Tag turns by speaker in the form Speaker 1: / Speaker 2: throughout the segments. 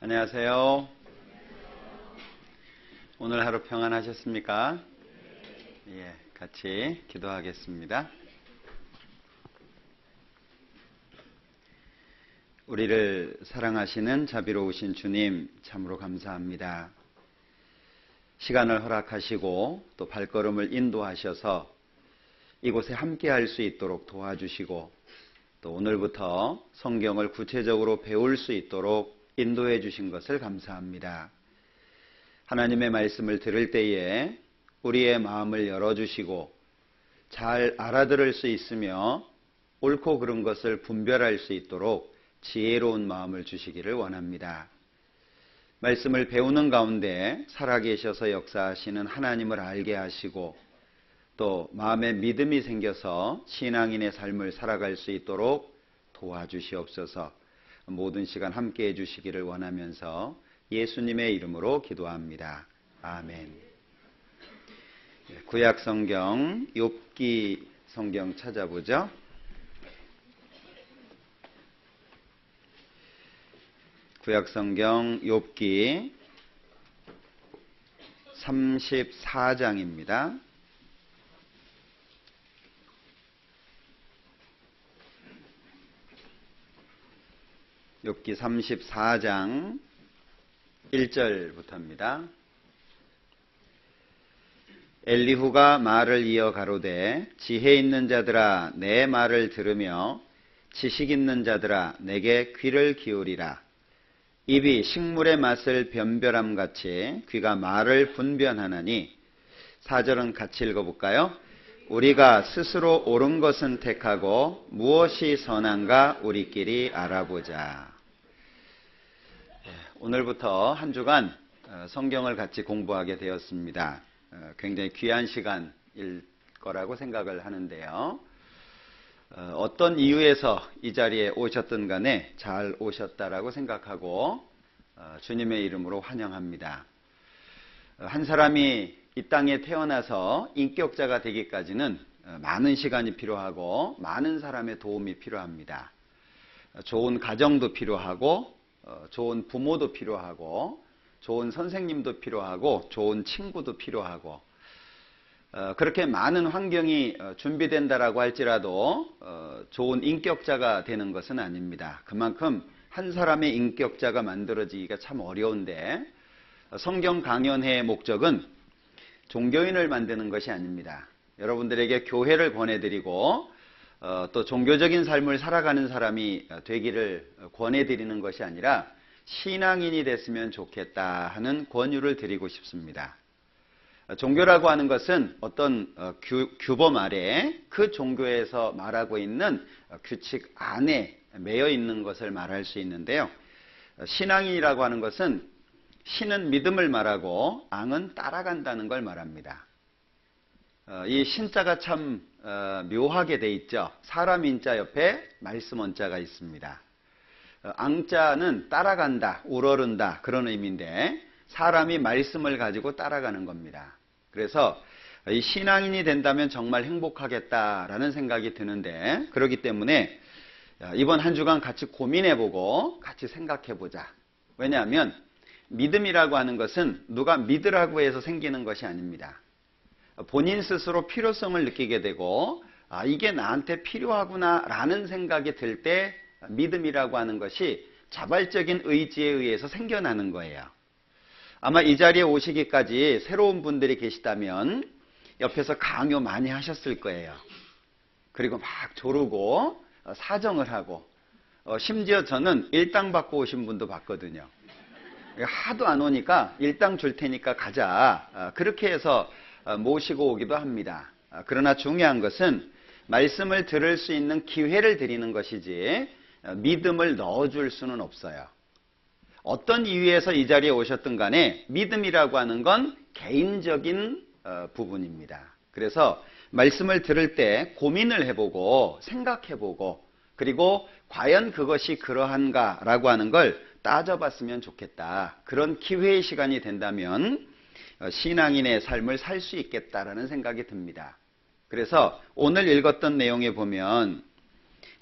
Speaker 1: 안녕하세요. 오늘 하루 평안하셨습니까? 예, 같이 기도하겠습니다. 우리를 사랑하시는 자비로우신 주님, 참으로 감사합니다. 시간을 허락하시고 또 발걸음을 인도하셔서 이곳에 함께 할 수 있도록 도와주시고 또 오늘부터 성경을 구체적으로 배울 수 있도록 인도해 주신 것을 감사합니다. 하나님의 말씀을 들을 때에 우리의 마음을 열어주시고 잘 알아들을 수 있으며 옳고 그른 것을 분별할 수 있도록 지혜로운 마음을 주시기를 원합니다. 말씀을 배우는 가운데 살아계셔서 역사하시는 하나님을 알게 하시고 또 마음에 믿음이 생겨서 신앙인의 삶을 살아갈 수 있도록 도와주시옵소서. 모든 시간 함께 해주시기를 원하면서 예수님의 이름으로 기도합니다. 아멘. 구약 성경 욥기 성경 찾아보죠. 구약 성경 욥기 34장입니다. 욥기 34장 1절부터입니다. 엘리후가 말을 이어 가로되 지혜 있는 자들아 내 말을 들으며 지식 있는 자들아 내게 귀를 기울이라. 입이 식물의 맛을 변별함같이 귀가 말을 분변하나니. 4절은 같이 읽어볼까요? 우리가 스스로 옳은 것은 택하고 무엇이 선한가 우리끼리 알아보자. 오늘부터 한 주간 성경을 같이 공부하게 되었습니다. 굉장히 귀한 시간일 거라고 생각을 하는데요. 어떤 이유에서 이 자리에 오셨든 간에 잘 오셨다라고 생각하고 주님의 이름으로 환영합니다. 한 사람이 이 땅에 태어나서 인격자가 되기까지는 많은 시간이 필요하고 많은 사람의 도움이 필요합니다. 좋은 가정도 필요하고 좋은 부모도 필요하고 좋은 선생님도 필요하고 좋은 친구도 필요하고 그렇게 많은 환경이 준비된다라고 할지라도 좋은 인격자가 되는 것은 아닙니다. 그만큼 한 사람의 인격자가 만들어지기가 참 어려운데 성경 강연회의 목적은 종교인을 만드는 것이 아닙니다. 여러분들에게 교회를 권해드리고 또 종교적인 삶을 살아가는 사람이 되기를 권해드리는 것이 아니라 신앙인이 됐으면 좋겠다 하는 권유를 드리고 싶습니다. 종교라고 하는 것은 어떤 규범 아래 그 종교에서 말하고 있는 규칙 안에 매여 있는 것을 말할 수 있는데요. 신앙인이라고 하는 것은 신은 믿음을 말하고 앙은 따라간다는 걸 말합니다. 이 신자가 참 묘하게 돼 있죠. 사람 인자 옆에 말씀 원자가 있습니다. 앙자는 따라간다, 우러른다 그런 의미인데 사람이 말씀을 가지고 따라가는 겁니다. 그래서 이 신앙인이 된다면 정말 행복하겠다라는 생각이 드는데 그렇기 때문에 이번 한 주간 같이 고민해보고 같이 생각해보자. 왜냐하면 믿음이라고 하는 것은 누가 믿으라고 해서 생기는 것이 아닙니다. 본인 스스로 필요성을 느끼게 되고 이게 나한테 필요하구나 라는 생각이 들 때 믿음이라고 하는 것이 자발적인 의지에 의해서 생겨나는 거예요. 아마 이 자리에 오시기까지 새로운 분들이 계시다면 옆에서 강요 많이 하셨을 거예요. 그리고 막 조르고 사정을 하고 심지어 저는 일당 받고 오신 분도 봤거든요. 하도 안 오니까 일당 줄 테니까 가자. 그렇게 해서 모시고 오기도 합니다. 그러나 중요한 것은 말씀을 들을 수 있는 기회를 드리는 것이지 믿음을 넣어줄 수는 없어요. 어떤 이유에서 이 자리에 오셨든 간에 믿음이라고 하는 건 개인적인 부분입니다. 그래서 말씀을 들을 때 고민을 해보고 생각해보고 그리고 과연 그것이 그러한가라고 하는 걸 따져봤으면 좋겠다. 그런 기회의 시간이 된다면 신앙인의 삶을 살 수 있겠다라는 생각이 듭니다. 그래서 오늘 읽었던 내용에 보면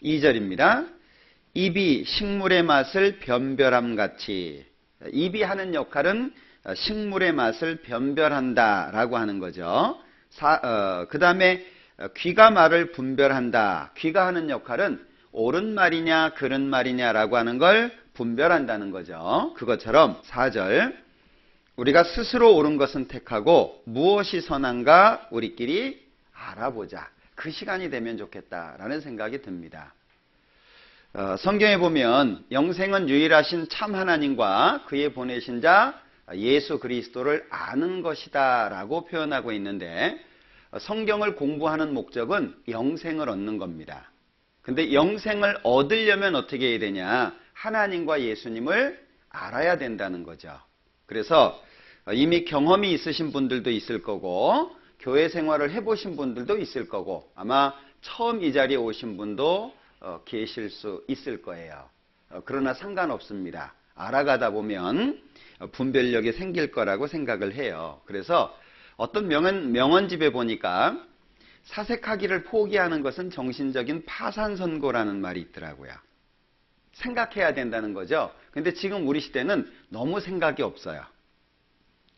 Speaker 1: 2절입니다. 입이 식물의 맛을 변별함같이 입이 하는 역할은 식물의 맛을 변별한다라고 하는 거죠. 그 다음에 귀가 말을 분별한다. 귀가 하는 역할은 옳은 말이냐 그른 말이냐라고 하는 걸 분별한다는 거죠. 그것처럼 4절 우리가 스스로 옳은 것은 택하고 무엇이 선한가 우리끼리 알아보자. 그 시간이 되면 좋겠다라는 생각이 듭니다. 성경에 보면 영생은 유일하신 참 하나님과 그의 보내신 자 예수 그리스도를 아는 것이다 라고 표현하고 있는데 성경을 공부하는 목적은 영생을 얻는 겁니다. 근데 영생을 얻으려면 어떻게 해야 되냐? 하나님과 예수님을 알아야 된다는 거죠. 그래서 이미 경험이 있으신 분들도 있을 거고 교회 생활을 해보신 분들도 있을 거고 아마 처음 이 자리에 오신 분도 계실 수 있을 거예요. 그러나 상관없습니다. 알아가다 보면 분별력이 생길 거라고 생각을 해요. 그래서 어떤 명언집에 보니까 사색하기를 포기하는 것은 정신적인 파산선고라는 말이 있더라고요. 생각해야 된다는 거죠. 근데 지금 우리 시대는 너무 생각이 없어요.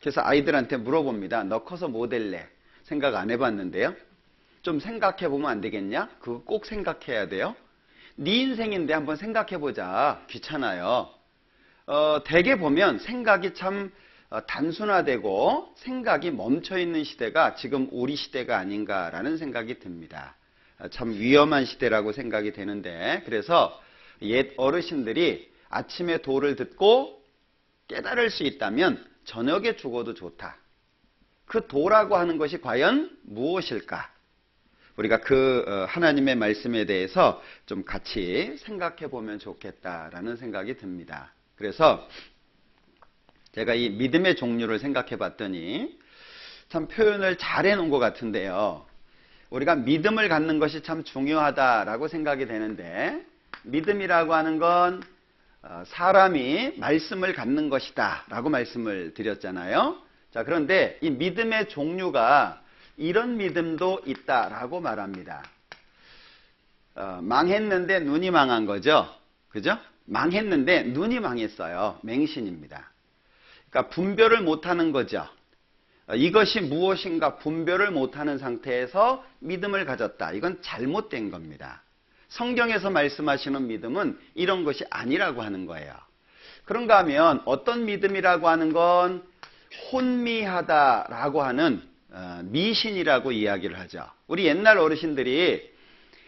Speaker 1: 그래서 아이들한테 물어봅니다. 너 커서 뭐 될래? 생각 안 해봤는데요. 좀 생각해 보면 안 되겠냐? 그거 꼭 생각해야 돼요. 네 인생인데 한번 생각해 보자. 귀찮아요. 대개 보면 생각이 참 단순화되고 생각이 멈춰있는 시대가 지금 우리 시대가 아닌가라는 생각이 듭니다. 참 위험한 시대라고 생각이 되는데 그래서 옛 어르신들이 아침에 도를 듣고 깨달을 수 있다면 저녁에 죽어도 좋다. 그 도라고 하는 것이 과연 무엇일까? 우리가 그 하나님의 말씀에 대해서 좀 같이 생각해 보면 좋겠다라는 생각이 듭니다. 그래서 제가 이 믿음의 종류를 생각해 봤더니 참 표현을 잘 해놓은 것 같은데요. 우리가 믿음을 갖는 것이 참 중요하다라고 생각이 되는데 믿음이라고 하는 건 사람이 말씀을 갖는 것이다 라고 말씀을 드렸잖아요. 자, 그런데 이 믿음의 종류가 이런 믿음도 있다라고 말합니다. 망했는데 눈이 망한 거죠. 그죠? 망했는데 눈이 망했어요. 맹신입니다. 그러니까 분별을 못하는 거죠. 이것이 무엇인가 분별을 못하는 상태에서 믿음을 가졌다. 이건 잘못된 겁니다. 성경에서 말씀하시는 믿음은 이런 것이 아니라고 하는 거예요. 그런가 하면 어떤 믿음이라고 하는 건 혼미하다라고 하는 미신이라고 이야기를 하죠. 우리 옛날 어르신들이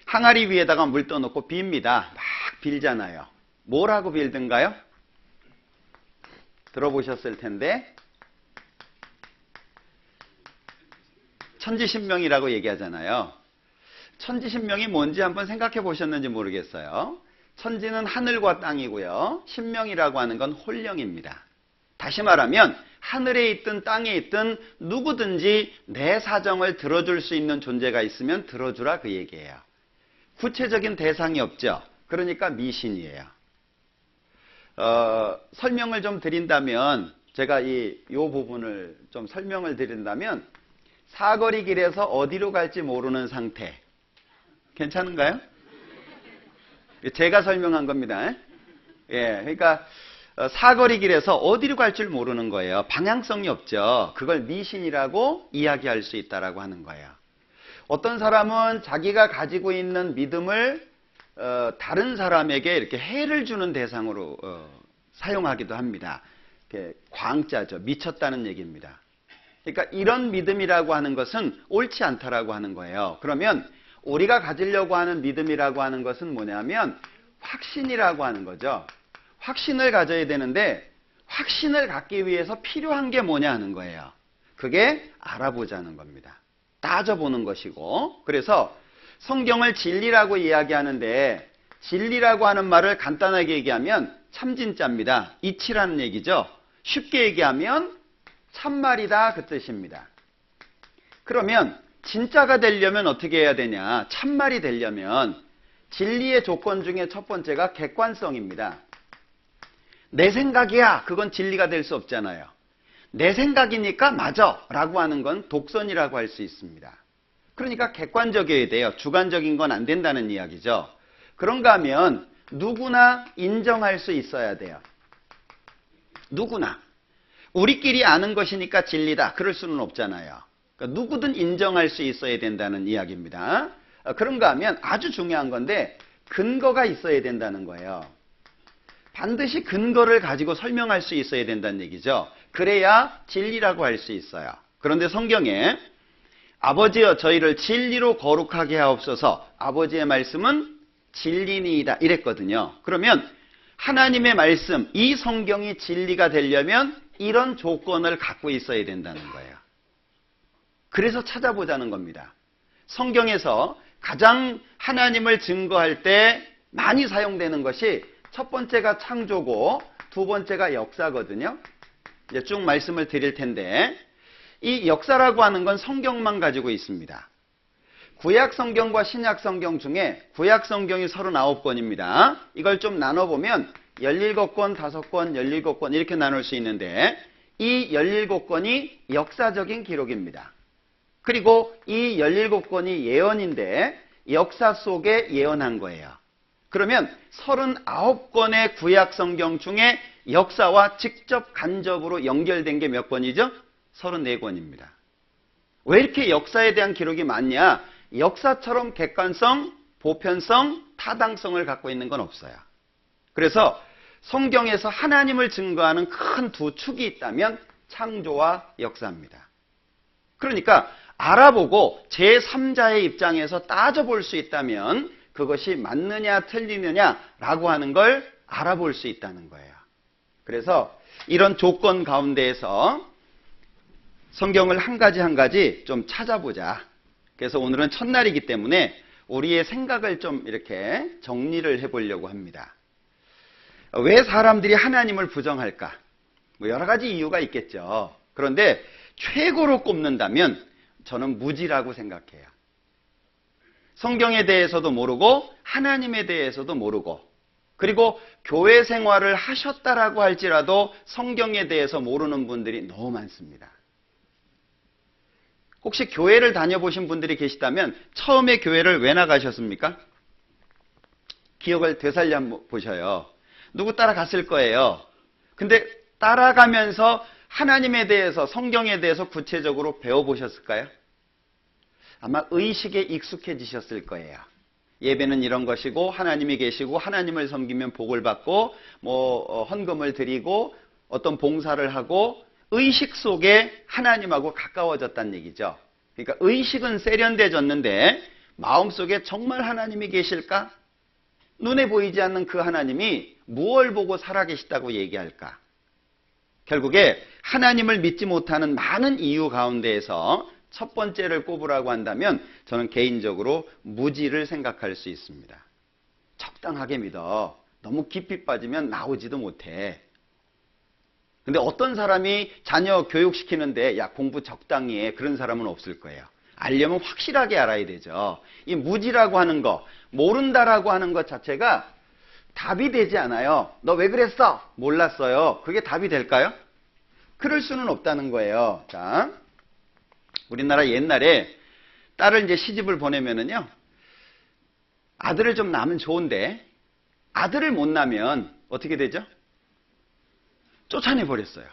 Speaker 1: 항아리 위에다가 물 떠놓고 빕니다. 막 빌잖아요. 뭐라고 빌든가요? 들어보셨을 텐데 천지신명이라고 얘기하잖아요. 천지신명이 뭔지 한번 생각해 보셨는지 모르겠어요. 천지는 하늘과 땅이고요. 신명이라고 하는 건 홀령입니다. 다시 말하면 하늘에 있든 땅에 있든 누구든지 내 사정을 들어줄 수 있는 존재가 있으면 들어주라 그 얘기예요. 구체적인 대상이 없죠. 그러니까 미신이에요. 설명을 좀 드린다면 제가 이 부분을 좀 설명을 드린다면 사거리 길에서 어디로 갈지 모르는 상태. 괜찮은가요? 제가 설명한 겁니다. 예, 그러니까 사거리 길에서 어디로 갈 줄 모르는 거예요. 방향성이 없죠. 그걸 미신이라고 이야기할 수 있다라고 하는 거예요. 어떤 사람은 자기가 가지고 있는 믿음을 다른 사람에게 이렇게 해를 주는 대상으로 사용하기도 합니다. 광자죠. 미쳤다는 얘기입니다. 그러니까 이런 믿음이라고 하는 것은 옳지 않다라고 하는 거예요. 그러면 우리가 가지려고 하는 믿음이라고 하는 것은 뭐냐면 확신이라고 하는 거죠. 확신을 가져야 되는데 확신을 갖기 위해서 필요한 게 뭐냐 하는 거예요. 그게 알아보자는 겁니다. 따져보는 것이고 그래서 성경을 진리라고 이야기하는데 진리라고 하는 말을 간단하게 얘기하면 참진짜입니다. 이치라는 얘기죠. 쉽게 얘기하면 참말이다 그 뜻입니다. 그러면 진짜가 되려면 어떻게 해야 되냐? 참말이 되려면 진리의 조건 중에 첫 번째가 객관성입니다. 내 생각이야. 그건 진리가 될 수 없잖아요. 내 생각이니까 맞아 라고 하는 건 독선이라고 할 수 있습니다. 그러니까 객관적이어야 돼요. 주관적인 건 안 된다는 이야기죠. 그런가 하면 누구나 인정할 수 있어야 돼요. 누구나. 우리끼리 아는 것이니까 진리다. 그럴 수는 없잖아요. 그러니까 누구든 인정할 수 있어야 된다는 이야기입니다. 그런가 하면 아주 중요한 건데 근거가 있어야 된다는 거예요. 반드시 근거를 가지고 설명할 수 있어야 된다는 얘기죠. 그래야 진리라고 할 수 있어요. 그런데 성경에 아버지여 저희를 진리로 거룩하게 하옵소서, 아버지의 말씀은 진리니이다 이랬거든요. 그러면 하나님의 말씀, 이 성경이 진리가 되려면 이런 조건을 갖고 있어야 된다는 거예요. 그래서 찾아보자는 겁니다. 성경에서 가장 하나님을 증거할 때 많이 사용되는 것이 첫 번째가 창조고 두 번째가 역사거든요. 이제 쭉 말씀을 드릴 텐데 이 역사라고 하는 건 성경만 가지고 있습니다. 구약 성경과 신약 성경 중에 구약 성경이 39권입니다. 이걸 좀 나눠보면 17권, 5권, 17권 이렇게 나눌 수 있는데 이 17권이 역사적인 기록입니다. 그리고 이 17권이 예언인데 역사 속에 예언한 거예요. 그러면 39권의 구약 성경 중에 역사와 직접 간접으로 연결된 게 몇 권이죠? 34권입니다. 왜 이렇게 역사에 대한 기록이 많냐? 역사처럼 객관성, 보편성, 타당성을 갖고 있는 건 없어요. 그래서 성경에서 하나님을 증거하는 큰 두 축이 있다면 창조와 역사입니다. 그러니까 알아보고 제3자의 입장에서 따져볼 수 있다면 그것이 맞느냐 틀리느냐라고 하는 걸 알아볼 수 있다는 거예요. 그래서 이런 조건 가운데에서 성경을 한 가지 한 가지 좀 찾아보자. 그래서 오늘은 첫날이기 때문에 우리의 생각을 좀 이렇게 정리를 해보려고 합니다. 왜 사람들이 하나님을 부정할까? 뭐 여러 가지 이유가 있겠죠. 그런데 최고로 꼽는다면 저는 무지라고 생각해요. 성경에 대해서도 모르고 하나님에 대해서도 모르고 그리고 교회 생활을 하셨다라고 할지라도 성경에 대해서 모르는 분들이 너무 많습니다. 혹시 교회를 다녀보신 분들이 계시다면 처음에 교회를 왜 나가셨습니까? 기억을 되살려 한번 보셔요. 누구 따라갔을 거예요. 근데 따라가면서 하나님에 대해서 성경에 대해서 구체적으로 배워보셨을까요? 아마 의식에 익숙해지셨을 거예요. 예배는 이런 것이고 하나님이 계시고 하나님을 섬기면 복을 받고 헌금을 드리고 어떤 봉사를 하고 의식 속에 하나님하고 가까워졌다는 얘기죠. 그러니까 의식은 세련돼졌는데 마음속에 정말 하나님이 계실까? 눈에 보이지 않는 그 하나님이 무엇을 보고 살아계시다고 얘기할까? 결국에 하나님을 믿지 못하는 많은 이유 가운데에서 첫 번째를 꼽으라고 한다면 저는 개인적으로 무지를 생각할 수 있습니다. 적당하게 믿어. 너무 깊이 빠지면 나오지도 못해. 근데 어떤 사람이 자녀 교육시키는데 야 공부 적당히 해. 그런 사람은 없을 거예요. 알려면 확실하게 알아야 되죠. 이 무지라고 하는 거, 모른다라고 하는 것 자체가 답이 되지 않아요. 너 왜 그랬어? 몰랐어요. 그게 답이 될까요? 그럴 수는 없다는 거예요. 자, 우리나라 옛날에 딸을 이제 시집을 보내면은요, 아들을 좀 낳으면 좋은데, 아들을 못 낳으면 어떻게 되죠? 쫓아내 버렸어요.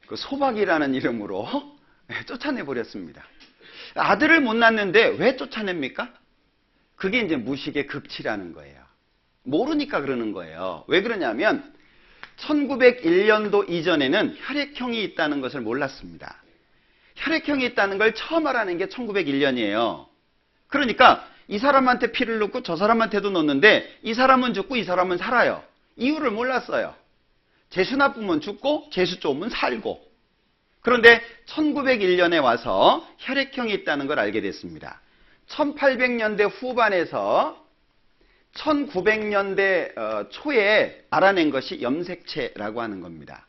Speaker 1: 그 소박이라는 이름으로 쫓아내 버렸습니다. 아들을 못 낳는데 왜 쫓아냅니까? 그게 이제 무식의 극치라는 거예요. 모르니까 그러는 거예요. 왜 그러냐면 1901년도 이전에는 혈액형이 있다는 것을 몰랐습니다. 혈액형이 있다는 걸 처음 알아낸 게 1901년이에요. 그러니까 이 사람한테 피를 넣고 저 사람한테도 넣는데 이 사람은 죽고 이 사람은 살아요. 이유를 몰랐어요. 재수 나쁘면 죽고 재수 좋으면 살고. 그런데 1901년에 와서 혈액형이 있다는 걸 알게 됐습니다. 1800년대 후반에서 1900년대 초에 알아낸 것이 염색체라고 하는 겁니다.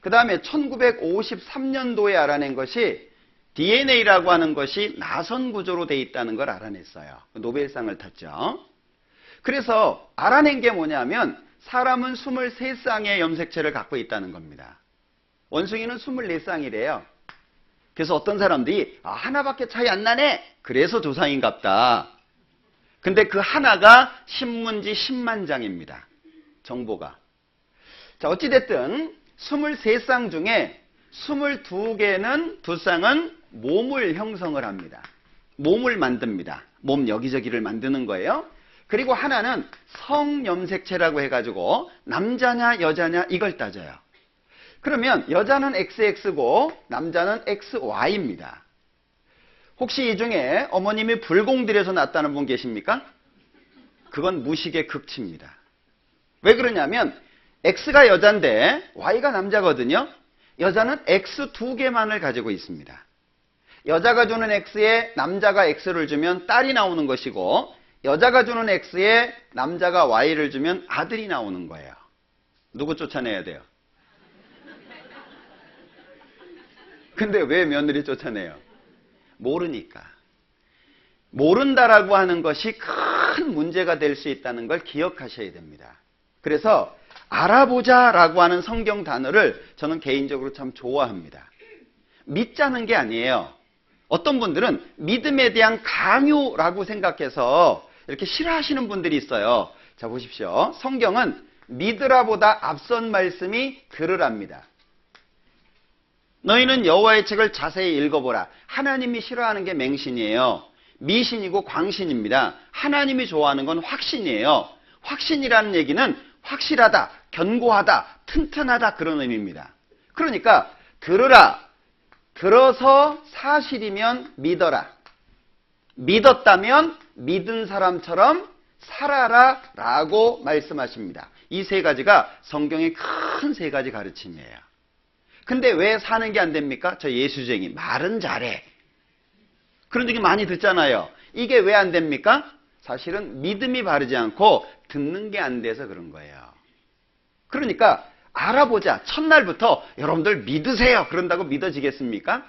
Speaker 1: 그 다음에 1953년도에 알아낸 것이 DNA라고 하는 것이 나선 구조로 되어 있다는 걸 알아냈어요. 노벨상을 탔죠. 그래서 알아낸 게 뭐냐면 사람은 23쌍의 염색체를 갖고 있다는 겁니다. 원숭이는 24쌍이래요. 그래서 어떤 사람들이 하나밖에 차이 안 나네. 그래서 조상인갑다. 근데 그 하나가 신문지 10만 장입니다. 정보가. 자, 어찌됐든 23쌍 중에 22개는 두 쌍은 몸을 형성을 합니다. 몸을 만듭니다. 몸 여기저기를 만드는 거예요. 그리고 하나는 성염색체라고 해가지고 남자냐 여자냐 이걸 따져요. 그러면 여자는 XX고 남자는 XY입니다. 혹시 이 중에 어머님이 불공들여서 낳았다는 분 계십니까? 그건 무식의 극치입니다. 왜 그러냐면 X가 여잔데 Y가 남자거든요. 여자는 X 2개만을 가지고 있습니다. 여자가 주는 X에 남자가 X를 주면 딸이 나오는 것이고 여자가 주는 X에 남자가 Y를 주면 아들이 나오는 거예요. 누구 쫓아내야 돼요? 근데 왜 며느리 쫓아내요? 모르니까. 모른다라고 하는 것이 큰 문제가 될 수 있다는 걸 기억하셔야 됩니다. 그래서 알아보자라고 하는 성경 단어를 저는 개인적으로 참 좋아합니다. 믿자는 게 아니에요. 어떤 분들은 믿음에 대한 강요라고 생각해서 이렇게 싫어하시는 분들이 있어요. 자, 보십시오. 성경은 믿으라보다 앞선 말씀이 들으랍니다. 너희는 여호와의 책을 자세히 읽어보라. 하나님이 싫어하는 게 맹신이에요. 미신이고 광신입니다. 하나님이 좋아하는 건 확신이에요. 확신이라는 얘기는 확실하다, 견고하다, 튼튼하다 그런 의미입니다. 그러니까 들으라. 들어서 사실이면 믿어라. 믿었다면 믿은 사람처럼 살아라 라고 말씀하십니다. 이 세 가지가 성경의 큰 세 가지 가르침이에요. 근데 왜 사는 게 안 됩니까? 저 예수쟁이 말은 잘해. 그런 얘기 많이 듣잖아요. 이게 왜 안 됩니까? 사실은 믿음이 바르지 않고 듣는 게 안 돼서 그런 거예요. 그러니까 알아보자. 첫날부터 여러분들 믿으세요. 그런다고 믿어지겠습니까?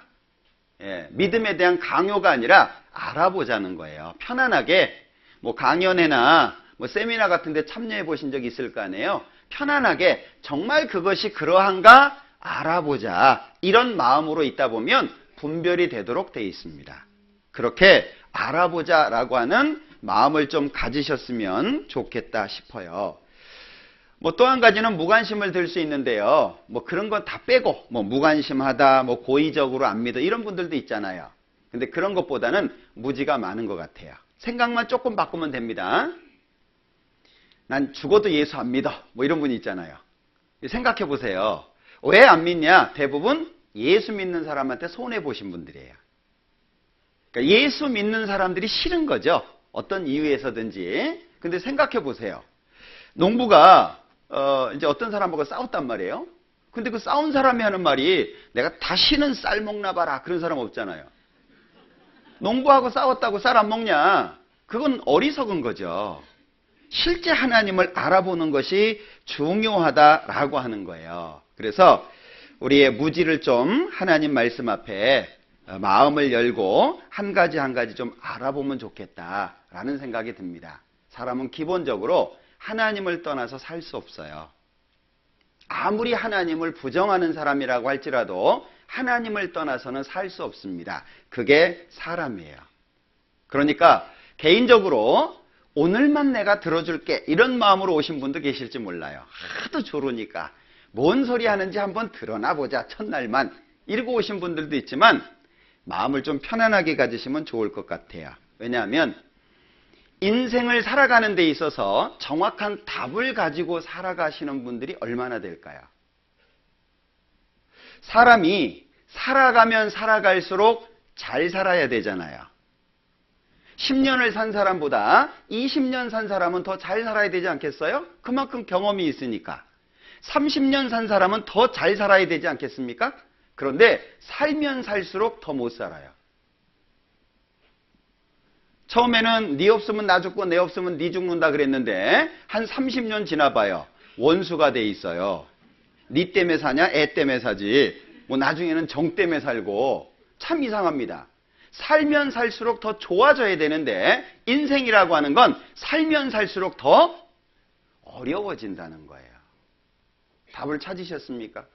Speaker 1: 예, 믿음에 대한 강요가 아니라 알아보자는 거예요. 편안하게 뭐 강연회나 뭐 세미나 같은 데 참여해 보신 적 있을 거 아니에요. 편안하게 정말 그것이 그러한가 알아보자. 이런 마음으로 있다 보면 분별이 되도록 되어 있습니다. 그렇게 알아보자라고 하는 마음을 좀 가지셨으면 좋겠다 싶어요. 뭐 또 한 가지는 무관심을 들 수 있는데요. 뭐 그런 건 다 빼고 뭐 무관심하다, 뭐 고의적으로 안 믿어 이런 분들도 있잖아요. 근데 그런 것보다는 무지가 많은 것 같아요. 생각만 조금 바꾸면 됩니다. 난 죽어도 예수 안 믿어. 뭐 이런 분이 있잖아요. 생각해 보세요. 왜 안 믿냐? 대부분 예수 믿는 사람한테 손해 보신 분들이에요. 그러니까 예수 믿는 사람들이 싫은 거죠. 어떤 이유에서든지. 근데 생각해 보세요. 농부가 이제 어떤 사람하고 싸웠단 말이에요. 근데 그 싸운 사람이 하는 말이 내가 다시는 쌀 먹나 봐라. 그런 사람 없잖아요. 농부하고 싸웠다고 쌀 안 먹냐? 그건 어리석은 거죠. 실제 하나님을 알아보는 것이 중요하다라고 하는 거예요. 그래서 우리의 무지를 좀 하나님 말씀 앞에 마음을 열고 한 가지 한 가지 좀 알아보면 좋겠다라는 생각이 듭니다. 사람은 기본적으로 하나님을 떠나서 살 수 없어요. 아무리 하나님을 부정하는 사람이라고 할지라도 하나님을 떠나서는 살 수 없습니다. 그게 사람이에요. 그러니까 개인적으로 오늘만 내가 들어줄게 이런 마음으로 오신 분도 계실지 몰라요. 하도 조르니까 뭔 소리 하는지 한번 드러나 보자 첫날만 이러고 오신 분들도 있지만 마음을 좀 편안하게 가지시면 좋을 것 같아요. 왜냐하면 인생을 살아가는 데 있어서 정확한 답을 가지고 살아가시는 분들이 얼마나 될까요? 사람이 살아가면 살아갈수록 잘 살아야 되잖아요. 10년을 산 사람보다 20년 산 사람은 더 잘 살아야 되지 않겠어요? 그만큼 경험이 있으니까. 30년 산 사람은 더 잘 살아야 되지 않겠습니까? 그런데 살면 살수록 더 못 살아요. 처음에는 네 없으면 나 죽고 내 없으면 네 죽는다 그랬는데 한 30년 지나봐요. 원수가 돼 있어요. 네 때문에 사냐? 애 때문에 사지. 뭐 나중에는 정 때문에 살고 참 이상합니다. 살면 살수록 더 좋아져야 되는데 인생이라고 하는 건 살면 살수록 더 어려워진다는 거예요. 답을 찾으셨습니까?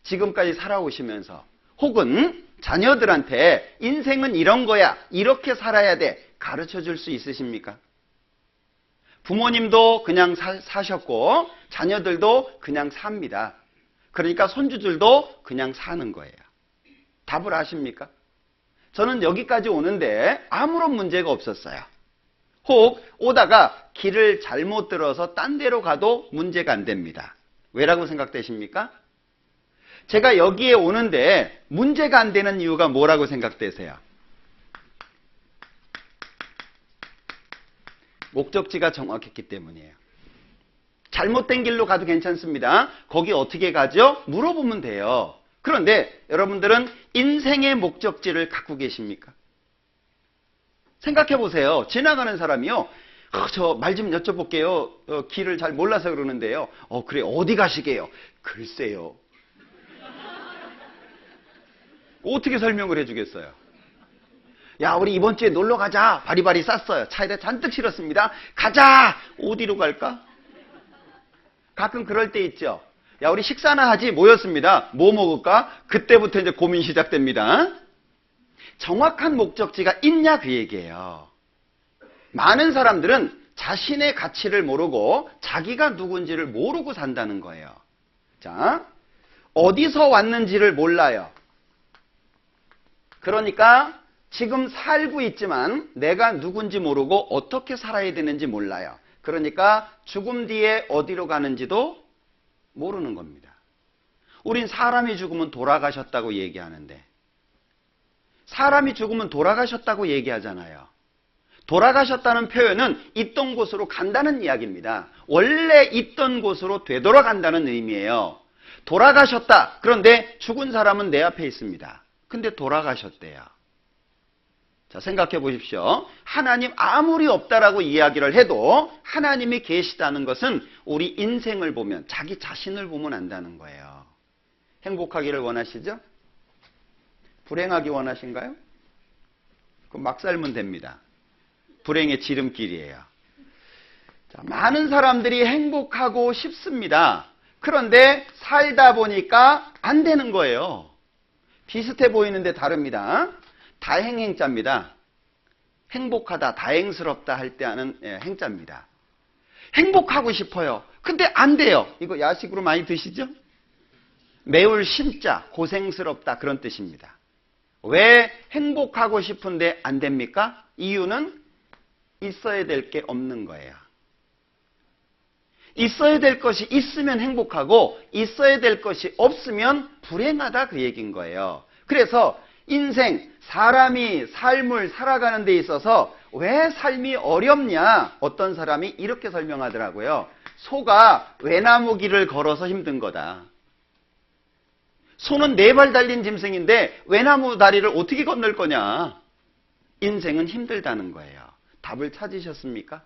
Speaker 1: 지금까지 살아오시면서 혹은 자녀들한테 인생은 이런 거야. 이렇게 살아야 돼. 가르쳐 줄 수 있으십니까? 부모님도 그냥 사셨고 자녀들도 그냥 삽니다. 그러니까 손주들도 그냥 사는 거예요. 답을 아십니까? 저는 여기까지 오는데 아무런 문제가 없었어요. 혹 오다가 길을 잘못 들어서 딴 데로 가도 문제가 안 됩니다. 왜라고 생각되십니까? 제가 여기에 오는데 문제가 안 되는 이유가 뭐라고 생각되세요? 목적지가 정확했기 때문이에요. 잘못된 길로 가도 괜찮습니다. 거기 어떻게 가죠? 물어보면 돼요. 그런데 여러분들은 인생의 목적지를 갖고 계십니까? 생각해 보세요. 지나가는 사람이요. 저 말 좀 여쭤볼게요. 길을 잘 몰라서 그러는데요. 그래, 어디 가시게요? 글쎄요. 어떻게 설명을 해주겠어요? 야, 우리 이번 주에 놀러 가자. 바리바리 쌌어요. 차에다 잔뜩 실었습니다. 가자! 어디로 갈까? 가끔 그럴 때 있죠. 야, 우리 식사나 하지. 모였습니다. 뭐 먹을까? 그때부터 이제 고민 시작됩니다. 정확한 목적지가 있냐 그 얘기예요. 많은 사람들은 자신의 가치를 모르고 자기가 누군지를 모르고 산다는 거예요. 자, 어디서 왔는지를 몰라요. 그러니까 지금 살고 있지만 내가 누군지 모르고 어떻게 살아야 되는지 몰라요. 그러니까 죽음 뒤에 어디로 가는지도 모르는 겁니다. 우린 사람이 죽으면 돌아가셨다고 얘기하는데 사람이 죽으면 돌아가셨다고 얘기하잖아요. 돌아가셨다는 표현은 있던 곳으로 간다는 이야기입니다. 원래 있던 곳으로 되돌아간다는 의미예요. 돌아가셨다. 그런데 죽은 사람은 내 앞에 있습니다. 근데 돌아가셨대요. 자, 생각해 보십시오. 하나님 아무리 없다라고 이야기를 해도 하나님이 계시다는 것은 우리 인생을 보면 자기 자신을 보면 안다는 거예요. 행복하기를 원하시죠? 불행하기 원하신가요? 그럼 막 살면 됩니다. 불행의 지름길이에요. 자, 많은 사람들이 행복하고 싶습니다. 그런데 살다 보니까 안 되는 거예요. 비슷해 보이는데 다릅니다. 다행행자입니다. 행복하다, 다행스럽다 할 때 하는 행자입니다. 행복하고 싶어요. 근데 안 돼요. 이거 야식으로 많이 드시죠? 매울 심자, 고생스럽다 그런 뜻입니다. 왜 행복하고 싶은데 안 됩니까? 이유는 있어야 될 게 없는 거예요. 있어야 될 것이 있으면 행복하고 있어야 될 것이 없으면 불행하다 그 얘기인 거예요. 그래서 인생, 사람이 삶을 살아가는 데 있어서 왜 삶이 어렵냐? 어떤 사람이 이렇게 설명하더라고요. 소가 외나무 길을 걸어서 힘든 거다. 소는 4발 달린 짐승인데 외나무 다리를 어떻게 건널 거냐? 인생은 힘들다는 거예요. 답을 찾으셨습니까?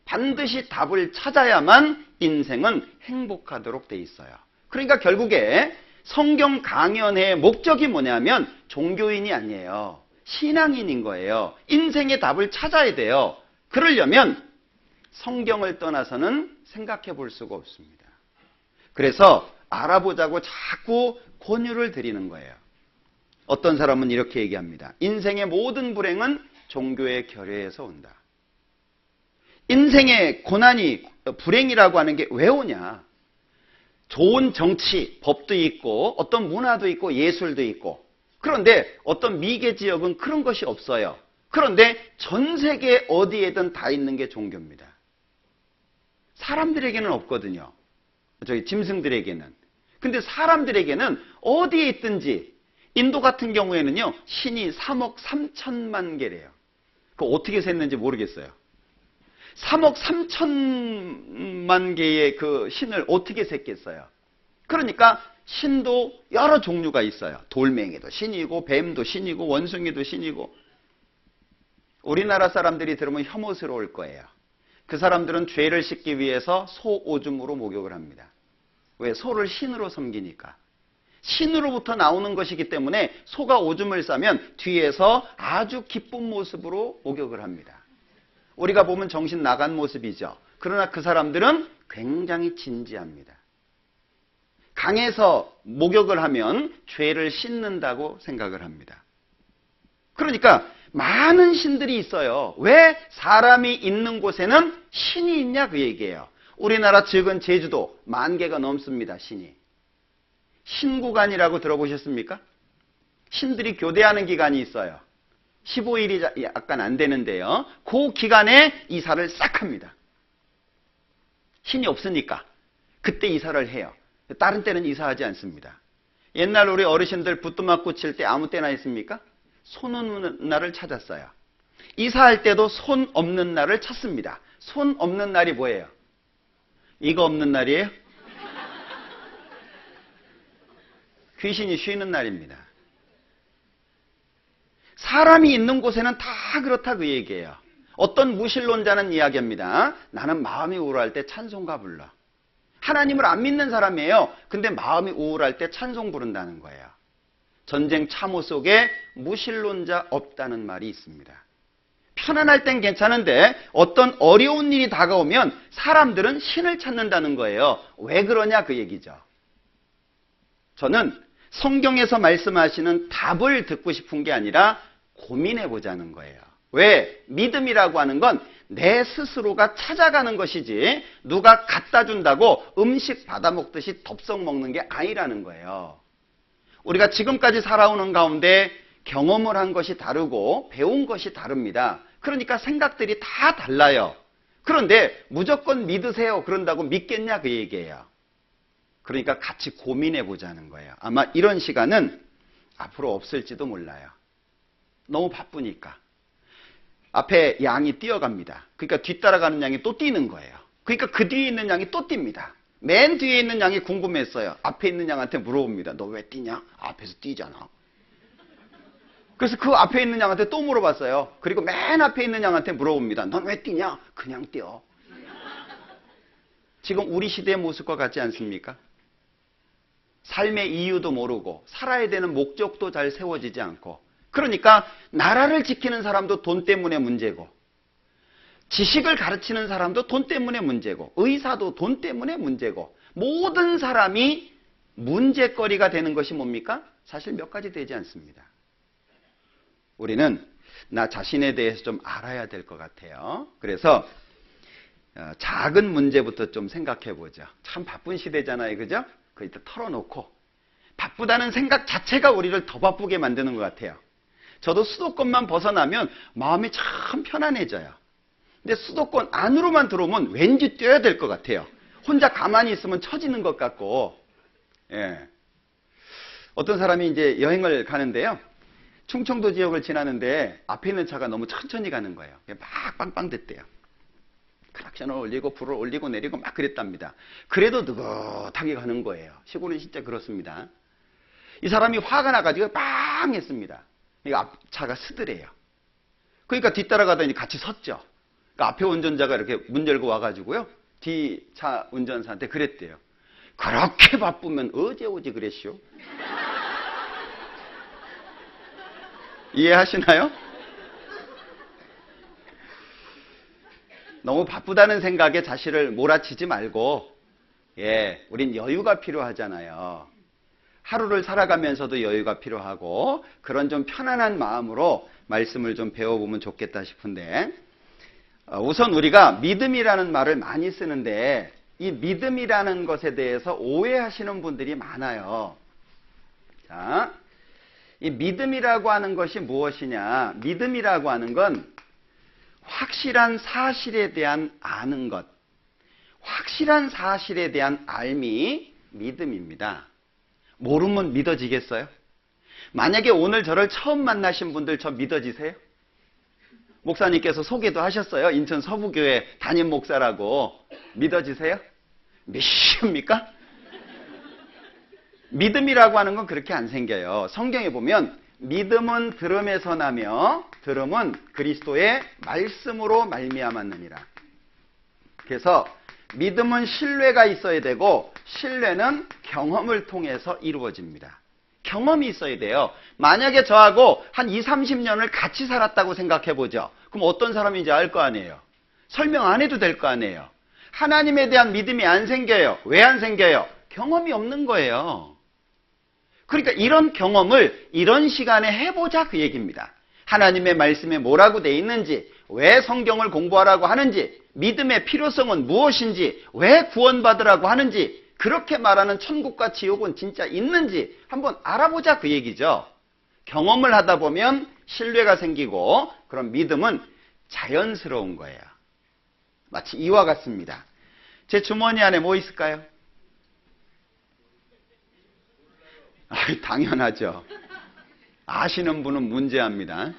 Speaker 1: 반드시 답을 찾아야만 인생은 행복하도록 돼 있어요. 그러니까 결국에 성경 강연의 목적이 뭐냐면 종교인이 아니에요. 신앙인인 거예요. 인생의 답을 찾아야 돼요. 그러려면 성경을 떠나서는 생각해 볼 수가 없습니다. 그래서 알아보자고 자꾸 권유를 드리는 거예요. 어떤 사람은 이렇게 얘기합니다. 인생의 모든 불행은 종교의 결여에서 온다. 인생의 고난이 불행이라고 하는 게 왜 오냐? 좋은 정치, 법도 있고 어떤 문화도 있고 예술도 있고 그런데 어떤 미개 지역은 그런 것이 없어요. 그런데 전 세계 어디에든 다 있는 게 종교입니다. 사람들에게는 없거든요. 저희 짐승들에게는. 근데 사람들에게는 어디에 있든지 인도 같은 경우에는요. 신이 3억 3천만 개래요. 그거 어떻게 셌는지 모르겠어요. 3억 3천만 개의 그 신을 어떻게 셌겠어요? 그러니까 신도 여러 종류가 있어요. 돌멩이도 신이고 뱀도 신이고 원숭이도 신이고. 우리나라 사람들이 들으면 혐오스러울 거예요. 그 사람들은 죄를 씻기 위해서 소 오줌으로 목욕을 합니다. 왜? 소를 신으로 섬기니까. 신으로부터 나오는 것이기 때문에 소가 오줌을 싸면 뒤에서 아주 기쁜 모습으로 목욕을 합니다. 우리가 보면 정신 나간 모습이죠. 그러나 그 사람들은 굉장히 진지합니다. 강에서 목욕을 하면 죄를 씻는다고 생각을 합니다. 그러니까 많은 신들이 있어요. 왜 사람이 있는 곳에는 신이 있냐 그 얘기예요. 우리나라 적은 제주도 10,000개가 넘습니다. 신이. 신구간이라고 들어보셨습니까? 신들이 교대하는 기간이 있어요. 15일이 약간 안 되는데요. 그 기간에 이사를 싹 합니다. 신이 없으니까 그때 이사를 해요. 다른 때는 이사하지 않습니다. 옛날 우리 어르신들 부뚜막 칠 때 아무 때나 있습니까? 손 없는 날을 찾았어요. 이사할 때도 손 없는 날을 찾습니다. 손 없는 날이 뭐예요? 이거 없는 날이에요? 귀신이 쉬는 날입니다. 사람이 있는 곳에는 다 그렇다 그 얘기예요. 어떤 무신론자는 이야기합니다. 나는 마음이 우울할 때 찬송가 불러. 하나님을 안 믿는 사람이에요. 근데 마음이 우울할 때 찬송 부른다는 거예요. 전쟁 참호 속에 무신론자 없다는 말이 있습니다. 편안할 땐 괜찮은데 어떤 어려운 일이 다가오면 사람들은 신을 찾는다는 거예요. 왜 그러냐 그 얘기죠. 저는 성경에서 말씀하시는 답을 듣고 싶은 게 아니라 고민해 보자는 거예요. 왜? 믿음이라고 하는 건 내 스스로가 찾아가는 것이지 누가 갖다 준다고 음식 받아 먹듯이 덥석 먹는 게 아니라는 거예요. 우리가 지금까지 살아오는 가운데 경험을 한 것이 다르고 배운 것이 다릅니다. 그러니까 생각들이 다 달라요. 그런데 무조건 믿으세요 그런다고 믿겠냐 그 얘기예요. 그러니까 같이 고민해 보자는 거예요. 아마 이런 시간은 앞으로 없을지도 몰라요. 너무 바쁘니까. 앞에 양이 뛰어갑니다. 그러니까 뒤따라가는 양이 또 뛰는 거예요. 그러니까 그 뒤에 있는 양이 또 뜁니다. 맨 뒤에 있는 양이 궁금했어요. 앞에 있는 양한테 물어봅니다. 너 왜 뛰냐? 앞에서 뛰잖아. 그래서 그 앞에 있는 양한테 또 물어봤어요. 그리고 맨 앞에 있는 양한테 물어봅니다. 넌 왜 뛰냐? 그냥 뛰어. 지금 우리 시대의 모습과 같지 않습니까? 삶의 이유도 모르고 살아야 되는 목적도 잘 세워지지 않고 그러니까 나라를 지키는 사람도 돈 때문에 문제고 지식을 가르치는 사람도 돈 때문에 문제고 의사도 돈 때문에 문제고 모든 사람이 문제거리가 되는 것이 뭡니까? 사실 몇 가지 되지 않습니다. 우리는 나 자신에 대해서 좀 알아야 될 것 같아요. 그래서 작은 문제부터 좀 생각해 보죠. 참 바쁜 시대잖아요. 그죠? 그걸 다 털어놓고 바쁘다는 생각 자체가 우리를 더 바쁘게 만드는 것 같아요. 저도 수도권만 벗어나면 마음이 참 편안해져요. 근데 수도권 안으로만 들어오면 왠지 뛰어야 될 것 같아요. 혼자 가만히 있으면 처지는 것 같고. 예. 어떤 사람이 이제 여행을 가는데요. 충청도 지역을 지나는데 앞에 있는 차가 너무 천천히 가는 거예요. 막 빵빵 됐대요. 클락션을 올리고 불을 올리고 내리고 막 그랬답니다. 그래도 느긋하게 가는 거예요. 시골은 진짜 그렇습니다. 이 사람이 화가 나가지고 빵 했습니다. 그러니까 앞차가 스드래요. 그러니까 뒤따라가더니 같이 섰죠. 그러니까 앞에 운전자가 이렇게 문 열고 와가지고요. 뒤차 운전사한테 그랬대요. 그렇게 바쁘면 어제 오지 그랬쇼? 이해하시나요? 너무 바쁘다는 생각에 자신을 몰아치지 말고, 우린 여유가 필요하잖아요. 하루를 살아가면서도 여유가 필요하고, 그런 좀 편안한 마음으로 말씀을 좀 배워보면 좋겠다 싶은데, 우선 우리가 믿음이라는 말을 많이 쓰는데, 이 믿음이라는 것에 대해서 오해하시는 분들이 많아요. 자, 이 믿음이라고 하는 것이 무엇이냐? 믿음이라고 하는 건 확실한 사실에 대한 아는 것, 확실한 사실에 대한 알미 믿음입니다. 모르면 믿어지겠어요? 만약에 오늘 저를 처음 만나신 분들 저 믿어지세요? 목사님께서 소개도 하셨어요. 인천 서부교회 담임 목사라고. 믿어지세요? 믿습니까? 믿음이라고 하는 건 그렇게 안 생겨요. 성경에 보면 믿음은 들음에서 나며 들음은 그리스도의 말씀으로 말미암았느니라. 그래서 믿음은 신뢰가 있어야 되고 신뢰는 경험을 통해서 이루어집니다. 경험이 있어야 돼요. 만약에 저하고 한 20, 30년을 같이 살았다고 생각해보죠. 그럼 어떤 사람인지 알 거 아니에요. 설명 안 해도 될 거 아니에요. 하나님에 대한 믿음이 안 생겨요. 왜 안 생겨요? 경험이 없는 거예요. 그러니까 이런 경험을 이런 시간에 해보자 그 얘기입니다. 하나님의 말씀에 뭐라고 돼 있는지, 왜 성경을 공부하라고 하는지, 믿음의 필요성은 무엇인지, 왜 구원받으라고 하는지, 그렇게 말하는 천국과 지옥은 진짜 있는지 한번 알아보자 그 얘기죠. 경험을 하다 보면 신뢰가 생기고 그런 믿음은 자연스러운 거예요. 마치 이와 같습니다. 제 주머니 안에 뭐 있을까요? 당연하죠. 아시는 분은 문제합니다.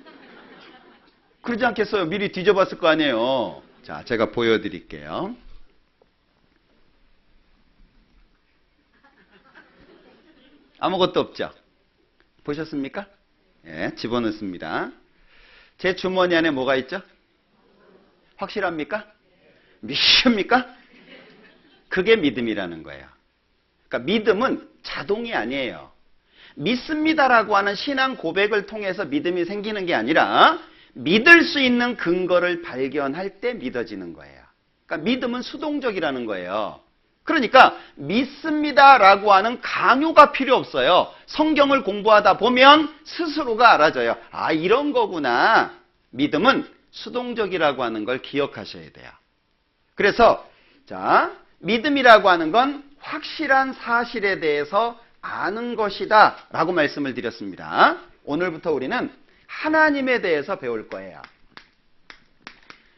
Speaker 1: 그러지 않겠어요? 미리 뒤져봤을 거 아니에요. 자, 제가 보여드릴게요. 아무것도 없죠? 보셨습니까? 예, 집어넣습니다. 제 주머니 안에 뭐가 있죠? 확실합니까? 믿습니까? 그게 믿음이라는 거예요. 그러니까 믿음은 자동이 아니에요. 믿습니다라고 하는 신앙 고백을 통해서 믿음이 생기는 게 아니라 믿을 수 있는 근거를 발견할 때 믿어지는 거예요. 그러니까 믿음은 수동적이라는 거예요. 그러니까 믿습니다라고 하는 강요가 필요 없어요. 성경을 공부하다 보면 스스로가 알아져요. 아, 이런 거구나. 믿음은 수동적이라고 하는 걸 기억하셔야 돼요. 그래서 자, 믿음이라고 하는 건 확실한 사실에 대해서 아는 것이다 라고 말씀을 드렸습니다. 오늘부터 우리는 하나님에 대해서 배울 거예요.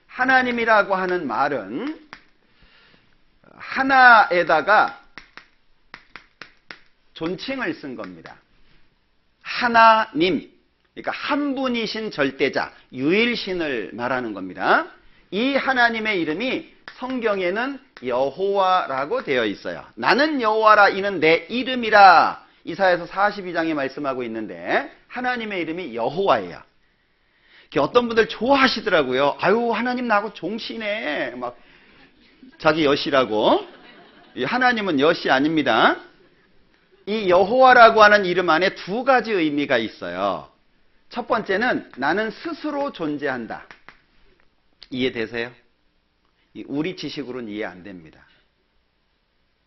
Speaker 1: 하나님이라고 하는 말은 하나에다가 존칭을 쓴 겁니다. 하나님, 그러니까 한 분이신 절대자, 유일신을 말하는 겁니다. 이 하나님의 이름이 성경에는 여호와라고 되어 있어요. 나는 여호와라, 이는 내 이름이라. 이사야서 42장에 말씀하고 있는데 하나님의 이름이 여호와예요. 어떤 분들 좋아하시더라고요. 아유, 하나님 나하고 종시네. 막 자기 여시라고. 하나님은 여시 아닙니다. 이 여호와라고 하는 이름 안에 두 가지 의미가 있어요. 첫 번째는 나는 스스로 존재한다. 이해되세요? 우리 지식으로는 이해 안 됩니다.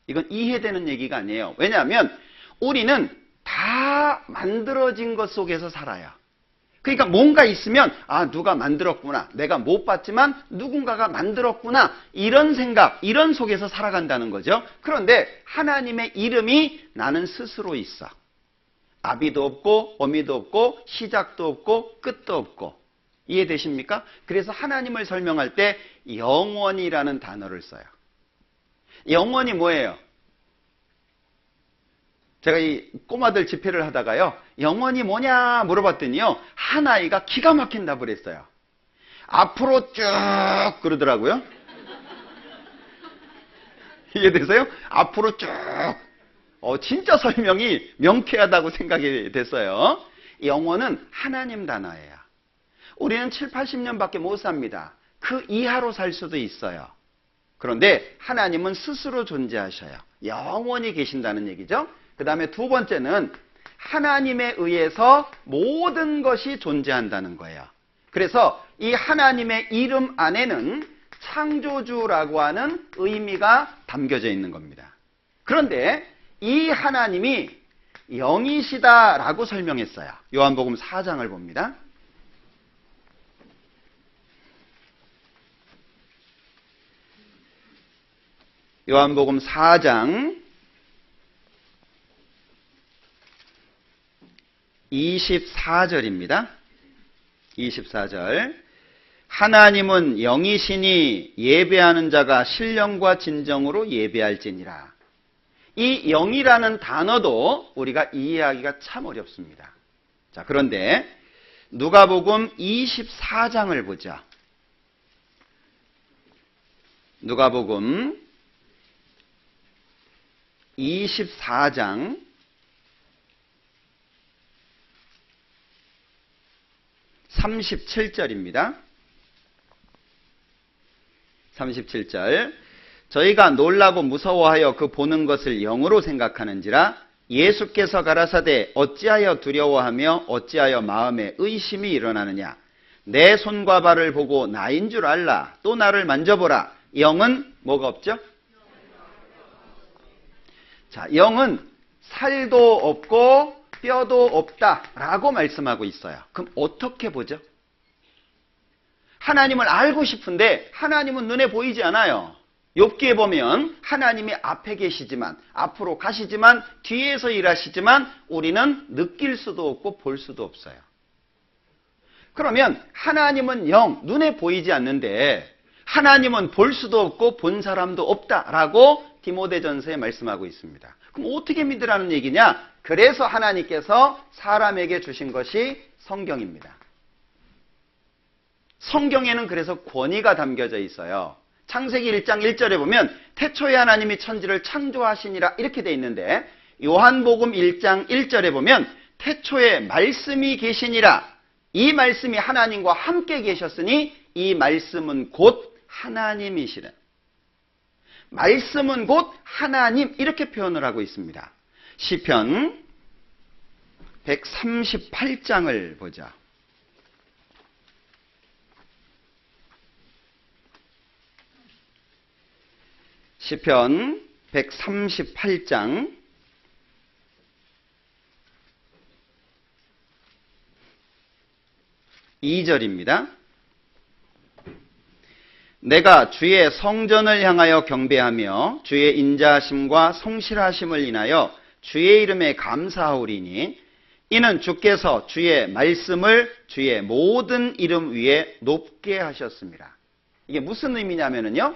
Speaker 1: 이건 이해되는 얘기가 아니에요. 왜냐하면 우리는 다 만들어진 것 속에서 살아요. 그러니까 뭔가 있으면 아, 누가 만들었구나. 내가 못 봤지만 누군가가 만들었구나. 이런 생각, 이런 속에서 살아간다는 거죠. 그런데 하나님의 이름이 나는 스스로 있어. 아비도 없고 어미도 없고 시작도 없고 끝도 없고. 이해되십니까? 그래서 하나님을 설명할 때 영원이라는 단어를 써요. 영원이 뭐예요? 제가 이 꼬마들 집회를 하다가요, 영원이 뭐냐 물어봤더니요, 한 아이가 기가 막힌 답을 했어요. 앞으로 쭉 그러더라고요. 이해되세요? 앞으로 쭉. 진짜 설명이 명쾌하다고 생각이 됐어요. 영원은 하나님 단어예요. 우리는 7, 80년밖에 못 삽니다. 그 이하로 살 수도 있어요. 그런데 하나님은 스스로 존재하셔요. 영원히 계신다는 얘기죠. 그 다음에 두 번째는 하나님에 의해서 모든 것이 존재한다는 거예요. 그래서 이 하나님의 이름 안에는 창조주라고 하는 의미가 담겨져 있는 겁니다. 그런데 이 하나님이 영이시다라고 설명했어요. 요한복음 4장을 봅니다. 요한복음 4장 24절입니다. 24절. 하나님은 영이시니 예배하는 자가 신령과 진정으로 예배할지니라. 이 영이라는 단어도 우리가 이해하기가 참 어렵습니다. 자, 그런데 누가복음 24장을 보자. 누가복음 24장 37절입니다. 37절. 저희가 놀라고 무서워하여 그 보는 것을 영으로 생각하는지라 예수께서 가라사대 어찌하여 두려워하며 어찌하여 마음에 의심이 일어나느냐. 내 손과 발을 보고 나인 줄 알라. 또 나를 만져보라. 영은 뭐가 없죠? 자, 영은 살도 없고 뼈도 없다라고 말씀하고 있어요. 그럼 어떻게 보죠? 하나님을 알고 싶은데 하나님은 눈에 보이지 않아요. 욥기에 보면 하나님이 앞에 계시지만, 앞으로 가시지만, 뒤에서 일하시지만 우리는 느낄 수도 없고 볼 수도 없어요. 그러면 하나님은 영, 눈에 보이지 않는데 하나님은 볼 수도 없고 본 사람도 없다라고 디모데전서에 말씀하고 있습니다. 그럼 어떻게 믿으라는 얘기냐? 그래서 하나님께서 사람에게 주신 것이 성경입니다. 성경에는 그래서 권위가 담겨져 있어요. 창세기 1장 1절에 보면 태초에 하나님이 천지를 창조하시니라 이렇게 돼 있는데, 요한복음 1장 1절에 보면 태초에 말씀이 계시니라, 이 말씀이 하나님과 함께 계셨으니 이 말씀은 곧 하나님이시라. 말씀은 곧 하나님, 이렇게 표현을 하고 있습니다. 시편 138장을 보자. 시편 138장 2절입니다. 내가 주의 성전을 향하여 경배하며 주의 인자하심과 성실하심을 인하여 주의 이름에 감사하오리니 이는 주께서 주의 말씀을 주의 모든 이름 위에 높게 하셨습니다. 이게 무슨 의미냐면요,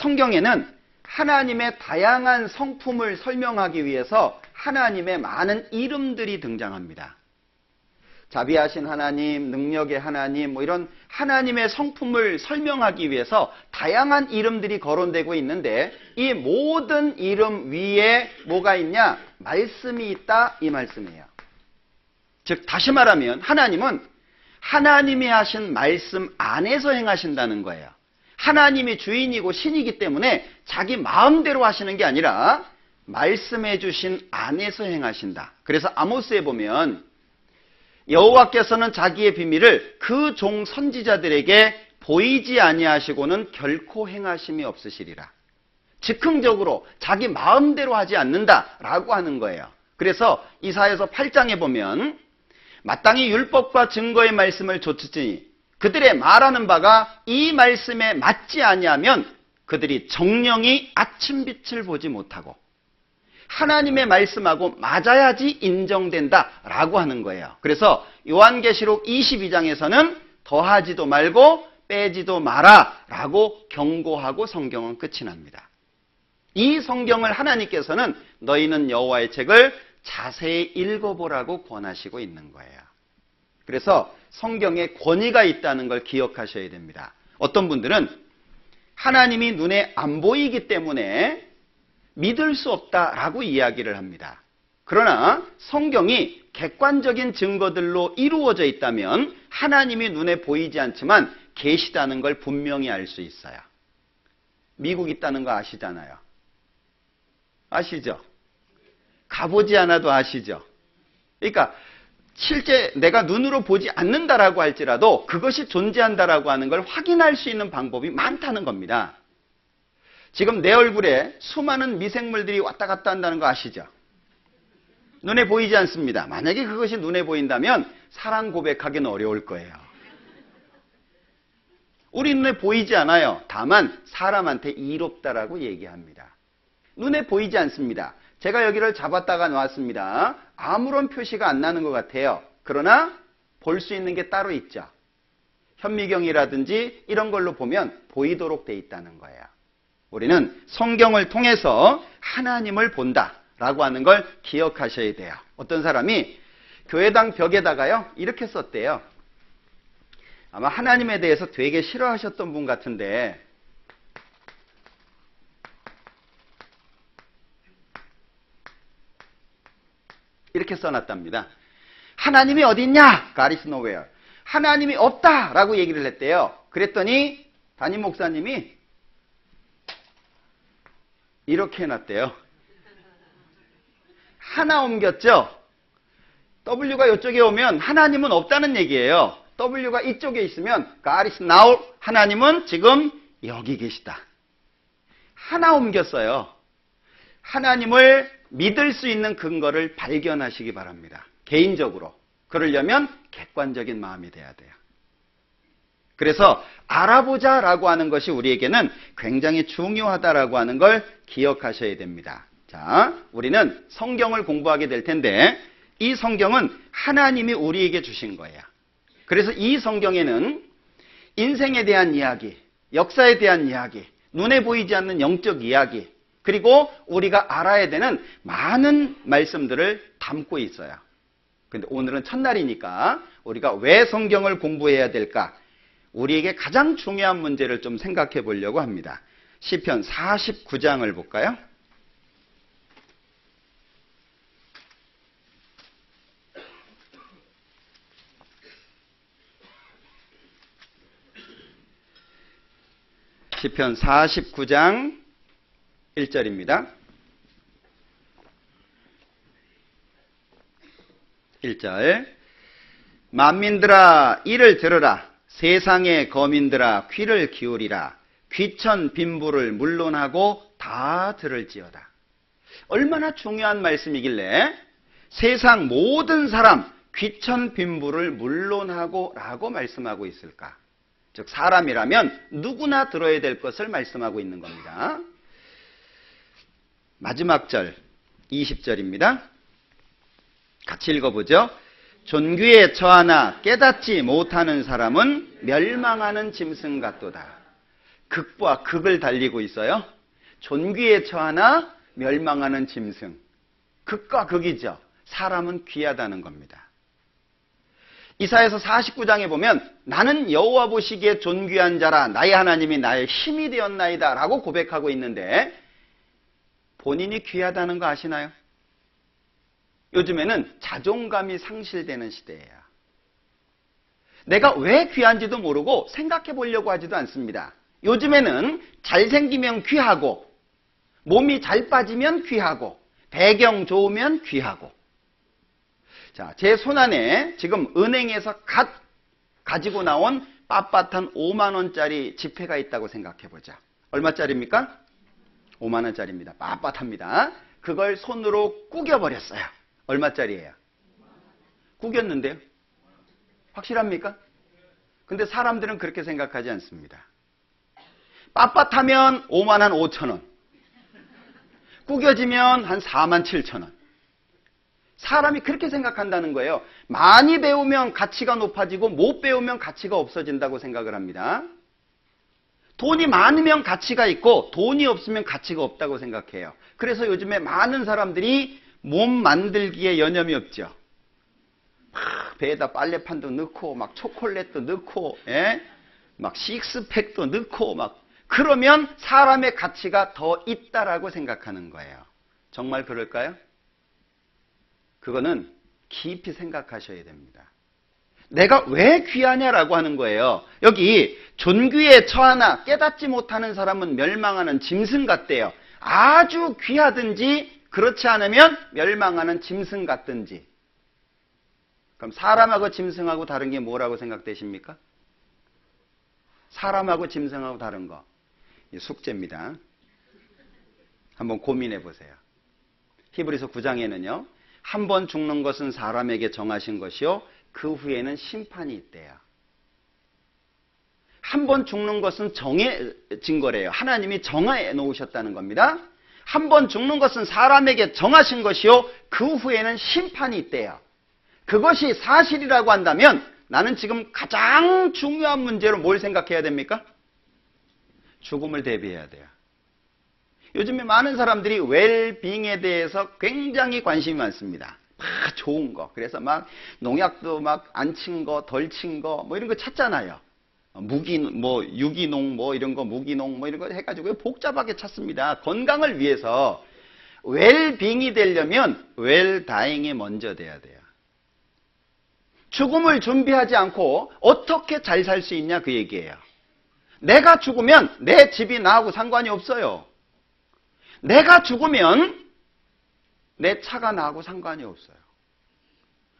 Speaker 1: 성경에는 하나님의 다양한 성품을 설명하기 위해서 하나님의 많은 이름들이 등장합니다. 자비하신 하나님, 능력의 하나님, 이런 하나님의 성품을 설명하기 위해서 다양한 이름들이 거론되고 있는데, 이 모든 이름 위에 뭐가 있냐? 말씀이 있다, 이 말씀이에요. 즉 다시 말하면 하나님은 하나님이 하신 말씀 안에서 행하신다는 거예요. 하나님이 주인이고 신이기 때문에 자기 마음대로 하시는 게 아니라 말씀해 주신 안에서 행하신다. 그래서 아모스에 보면 여호와께서는 자기의 비밀을 그 종 선지자들에게 보이지 아니하시고는 결코 행하심이 없으시리라. 즉흥적으로 자기 마음대로 하지 않는다라고 하는 거예요. 그래서 이사야서 8장에 보면 마땅히 율법과 증거의 말씀을 좇으니 그들의 말하는 바가 이 말씀에 맞지 아니하면 그들이 정령이 아침빛을 보지 못하고 하나님의 말씀하고 맞아야지 인정된다라고 하는 거예요. 그래서 요한계시록 22장에서는 더하지도 말고 빼지도 마라라고 경고하고 성경은 끝이 납니다. 이 성경을 하나님께서는 너희는 여호와의 책을 자세히 읽어보라고 권하시고 있는 거예요. 그래서 성경에 권위가 있다는 걸 기억하셔야 됩니다. 어떤 분들은 하나님이 눈에 안 보이기 때문에 믿을 수 없다라고 이야기를 합니다. 그러나 성경이 객관적인 증거들로 이루어져 있다면 하나님이 눈에 보이지 않지만 계시다는 걸 분명히 알 수 있어요. 미국 있다는 거 아시잖아요. 아시죠? 가보지 않아도 아시죠? 그러니까 실제 내가 눈으로 보지 않는다라고 할지라도 그것이 존재한다라고 하는 걸 확인할 수 있는 방법이 많다는 겁니다. 지금 내 얼굴에 수많은 미생물들이 왔다 갔다 한다는 거 아시죠? 눈에 보이지 않습니다. 만약에 그것이 눈에 보인다면 사랑 고백하기는 어려울 거예요. 우리 눈에 보이지 않아요. 다만 사람한테 이롭다라고 얘기합니다. 눈에 보이지 않습니다. 제가 여기를 잡았다가 놨습니다. 아무런 표시가 안 나는 것 같아요. 그러나 볼 수 있는 게 따로 있죠. 현미경이라든지 이런 걸로 보면 보이도록 돼 있다는 거예요. 우리는 성경을 통해서 하나님을 본다라고 하는 걸 기억하셔야 돼요. 어떤 사람이 교회당 벽에다가요 이렇게 썼대요. 아마 하나님에 대해서 되게 싫어하셨던 분 같은데, 이렇게 써놨답니다. 하나님이 어디 있냐? God is nowhere. 하나님이 없다라고 얘기를 했대요. 그랬더니 담임 목사님이 이렇게 해놨대요. 하나 옮겼죠? W가 이쪽에 오면 하나님은 없다는 얘기예요. W가 이쪽에 있으면 God is now, 하나님은 지금 여기 계시다. 하나 옮겼어요. 하나님을 믿을 수 있는 근거를 발견하시기 바랍니다. 개인적으로. 그러려면 객관적인 마음이 돼야 돼요. 그래서 알아보자라고 하는 것이 우리에게는 굉장히 중요하다라고 하는 걸 기억하셔야 됩니다. 자, 우리는 성경을 공부하게 될 텐데 이 성경은 하나님이 우리에게 주신 거예요. 그래서 이 성경에는 인생에 대한 이야기, 역사에 대한 이야기, 눈에 보이지 않는 영적 이야기, 그리고 우리가 알아야 되는 많은 말씀들을 담고 있어요. 근데 오늘은 첫날이니까 우리가 왜 성경을 공부해야 될까? 우리에게 가장 중요한 문제를 좀 생각해 보려고 합니다. 시편 49장을 볼까요? 시편 49장 1절입니다. 1절 만민들아 이를 들으라. 세상의 거민들아 귀를 기울이라. 귀천 빈부를 물론하고 다 들을지어다. 얼마나 중요한 말씀이길래 세상 모든 사람 귀천 빈부를 물론하고 라고 말씀하고 있을까? 즉 사람이라면 누구나 들어야 될 것을 말씀하고 있는 겁니다. 마지막 절 20절입니다. 같이 읽어보죠. 존귀에 처하나 깨닫지 못하는 사람은 멸망하는 짐승 같도다. 극과 극을 달리고 있어요. 존귀에 처하나 멸망하는 짐승. 극과 극이죠. 사람은 귀하다는 겁니다. 이사야서 49장에 보면 나는 여호와 보시기에 존귀한 자라 나의 하나님이 나의 힘이 되었나이다 라고 고백하고 있는데 본인이 귀하다는 거 아시나요? 요즘에는 자존감이 상실되는 시대예요. 내가 왜 귀한지도 모르고 생각해 보려고 하지도 않습니다. 요즘에는 잘생기면 귀하고 몸이 잘 빠지면 귀하고 배경 좋으면 귀하고. 자, 제 손안에 지금 은행에서 가지고 나온 빳빳한 5만 원짜리 지폐가 있다고 생각해 보자. 얼마짜리입니까? 5만 원짜리입니다. 빳빳합니다. 그걸 손으로 구겨버렸어요. 얼마짜리예요? 구겼는데요. 확실합니까? 근데 사람들은 그렇게 생각하지 않습니다. 빳빳하면 5만 한 5천 원. 구겨지면 한 4만 7천 원. 사람이 그렇게 생각한다는 거예요. 많이 배우면 가치가 높아지고 못 배우면 가치가 없어진다고 생각을 합니다. 돈이 많으면 가치가 있고 돈이 없으면 가치가 없다고 생각해요. 그래서 요즘에 많은 사람들이 몸 만들기에 여념이 없죠. 막 배에다 빨래판도 넣고 막 초콜릿도 넣고 막 식스팩도 넣고 막 그러면 사람의 가치가 더 있다라고 생각하는 거예요. 정말 그럴까요? 그거는 깊이 생각하셔야 됩니다. 내가 왜 귀하냐라고 하는 거예요. 여기 존귀에 처하나 깨닫지 못하는 사람은 멸망하는 짐승 같대요. 아주 귀하든지 그렇지 않으면 멸망하는 짐승 같든지. 그럼 사람하고 짐승하고 다른 게 뭐라고 생각되십니까? 사람하고 짐승하고 다른 거. 이 숙제입니다. 한번 고민해 보세요. 히브리서 9장에는요. 한 번 죽는 것은 사람에게 정하신 것이요. 그 후에는 심판이 있대요. 한 번 죽는 것은 정해진 거래요. 하나님이 정해 놓으셨다는 겁니다. 한 번 죽는 것은 사람에게 정하신 것이요. 그 후에는 심판이 있대요. 그것이 사실이라고 한다면 나는 지금 가장 중요한 문제로 뭘 생각해야 됩니까? 죽음을 대비해야 돼요. 요즘에 많은 사람들이 웰빙에 대해서 굉장히 관심이 많습니다. 막 좋은 거. 그래서 막 농약도 막 안 친 거, 덜 친 거, 뭐 이런 거 찾잖아요. 유기농, 뭐 이런 거, 무기농, 뭐 이런 거 해가지고 복잡하게 찾습니다. 건강을 위해서 웰빙이 되려면 웰다잉이 먼저 돼야 돼요. 죽음을 준비하지 않고 어떻게 잘 살 수 있냐 그 얘기예요. 내가 죽으면 내 집이 나하고 상관이 없어요. 내가 죽으면 내 차가 나하고 상관이 없어요.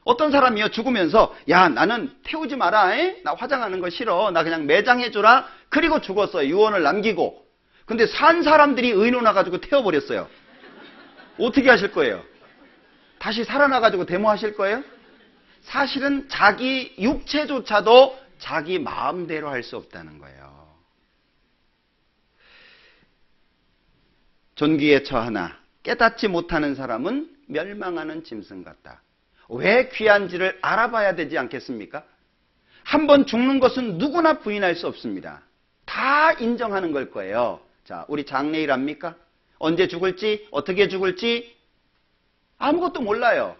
Speaker 1: 어떤 사람이요 죽으면서 야 나는 태우지 마라. 나 화장하는 거 싫어. 나 그냥 매장해줘라. 그리고 죽었어요. 유언을 남기고. 근데 산 사람들이 의논해가지고 태워버렸어요. 어떻게 하실 거예요? 다시 살아나가지고 데모하실 거예요? 사실은 자기 육체조차도 자기 마음대로 할 수 없다는 거예요. 존귀에 처하나 깨닫지 못하는 사람은 멸망하는 짐승 같다. 왜 귀한지를 알아봐야 되지 않겠습니까? 한번 죽는 것은 누구나 부인할 수 없습니다. 다 인정하는 걸 거예요. 자, 우리 장래일 압니까? 언제 죽을지, 어떻게 죽을지 아무것도 몰라요.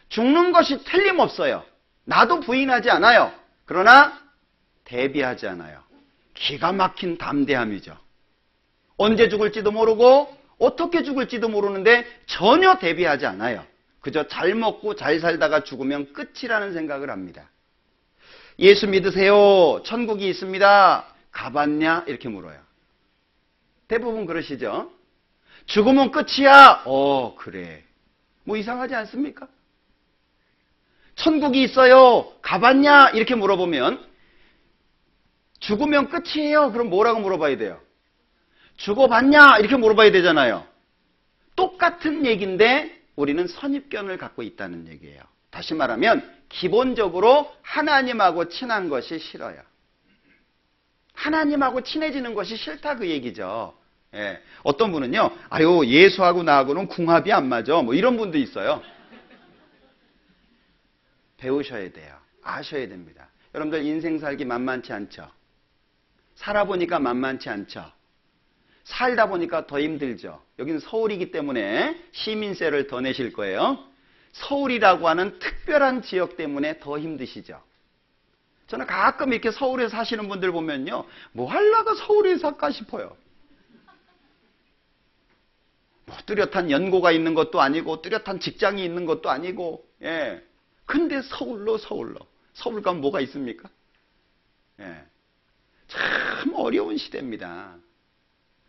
Speaker 1: 죽는 것이 틀림없어요. 나도 부인하지 않아요. 그러나 대비하지 않아요. 기가 막힌 담대함이죠. 언제 죽을지도 모르고 어떻게 죽을지도 모르는데 전혀 대비하지 않아요. 그저 잘 먹고 잘 살다가 죽으면 끝이라는 생각을 합니다. 예수 믿으세요. 천국이 있습니다. 가봤냐? 이렇게 물어요. 대부분 그러시죠. 죽으면 끝이야. 그래. 뭐 이상하지 않습니까? 천국이 있어요. 가봤냐? 이렇게 물어보면 죽으면 끝이에요. 그럼 뭐라고 물어봐야 돼요? 죽어봤냐? 이렇게 물어봐야 되잖아요. 똑같은 얘기인데 우리는 선입견을 갖고 있다는 얘기예요. 다시 말하면 기본적으로 하나님하고 친한 것이 싫어요. 하나님하고 친해지는 것이 싫다 그 얘기죠. 예. 어떤 분은요, 아유 예수하고 나하고는 궁합이 안 맞아. 뭐 이런 분도 있어요. 배우셔야 돼요. 아셔야 됩니다. 여러분들 인생 살기 만만치 않죠? 살아보니까 만만치 않죠? 살다 보니까 더 힘들죠? 여기는 서울이기 때문에 시민세를 더 내실 거예요. 서울이라고 하는 특별한 지역 때문에 더 힘드시죠? 저는 가끔 이렇게 서울에 사시는 분들 보면요, 뭐 하려고 서울에 살까 싶어요. 뭐 뚜렷한 연고가 있는 것도 아니고 뚜렷한 직장이 있는 것도 아니고, 예. 근데 서울 가면 뭐가 있습니까? 예. 참 어려운 시대입니다.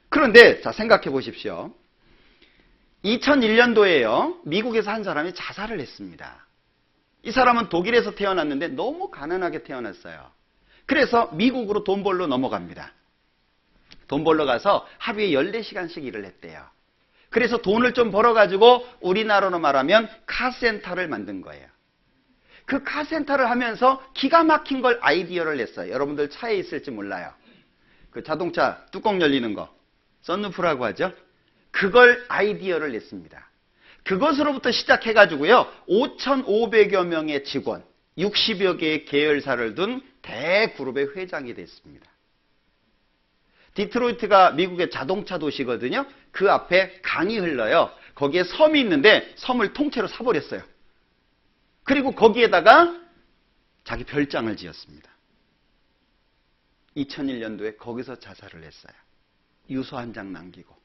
Speaker 1: 그런데 자 생각해 보십시오. 2001년도에요. 미국에서 한 사람이 자살을 했습니다. 이 사람은 독일에서 태어났는데 너무 가난하게 태어났어요. 그래서 미국으로 돈 벌러 넘어갑니다. 돈 벌러 가서 하루에 14시간씩 일을 했대요. 그래서 돈을 좀 벌어가지고 우리나라로 말하면 카센터를 만든 거예요. 그 카센터를 하면서 기가 막힌 걸 아이디어를 냈어요. 여러분들 차에 있을지 몰라요. 그 자동차 뚜껑 열리는 거, 썬루프라고 하죠. 그걸 아이디어를 냈습니다. 그것으로부터 시작해가지고요, 5,500여 명의 직원, 60여 개의 계열사를 둔 대그룹의 회장이 됐습니다. 디트로이트가 미국의 자동차 도시거든요. 그 앞에 강이 흘러요. 거기에 섬이 있는데 섬을 통째로 사버렸어요. 그리고 거기에다가 자기 별장을 지었습니다. 2001년도에 거기서 자살을 했어요. 유서 한 장 남기고.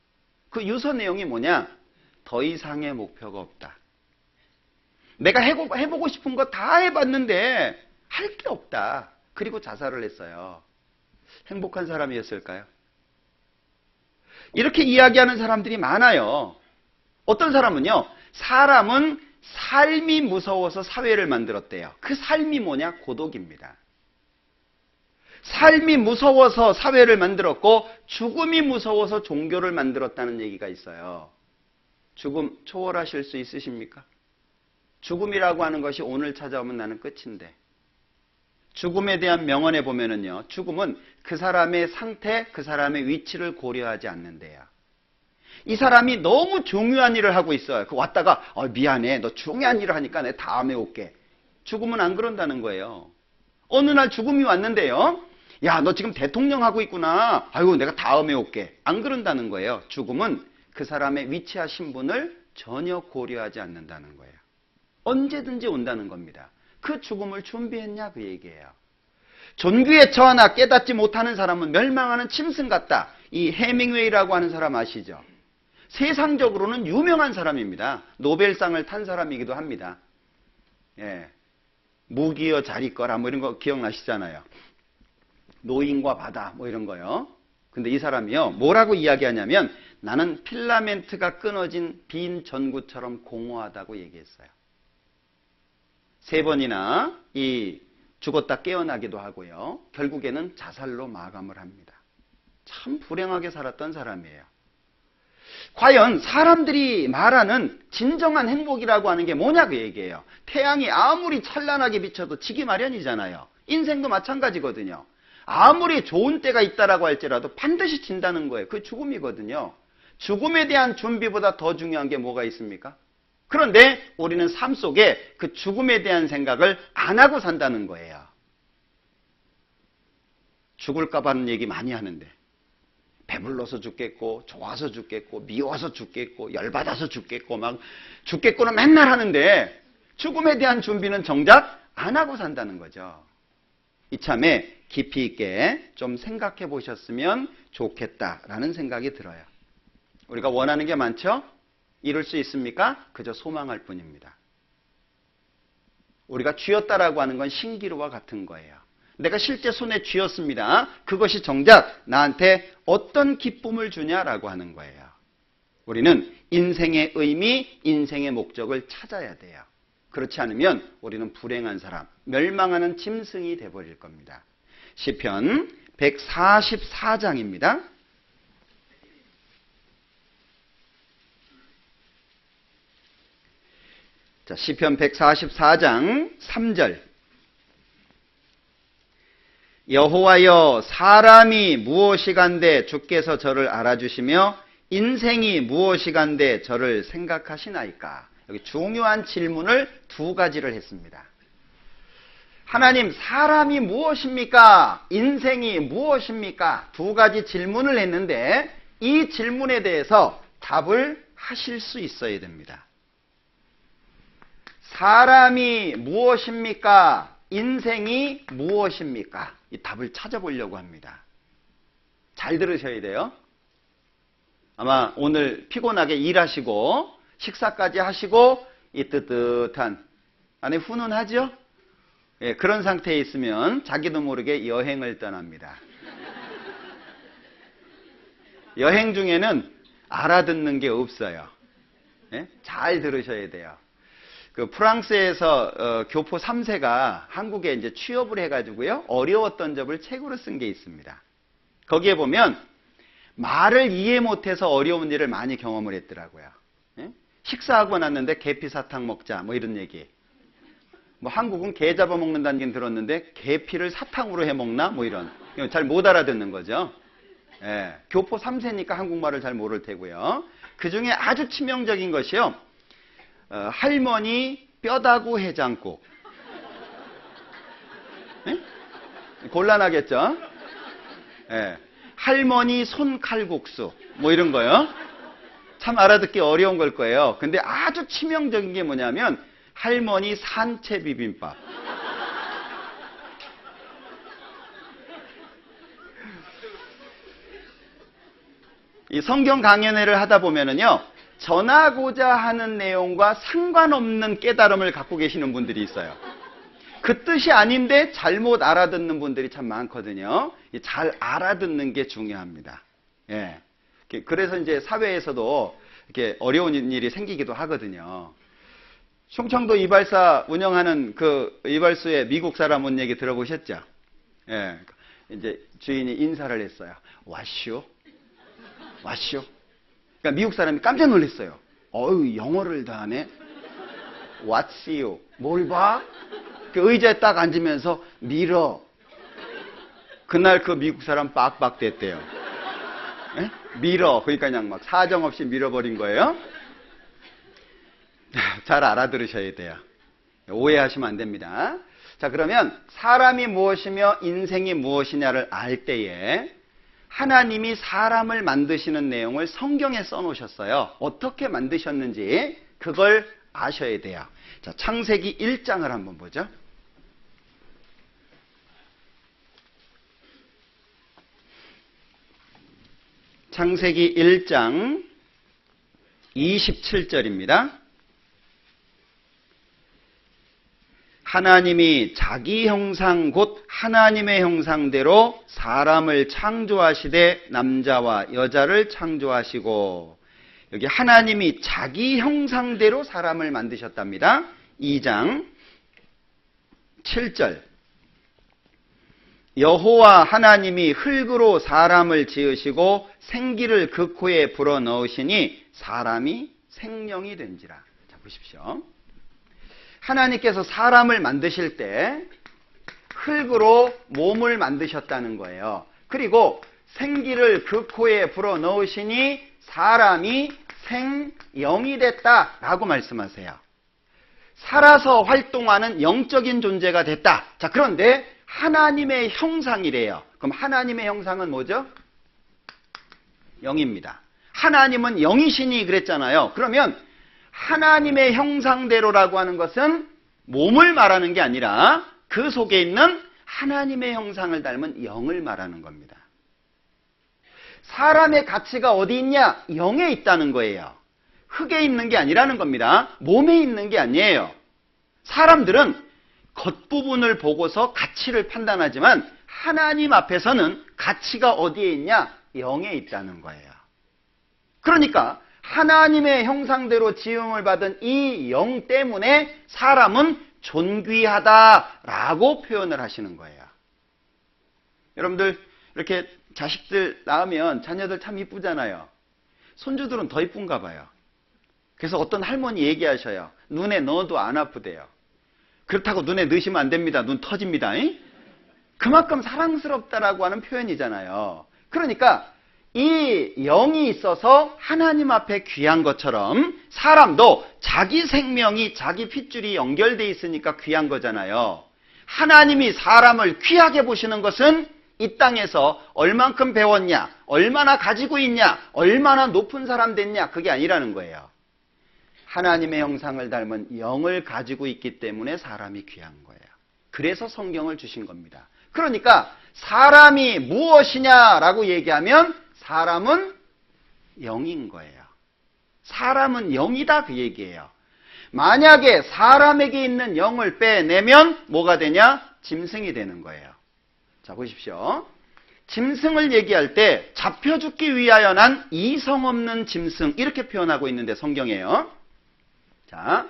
Speaker 1: 그 유서 내용이 뭐냐? 더 이상의 목표가 없다. 내가 해보고 싶은 거 다 해봤는데 할 게 없다. 그리고 자살을 했어요. 행복한 사람이었을까요? 이렇게 이야기하는 사람들이 많아요. 어떤 사람은요, 사람은 삶이 무서워서 사회를 만들었대요. 그 삶이 뭐냐? 고독입니다. 삶이 무서워서 사회를 만들었고 죽음이 무서워서 종교를 만들었다는 얘기가 있어요. 죽음 초월하실 수 있으십니까? 죽음이라고 하는 것이 오늘 찾아오면 나는 끝인데, 죽음에 대한 명언에 보면은요, 죽음은 그 사람의 상태, 그 사람의 위치를 고려하지 않는데요. 이 사람이 너무 중요한 일을 하고 있어요. 그 왔다가 미안해, 너 중요한 일을 하니까 내 다음에 올게. 죽음은 안 그런다는 거예요. 어느 날 죽음이 왔는데요, 야, 너 지금 대통령 하고 있구나. 아이고, 내가 다음에 올게. 안 그런다는 거예요. 죽음은 그 사람의 위치와 신분을 전혀 고려하지 않는다는 거예요. 언제든지 온다는 겁니다. 그 죽음을 준비했냐 그 얘기예요. 존귀에 처하나 깨닫지 못하는 사람은 멸망하는 짐승 같다. 이 해밍웨이라고 하는 사람 아시죠? 세상적으로는 유명한 사람입니다. 노벨상을 탄 사람이기도 합니다. 예, 무기여 자리거라 뭐 이런 거 기억나시잖아요. 노인과 바다 뭐 이런 거요. 근데 이 사람이요, 뭐라고 이야기하냐면 나는 필라멘트가 끊어진 빈 전구처럼 공허하다고 얘기했어요. 3번이나 이 죽었다 깨어나기도 하고요. 결국에는 자살로 마감을 합니다. 참 불행하게 살았던 사람이에요. 과연 사람들이 말하는 진정한 행복이라고 하는 게 뭐냐 그 얘기예요. 태양이 아무리 찬란하게 비쳐도 지기 마련이잖아요. 인생도 마찬가지거든요. 아무리 좋은 때가 있다라고 할지라도 반드시 진다는 거예요. 그게 죽음이거든요. 죽음에 대한 준비보다 더 중요한 게 뭐가 있습니까? 그런데 우리는 삶 속에 그 죽음에 대한 생각을 안 하고 산다는 거예요. 죽을까 봐 하는 얘기 많이 하는데 배불러서 죽겠고 좋아서 죽겠고 미워서 죽겠고 열받아서 죽겠고 막 죽겠고는 맨날 하는데 죽음에 대한 준비는 정작 안 하고 산다는 거죠. 이참에 깊이 있게 좀 생각해 보셨으면 좋겠다라는 생각이 들어요. 우리가 원하는 게 많죠? 이룰 수 있습니까? 그저 소망할 뿐입니다. 우리가 쥐었다라고 하는 건 신기루와 같은 거예요. 내가 실제 손에 쥐었습니다. 그것이 정작 나한테 어떤 기쁨을 주냐라고 하는 거예요. 우리는 인생의 의미, 인생의 목적을 찾아야 돼요. 그렇지 않으면 우리는 불행한 사람, 멸망하는 짐승이 돼버릴 겁니다. 시편 144장입니다. 자, 시편 144장 3절. 여호와여, 사람이 무엇이간데 주께서 저를 알아주시며 인생이 무엇이간데 저를 생각하시나이까. 여기 중요한 질문을 두 가지를 했습니다. 하나님, 사람이 무엇입니까? 인생이 무엇입니까? 두 가지 질문을 했는데 이 질문에 대해서 답을 하실 수 있어야 됩니다. 사람이 무엇입니까? 인생이 무엇입니까? 이 답을 찾아보려고 합니다. 잘 들으셔야 돼요. 아마 오늘 피곤하게 일하시고 식사까지 하시고 이 뜨뜻한 안에 훈훈하죠? 예, 그런 상태에 있으면 자기도 모르게 여행을 떠납니다. 여행 중에는 알아듣는 게 없어요. 예? 잘 들으셔야 돼요. 그 프랑스에서 교포 3세가 한국에 이제 취업을 해가지고요, 어려웠던 점을 책으로 쓴 게 있습니다. 거기에 보면 말을 이해 못해서 어려운 일을 많이 경험을 했더라고요. 예? 식사하고 났는데 계피 사탕 먹자 뭐 이런 얘기. 뭐 한국은 게 잡아먹는다는 얘기는 들었는데 계피를 사탕으로 해먹나 뭐 이런. 잘 못 알아듣는 거죠. 예. 교포 3세니까 한국말을 잘 모를 테고요. 그 중에 아주 치명적인 것이요, 할머니 뼈다구 해장국. 예? 곤란하겠죠? 예. 할머니 손칼국수 뭐 이런 거요. 참 알아듣기 어려운 걸 거예요. 근데 아주 치명적인 게 뭐냐면 할머니 산채 비빔밥. 이 성경 강연회를 하다 보면은요, 전하고자 하는 내용과 상관없는 깨달음을 갖고 계시는 분들이 있어요. 그 뜻이 아닌데 잘못 알아듣는 분들이 참 많거든요. 잘 알아듣는 게 중요합니다. 예. 그래서 이제 사회에서도 이렇게 어려운 일이 생기기도 하거든요. 충청도 이발사 운영하는 그 이발소의 미국 사람 온 얘기 들어보셨죠? 예. 이제 주인이 인사를 했어요. 와쇼? 와쇼? 그러니까 미국 사람이 깜짝 놀랐어요. 어유, 영어를 다 하네. What's you? 뭘 봐? 그 의자에 딱 앉으면서 미러. 그날 그 미국 사람 빡빡 됐대요. 예? 미러. 그러니까 그냥 막 사정없이 밀어버린 거예요. 잘 알아들으셔야 돼요. 오해하시면 안 됩니다. 자, 그러면 사람이 무엇이며 인생이 무엇이냐를 알 때에 하나님이 사람을 만드시는 내용을 성경에 써놓으셨어요. 어떻게 만드셨는지 그걸 아셔야 돼요. 자, 창세기 1장을 한번 보죠. 창세기 1장 27절입니다. 하나님이 자기 형상 곧 하나님의 형상대로 사람을 창조하시되 남자와 여자를 창조하시고, 여기 하나님이 자기 형상대로 사람을 만드셨답니다. 2장 7절. 여호와 하나님이 흙으로 사람을 지으시고 생기를 그 코에 불어넣으시니 사람이 생명이 된지라. 자, 보십시오. 하나님께서 사람을 만드실 때 흙으로 몸을 만드셨다는 거예요. 그리고 생기를 그 코에 불어넣으시니 사람이 생영이 됐다라고 말씀하세요. 살아서 활동하는 영적인 존재가 됐다. 자, 그런데 하나님의 형상이래요. 그럼 하나님의 형상은 뭐죠? 영입니다. 하나님은 영이시니 그랬잖아요. 그러면 하나님의 형상대로라고 하는 것은 몸을 말하는 게 아니라 그 속에 있는 하나님의 형상을 닮은 영을 말하는 겁니다. 사람의 가치가 어디 있냐? 영에 있다는 거예요. 흙에 있는 게 아니라는 겁니다. 몸에 있는 게 아니에요. 사람들은 겉부분을 보고서 가치를 판단하지만 하나님 앞에서는 가치가 어디에 있냐? 영에 있다는 거예요. 그러니까 하나님의 형상대로 지음을 받은 이 영 때문에 사람은 존귀하다라고 표현을 하시는 거예요. 여러분들 이렇게 자식들 낳으면 자녀들 참 이쁘잖아요. 손주들은 더 이쁜가 봐요. 그래서 어떤 할머니 얘기하셔요. 눈에 넣어도 안 아프대요. 그렇다고 눈에 넣으시면 안 됩니다. 눈 터집니다. 그만큼 사랑스럽다라고 하는 표현이잖아요. 그러니까 이 영이 있어서 하나님 앞에 귀한 것처럼 사람도 자기 생명이 자기 핏줄이 연결되어 있으니까 귀한 거잖아요. 하나님이 사람을 귀하게 보시는 것은 이 땅에서 얼만큼 배웠냐, 얼마나 가지고 있냐, 얼마나 높은 사람 됐냐, 그게 아니라는 거예요. 하나님의 형상을 닮은 영을 가지고 있기 때문에 사람이 귀한 거예요. 그래서 성경을 주신 겁니다. 그러니까 사람이 무엇이냐라고 얘기하면 사람은 영인 거예요. 사람은 영이다 그 얘기예요. 만약에 사람에게 있는 영을 빼내면 뭐가 되냐? 짐승이 되는 거예요. 자, 보십시오. 짐승을 얘기할 때 잡혀 죽기 위하여 난 이성 없는 짐승 이렇게 표현하고 있는데 성경에요. 자,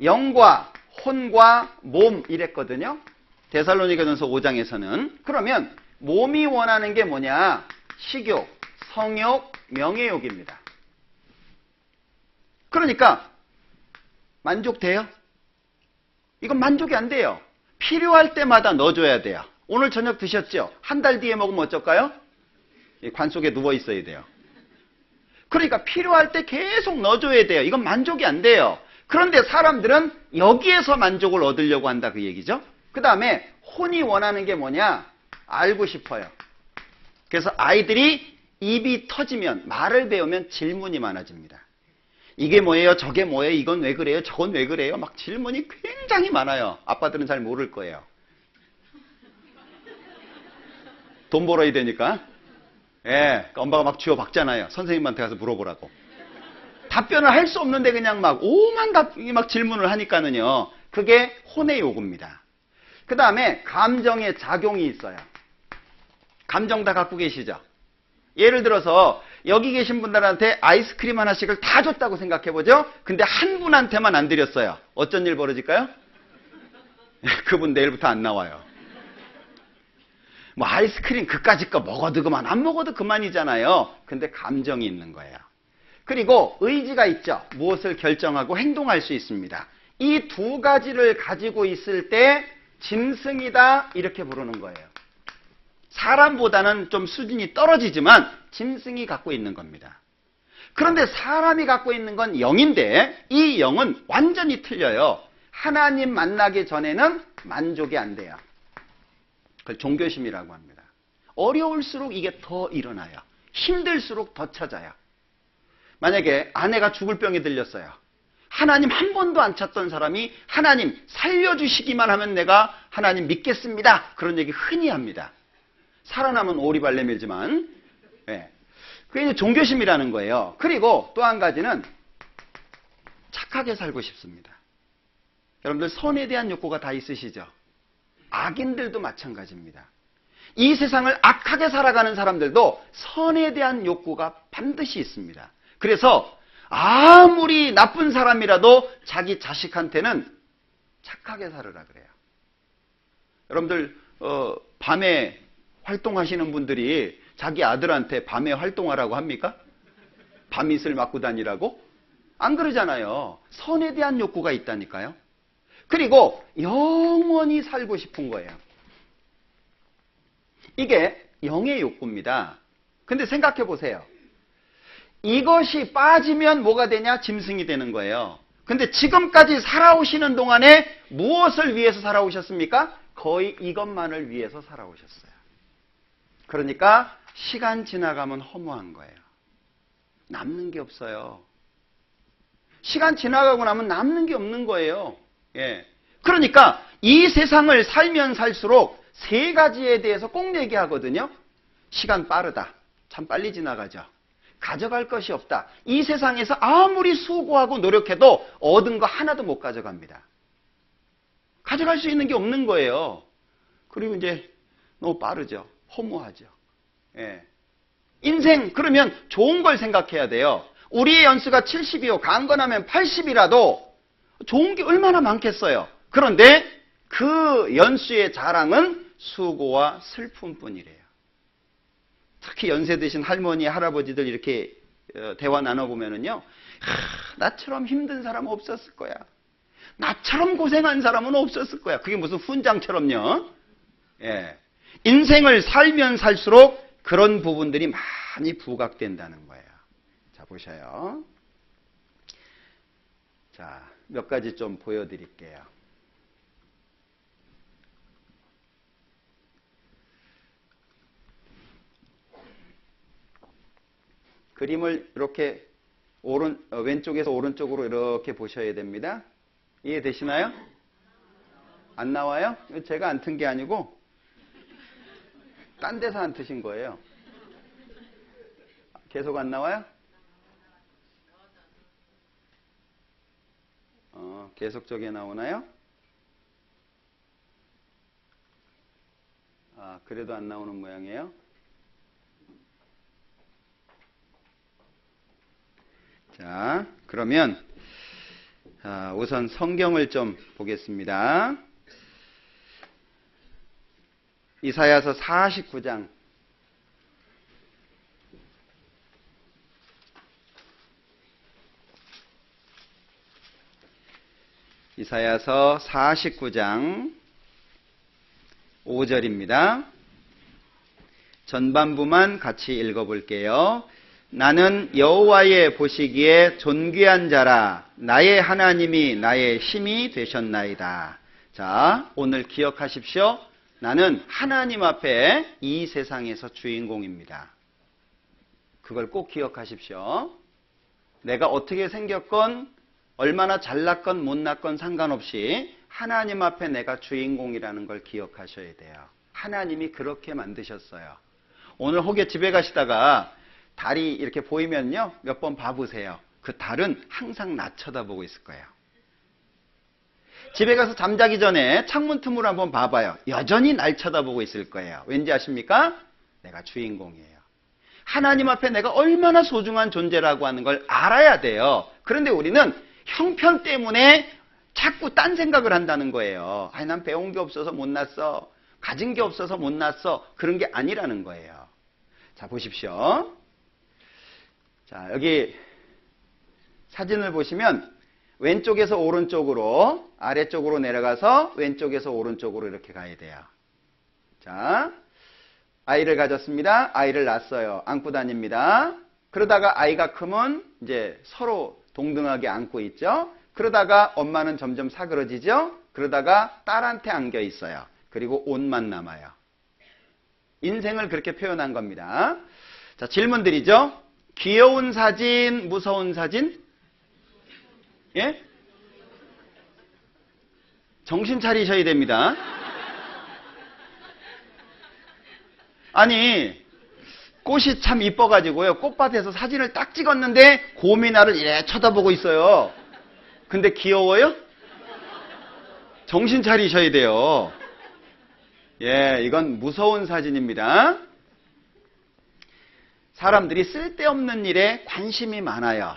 Speaker 1: 영과 혼과 몸 이랬거든요. 데살로니가전서 5장에서는. 그러면 몸이 원하는 게 뭐냐? 식욕, 성욕, 명예욕입니다. 그러니까 만족돼요? 이건 만족이 안 돼요. 필요할 때마다 넣어줘야 돼요. 오늘 저녁 드셨죠? 한 달 뒤에 먹으면 어쩔까요? 관 속에 누워 있어야 돼요. 그러니까 필요할 때 계속 넣어줘야 돼요. 이건 만족이 안 돼요. 그런데 사람들은 여기에서 만족을 얻으려고 한다 그 얘기죠. 그 다음에 혼이 원하는 게 뭐냐? 알고 싶어요. 그래서 아이들이 입이 터지면 말을 배우면 질문이 많아집니다. 이게 뭐예요? 저게 뭐예요? 이건 왜 그래요? 저건 왜 그래요? 막 질문이 굉장히 많아요. 아빠들은 잘 모를 거예요. 돈 벌어야 되니까. 예, 엄마가 막 쥐어 박잖아요. 선생님한테 가서 물어보라고. 답변을 할 수 없는데 그냥 막 오만 막 질문을 하니까는요. 그게 혼의 요구입니다. 그 다음에 감정의 작용이 있어요. 감정 다 갖고 계시죠? 예를 들어서 여기 계신 분들한테 아이스크림 하나씩을 다 줬다고 생각해보죠? 근데 한 분한테만 안 드렸어요. 어쩐 일 벌어질까요? 그분 내일부터 안 나와요. 뭐 아이스크림 그까짓 거 먹어도 그만 안 먹어도 그만이잖아요. 근데 감정이 있는 거예요. 그리고 의지가 있죠. 무엇을 결정하고 행동할 수 있습니다. 이 두 가지를 가지고 있을 때 짐승이다 이렇게 부르는 거예요. 사람보다는 좀 수준이 떨어지지만 짐승이 갖고 있는 겁니다. 그런데 사람이 갖고 있는 건 영인데 이 영은 완전히 틀려요. 하나님 만나기 전에는 만족이 안 돼요. 그걸 종교심이라고 합니다. 어려울수록 이게 더 일어나요. 힘들수록 더 찾아요. 만약에 아내가 죽을 병이 들렸어요. 하나님 한 번도 안 찾던 사람이 하나님 살려주시기만 하면 내가 하나님 믿겠습니다. 그런 얘기 흔히 합니다. 살아남은 오리발 내밀지만. 예. 그게 이제 종교심이라는 거예요. 그리고 또 한 가지는 착하게 살고 싶습니다. 여러분들 선에 대한 욕구가 다 있으시죠? 악인들도 마찬가지입니다. 이 세상을 악하게 살아가는 사람들도 선에 대한 욕구가 반드시 있습니다. 그래서 아무리 나쁜 사람이라도 자기 자식한테는 착하게 살으라 그래요. 여러분들 밤에 활동하시는 분들이 자기 아들한테 밤에 활동하라고 합니까? 밤이슬 맞고 다니라고? 안 그러잖아요. 선에 대한 욕구가 있다니까요. 그리고 영원히 살고 싶은 거예요. 이게 영의 욕구입니다. 근데 생각해 보세요. 이것이 빠지면 뭐가 되냐? 짐승이 되는 거예요. 근데 지금까지 살아오시는 동안에 무엇을 위해서 살아오셨습니까? 거의 이것만을 위해서 살아오셨어요. 그러니까 시간 지나가면 허무한 거예요. 남는 게 없어요. 시간 지나가고 나면 남는 게 없는 거예요. 예. 그러니까 이 세상을 살면 살수록 세 가지에 대해서 꼭 얘기하거든요. 시간 빠르다. 참 빨리 지나가죠. 가져갈 것이 없다. 이 세상에서 아무리 수고하고 노력해도 얻은 거 하나도 못 가져갑니다. 가져갈 수 있는 게 없는 거예요. 그리고 이제 너무 빠르죠. 허무하죠. 예. 인생 그러면 좋은 걸 생각해야 돼요. 우리의 연수가 70이요. 강건하면 80이라도 좋은 게 얼마나 많겠어요. 그런데 그 연수의 자랑은 수고와 슬픔뿐이래요. 특히 연세 드신 할머니, 할아버지들 이렇게 대화 나눠보면은요. 나처럼 힘든 사람은 없었을 거야. 나처럼 고생한 사람은 없었을 거야. 그게 무슨 훈장처럼요. 예. 인생을 살면 살수록 그런 부분들이 많이 부각된다는 거예요. 자, 보셔요. 자, 몇 가지 좀 보여드릴게요. 그림을 이렇게 왼쪽에서 오른쪽으로 이렇게 보셔야 됩니다. 이해되시나요? 안 나와요? 제가 안 튼 게 아니고 딴 데서 안 트신 거예요. 계속 안 나와요? 계속 저게 나오나요? 그래도 안 나오는 모양이에요. 자, 그러면 우선 성경을 좀 보겠습니다. 이사야서 49장. 이사야서 49장 5절입니다. 전반부만 같이 읽어볼게요. 나는 여호와의 보시기에 존귀한 자라. 나의 하나님이 나의 힘이 되셨나이다. 자, 오늘 기억하십시오. 나는 하나님 앞에 이 세상에서 주인공입니다. 그걸 꼭 기억하십시오. 내가 어떻게 생겼건 얼마나 잘났건 못났건 상관없이 하나님 앞에 내가 주인공이라는 걸 기억하셔야 돼요. 하나님이 그렇게 만드셨어요. 오늘 혹여 집에 가시다가 달이 이렇게 보이면요, 몇 번 봐보세요. 그 달은 항상 나 쳐다보고 있을 거예요. 집에 가서 잠자기 전에 창문 틈으로 한번 봐봐요. 여전히 날 쳐다보고 있을 거예요. 왠지 아십니까? 내가 주인공이에요. 하나님 앞에 내가 얼마나 소중한 존재라고 하는 걸 알아야 돼요. 그런데 우리는 형편 때문에 자꾸 딴 생각을 한다는 거예요. 아니, 난 배운 게 없어서 못났어. 가진 게 없어서 못났어. 그런 게 아니라는 거예요. 자, 보십시오. 자, 여기 사진을 보시면 왼쪽에서 오른쪽으로, 아래쪽으로 내려가서 왼쪽에서 오른쪽으로 이렇게 가야 돼요. 자, 아이를 가졌습니다. 아이를 낳았어요. 안고 다닙니다. 그러다가 아이가 크면 이제 서로 동등하게 안고 있죠. 그러다가 엄마는 점점 사그러지죠. 그러다가 딸한테 안겨 있어요. 그리고 옷만 남아요. 인생을 그렇게 표현한 겁니다. 자, 질문 드리죠. 귀여운 사진, 무서운 사진? 예? 정신 차리셔야 됩니다. 아니, 꽃이 참 이뻐가지고요. 꽃밭에서 사진을 딱 찍었는데 곰이 나를 이래 쳐다보고 있어요. 근데 귀여워요? 정신 차리셔야 돼요. 예, 이건 무서운 사진입니다. 사람들이 쓸데없는 일에 관심이 많아요.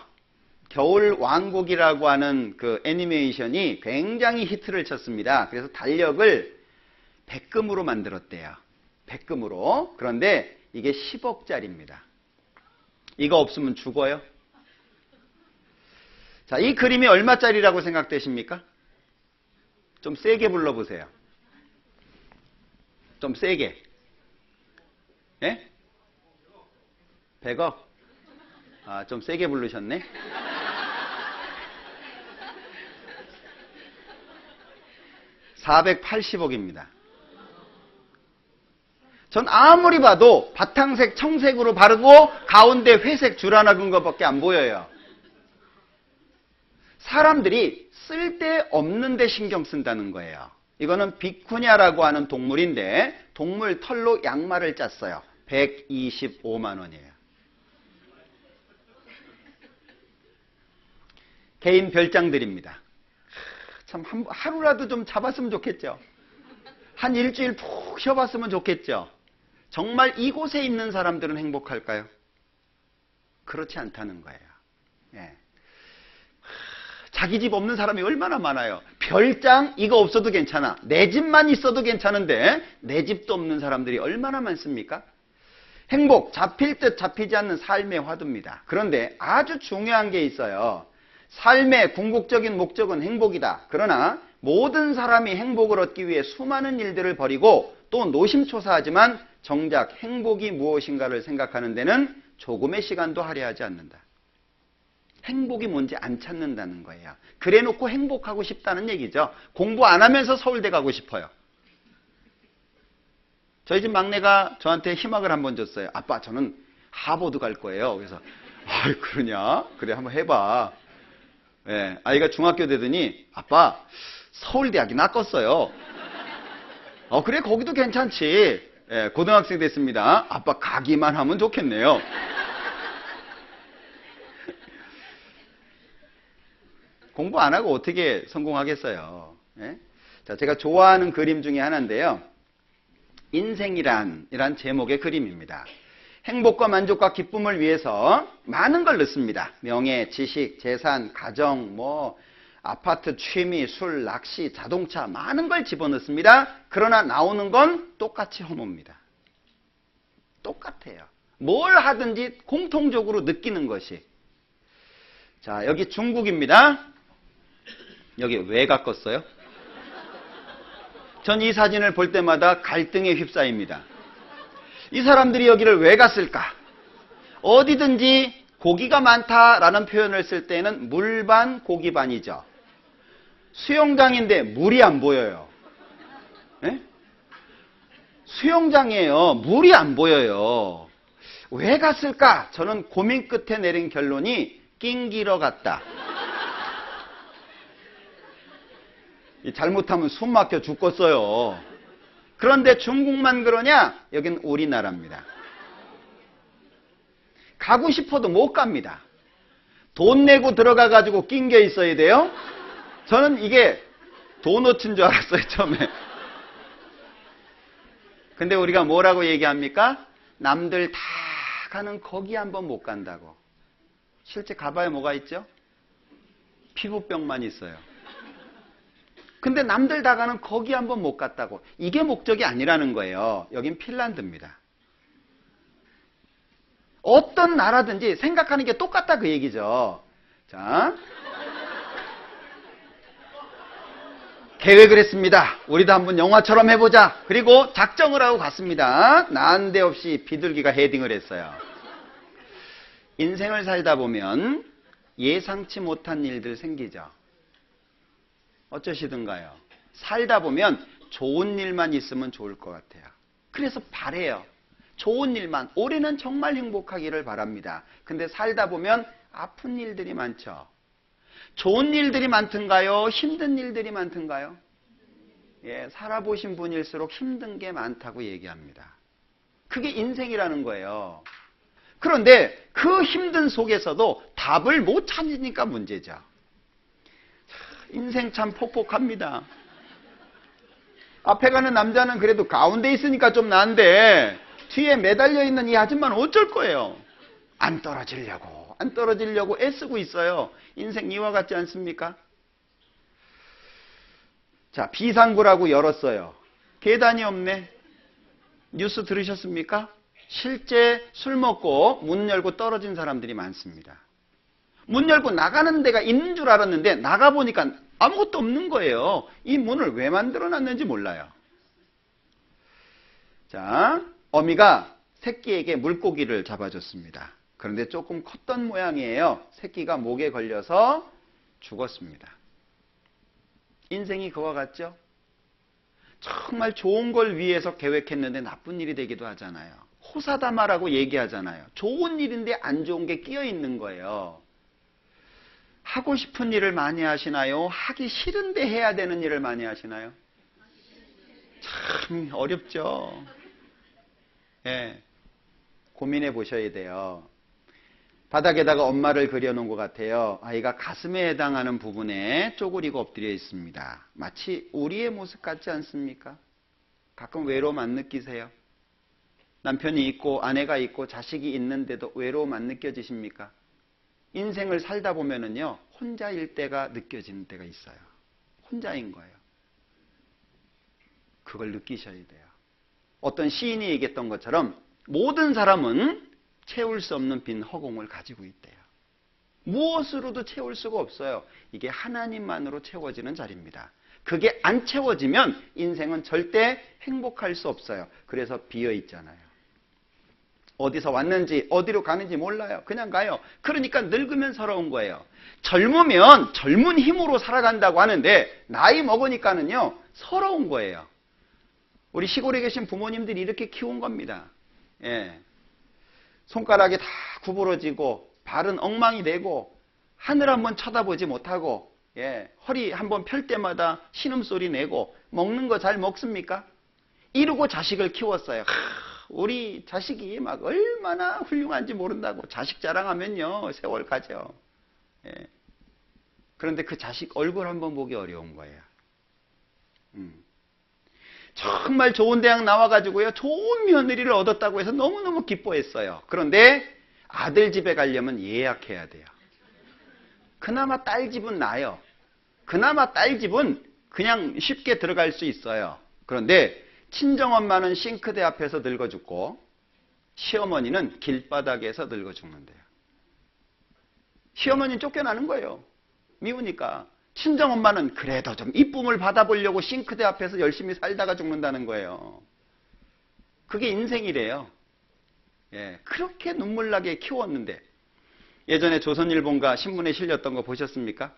Speaker 1: 겨울 왕국이라고 하는 그 애니메이션이 굉장히 히트를 쳤습니다. 그래서 달력을 백금으로 만들었대요. 백금으로. 그런데 이게 10억짜리입니다. 이거 없으면 죽어요. 자, 이 그림이 얼마짜리라고 생각되십니까? 좀 세게 불러보세요. 좀 세게. 예? 100억? 아, 좀 세게 부르셨네. 480억입니다. 전 아무리 봐도 바탕색 청색으로 바르고 가운데 회색 줄 하나 근 것밖에 안 보여요. 사람들이 쓸데없는 데 신경 쓴다는 거예요. 이거는 비쿠냐라고 하는 동물인데 동물 털로 양말을 짰어요. 125만 원이에요. 개인 별장들입니다. 참 하루라도 좀 잡았으면 좋겠죠. 한 일주일 푹 쉬어봤으면 좋겠죠. 정말 이곳에 있는 사람들은 행복할까요? 그렇지 않다는 거예요. 예. 자기 집 없는 사람이 얼마나 많아요. 별장 이거 없어도 괜찮아. 내 집만 있어도 괜찮은데 내 집도 없는 사람들이 얼마나 많습니까? 행복, 잡힐 듯 잡히지 않는 삶의 화두입니다. 그런데 아주 중요한 게 있어요. 삶의 궁극적인 목적은 행복이다. 그러나 모든 사람이 행복을 얻기 위해 수많은 일들을 벌이고 또 노심초사하지만 정작 행복이 무엇인가를 생각하는 데는 조금의 시간도 할애하지 않는다. 행복이 뭔지 안 찾는다는 거예요. 그래놓고 행복하고 싶다는 얘기죠. 공부 안 하면서 서울대 가고 싶어요. 저희 집 막내가 저한테 희망을 한번 줬어요. 아빠, 저는 하버드 갈 거예요. 그래서 아이, 그러냐? 그래, 한번 해봐. 예, 아이가 중학교 되더니 아빠, 서울대학이 낚았어요. 그래, 거기도 괜찮지. 예, 고등학생 됐습니다. 아빠, 가기만 하면 좋겠네요. 공부 안 하고 어떻게 성공하겠어요? 예? 자, 제가 좋아하는 그림 중에 하나인데요. 인생이란 제목의 그림입니다. 행복과 만족과 기쁨을 위해서 많은 걸 넣습니다. 명예, 지식, 재산, 가정, 아파트, 취미, 술, 낚시, 자동차 많은 걸 집어넣습니다. 그러나 나오는 건 똑같이 허무입니다. 똑같아요. 뭘 하든지 공통적으로 느끼는 것이. 자, 여기 중국입니다. 여기 왜 바꿨어요? 전 이 사진을 볼 때마다 갈등에 휩싸입니다. 이 사람들이 여기를 왜 갔을까? 어디든지 고기가 많다라는 표현을 쓸 때는 물반 고기반이죠. 수영장인데 물이 안 보여요. 네? 수영장이에요. 물이 안 보여요. 왜 갔을까? 저는 고민 끝에 내린 결론이 낑기러 갔다. 잘못하면 숨 막혀 죽겠어요. 그런데 중국만 그러냐? 여긴 우리나라입니다. 가고 싶어도 못 갑니다. 돈 내고 들어가가지고 낑겨 있어야 돼요? 저는 이게 도넛인 줄 알았어요, 처음에. 근데 우리가 뭐라고 얘기합니까? 남들 다 가는 거기 한번 못 간다고. 실제 가봐야 뭐가 있죠? 피부병만 있어요. 근데 남들 다 가는 거기 한번 못 갔다고. 이게 목적이 아니라는 거예요. 여긴 핀란드입니다. 어떤 나라든지 생각하는 게 똑같다 그 얘기죠. 자, 계획을 했습니다. 우리도 한번 영화처럼 해보자. 그리고 작정을 하고 갔습니다. 난데없이 비둘기가 헤딩을 했어요. 인생을 살다 보면 예상치 못한 일들 생기죠. 어쩌시든가요. 살다 보면 좋은 일만 있으면 좋을 것 같아요. 그래서 바래요. 좋은 일만. 올해는 정말 행복하기를 바랍니다. 근데 살다 보면 아픈 일들이 많죠. 좋은 일들이 많든가요? 힘든 일들이 많든가요? 예, 살아보신 분일수록 힘든 게 많다고 얘기합니다. 그게 인생이라는 거예요. 그런데 그 힘든 속에서도 답을 못 찾으니까 문제죠. 인생 참 폭폭합니다. 앞에 가는 남자는 그래도 가운데 있으니까 좀 나은데 뒤에 매달려 있는 이 아줌마는 어쩔 거예요? 안 떨어지려고 애쓰고 있어요. 인생 이와 같지 않습니까? 자, 비상구라고 열었어요. 계단이 없네. 뉴스 들으셨습니까? 실제 술 먹고 문 열고 떨어진 사람들이 많습니다. 문 열고 나가는 데가 있는 줄 알았는데 나가보니까 아무것도 없는 거예요. 이 문을 왜 만들어 놨는지 몰라요. 자, 어미가 새끼에게 물고기를 잡아줬습니다. 그런데 조금 컸던 모양이에요. 새끼가 목에 걸려서 죽었습니다. 인생이 그와 같죠? 정말 좋은 걸 위해서 계획했는데 나쁜 일이 되기도 하잖아요. 호사다마라고 얘기하잖아요. 좋은 일인데 안 좋은 게 끼어 있는 거예요. 하고 싶은 일을 많이 하시나요? 하기 싫은데 해야 되는 일을 많이 하시나요? 참 어렵죠. 예, 고민해 보셔야 돼요. 바닥에다가 엄마를 그려놓은 것 같아요. 아이가 가슴에 해당하는 부분에 쪼그리고 엎드려 있습니다. 마치 우리의 모습 같지 않습니까? 가끔 외로움 안 느끼세요? 남편이 있고 아내가 있고 자식이 있는데도 외로움 안 느껴지십니까? 인생을 살다 보면은요, 혼자일 때가 느껴지는 때가 있어요. 혼자인 거예요. 그걸 느끼셔야 돼요. 어떤 시인이 얘기했던 것처럼 모든 사람은 채울 수 없는 빈 허공을 가지고 있대요. 무엇으로도 채울 수가 없어요. 이게 하나님만으로 채워지는 자리입니다. 그게 안 채워지면 인생은 절대 행복할 수 없어요. 그래서 비어 있잖아요. 어디서 왔는지 어디로 가는지 몰라요. 그냥 가요. 그러니까 늙으면 서러운 거예요. 젊으면 젊은 힘으로 살아간다고 하는데 나이 먹으니까는요 서러운 거예요. 우리 시골에 계신 부모님들이 이렇게 키운 겁니다. 예. 손가락이 다 구부러지고 발은 엉망이 되고 하늘 한번 쳐다보지 못하고, 예, 허리 한번 펼 때마다 신음소리 내고 먹는 거 잘 먹습니까? 이러고 자식을 키웠어요. 우리 자식이 막 얼마나 훌륭한지 모른다고 자식 자랑하면요 세월 가죠. 예. 그런데 그 자식 얼굴 한번 보기 어려운 거예요. 정말 좋은 대학 나와가지고요 좋은 며느리를 얻었다고 해서 너무너무 기뻐했어요. 그런데 아들 집에 가려면 예약해야 돼요. 그나마 딸 집은 나아요. 그나마 딸 집은 그냥 쉽게 들어갈 수 있어요. 그런데 친정엄마는 싱크대 앞에서 늙어 죽고 시어머니는 길바닥에서 늙어 죽는데요. 시어머니는 쫓겨나는 거예요. 미우니까. 친정엄마는 그래도 좀 이쁨을 받아보려고 싱크대 앞에서 열심히 살다가 죽는다는 거예요. 그게 인생이래요. 예, 그렇게 눈물나게 키웠는데 예전에 조선일본가 신문에 실렸던 거 보셨습니까?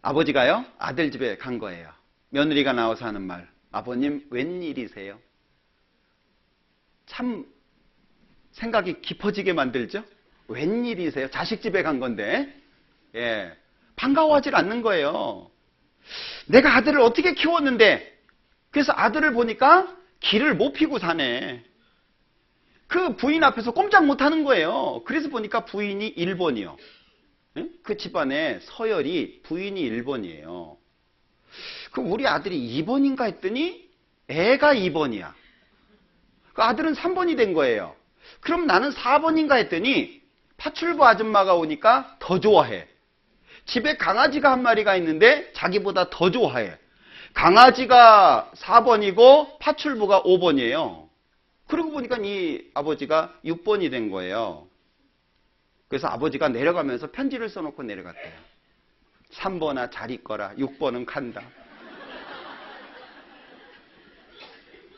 Speaker 1: 아버지가요 아들 집에 간 거예요. 며느리가 나와서 하는 말, 아버님 웬일이세요? 참 생각이 깊어지게 만들죠? 웬일이세요? 자식 집에 간 건데, 예, 반가워하지 않는 거예요. 내가 아들을 어떻게 키웠는데, 그래서 아들을 보니까 길을 못 피고 사네. 그 부인 앞에서 꼼짝 못 하는 거예요. 그래서 보니까 부인이 1번이요. 그 집안에 서열이 부인이 1번이에요. 그 우리 아들이 2번인가 했더니 애가 2번이야. 그 아들은 3번이 된 거예요. 그럼 나는 4번인가 했더니 파출부 아줌마가 오니까 더 좋아해. 집에 강아지가 한 마리가 있는데 자기보다 더 좋아해. 강아지가 4번이고 파출부가 5번이에요. 그러고 보니까 이 아버지가 6번이 된 거예요. 그래서 아버지가 내려가면서 편지를 써놓고 내려갔대요. 3번아 잘 있거라. 6번은 간다.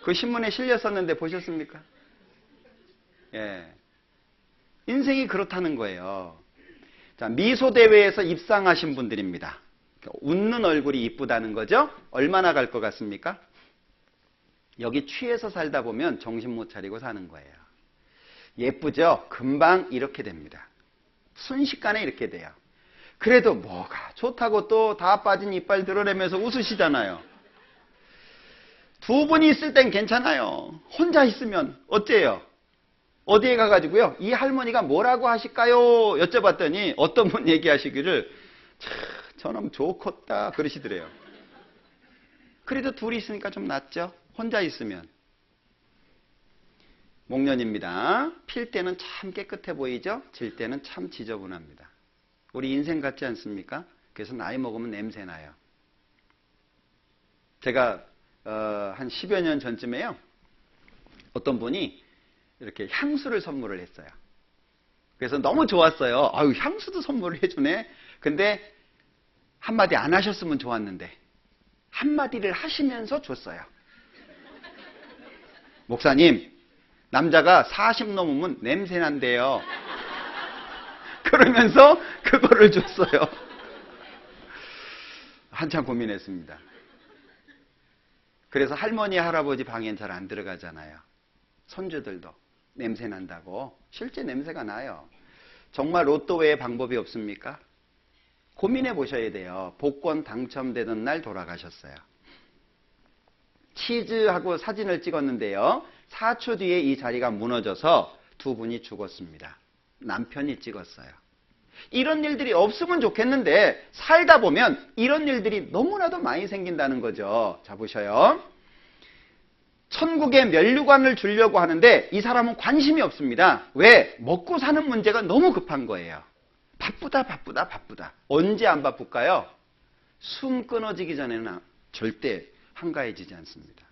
Speaker 1: 그 신문에 실렸었는데 보셨습니까? 예. 인생이 그렇다는 거예요. 자, 미소대회에서 입상하신 분들입니다. 웃는 얼굴이 이쁘다는 거죠? 얼마나 갈 것 같습니까? 여기 취해서 살다 보면 정신 못 차리고 사는 거예요. 예쁘죠? 금방 이렇게 됩니다. 순식간에 이렇게 돼요. 그래도 뭐가 좋다고 또 다 빠진 이빨 드러내면서 웃으시잖아요. 두 분이 있을 땐 괜찮아요. 혼자 있으면 어째요? 어디에 가가지고요. 이 할머니가 뭐라고 하실까요? 여쭤봤더니 어떤 분 얘기하시기를 저놈 좋겠다 그러시더래요. 그래도 둘이 있으니까 좀 낫죠. 혼자 있으면. 목련입니다. 필 때는 참 깨끗해 보이죠? 질 때는 참 지저분합니다. 우리 인생 같지 않습니까? 그래서 나이 먹으면 냄새 나요. 제가 한 10여 년 전쯤에요. 어떤 분이 이렇게 향수를 선물을 했어요. 그래서 너무 좋았어요. 아유, 향수도 선물을 해주네. 근데 한마디 안 하셨으면 좋았는데 한마디를 하시면서 줬어요. 목사님, 남자가 40 넘으면 냄새 난대요. 그러면서 그거를 줬어요. 한참 고민했습니다. 그래서 할머니, 할아버지 방엔 잘 안 들어가잖아요. 손주들도 냄새 난다고. 실제 냄새가 나요. 정말 로또 외에 방법이 없습니까? 고민해 보셔야 돼요. 복권 당첨되던 날 돌아가셨어요. 치즈하고 사진을 찍었는데요. 4초 뒤에 이 자리가 무너져서 두 분이 죽었습니다. 남편이 찍었어요. 이런 일들이 없으면 좋겠는데 살다 보면 이런 일들이 너무나도 많이 생긴다는 거죠. 자, 보셔요. 천국에 면류관을 주려고 하는데 이 사람은 관심이 없습니다. 왜? 먹고 사는 문제가 너무 급한 거예요. 바쁘다. 언제 안 바쁠까요? 숨 끊어지기 전에는 절대 한가해지지 않습니다.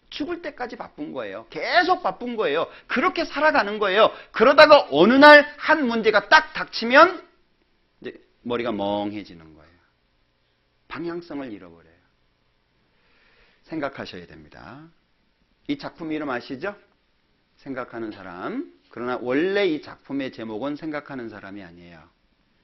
Speaker 1: 죽을 때까지 바쁜 거예요. 계속 바쁜 거예요. 그렇게 살아가는 거예요. 그러다가 어느 날 한 문제가 딱 닥치면 이제 머리가 멍해지는 거예요. 방향성을 잃어버려요. 생각하셔야 됩니다. 이 작품 이름 아시죠? 생각하는 사람. 그러나 원래 이 작품의 제목은 생각하는 사람이 아니에요.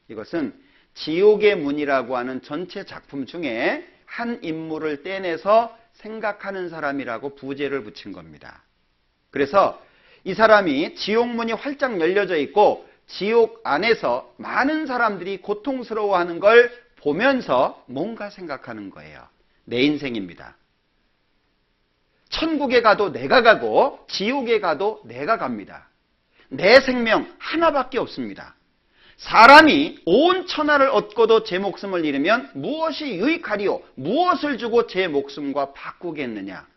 Speaker 1: 이것은 지옥의 문이라고 하는 전체 작품 중에 한 인물을 떼내서 생각하는 사람이라고 부제를 붙인 겁니다. 그래서 이 사람이 지옥문이 활짝 열려져 있고 지옥 안에서 많은 사람들이 고통스러워하는 걸 보면서 뭔가 생각하는 거예요. 내 인생입니다. 천국에 가도 내가 가고 지옥에 가도 내가 갑니다. 내 생명 하나밖에 없습니다. 사람이 온 천하를 얻고도 제 목숨을 잃으면 무엇이 유익하리요? 무엇을 주고 제 목숨과 바꾸겠느냐?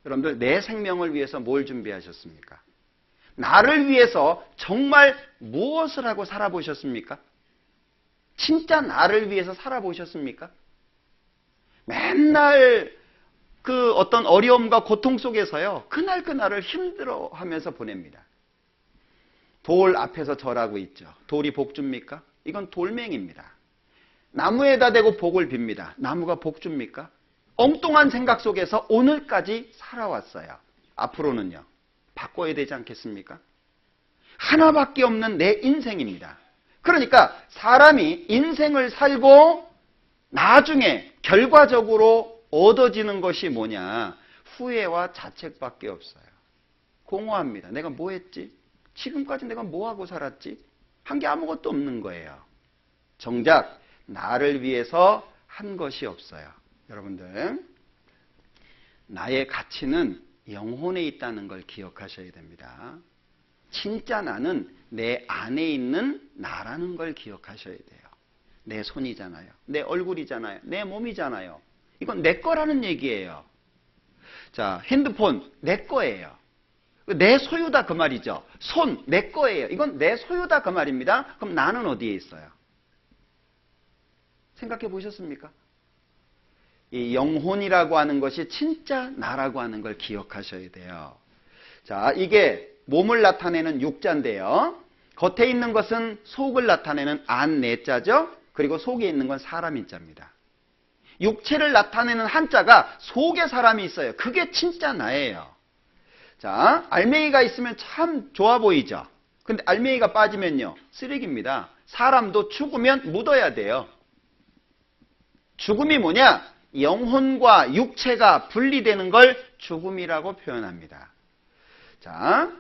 Speaker 1: 여러분들, 내 생명을 위해서 뭘 준비하셨습니까? 나를 위해서 정말 무엇을 하고 살아보셨습니까? 진짜 나를 위해서 살아보셨습니까? 맨날 그 어떤 어려움과 고통 속에서요, 그날을 힘들어하면서 보냅니다. 돌 앞에서 절하고 있죠. 돌이 복 줍니까? 이건 돌멩입니다. 나무에다 대고 복을 빕니다. 나무가 복 줍니까? 엉뚱한 생각 속에서 오늘까지 살아왔어요. 앞으로는요, 바꿔야 되지 않겠습니까? 하나밖에 없는 내 인생입니다. 그러니까 사람이 인생을 살고 나중에 결과적으로 얻어지는 것이 뭐냐? 후회와 자책밖에 없어요. 공허합니다. 내가 뭐 했지? 지금까지 내가 뭐 하고 살았지? 한 게 아무것도 없는 거예요. 정작 나를 위해서 한 것이 없어요. 여러분들, 나의 가치는 영혼에 있다는 걸 기억하셔야 됩니다. 진짜 나는 내 안에 있는 나라는 걸 기억하셔야 돼요. 내 손이잖아요. 내 얼굴이잖아요. 내 몸이잖아요. 이건 내 거라는 얘기예요. 자, 핸드폰 내 거예요. 내 소유다 그 말이죠. 손 내 거예요. 이건 내 소유다 그 말입니다. 그럼 나는 어디에 있어요? 생각해 보셨습니까? 이 영혼이라고 하는 것이 진짜 나라고 하는 걸 기억하셔야 돼요. 자, 이게 몸을 나타내는 육자인데요. 겉에 있는 것은 속을 나타내는 안내자죠. 그리고 속에 있는 건 사람 인자입니다. 육체를 나타내는 한자가 속에 사람이 있어요. 그게 진짜 나예요. 자, 알맹이가 있으면 참 좋아 보이죠. 근데 알맹이가 빠지면요, 쓰레기입니다. 사람도 죽으면 묻어야 돼요. 죽음이 뭐냐? 영혼과 육체가 분리되는 걸 죽음이라고 표현합니다. 자,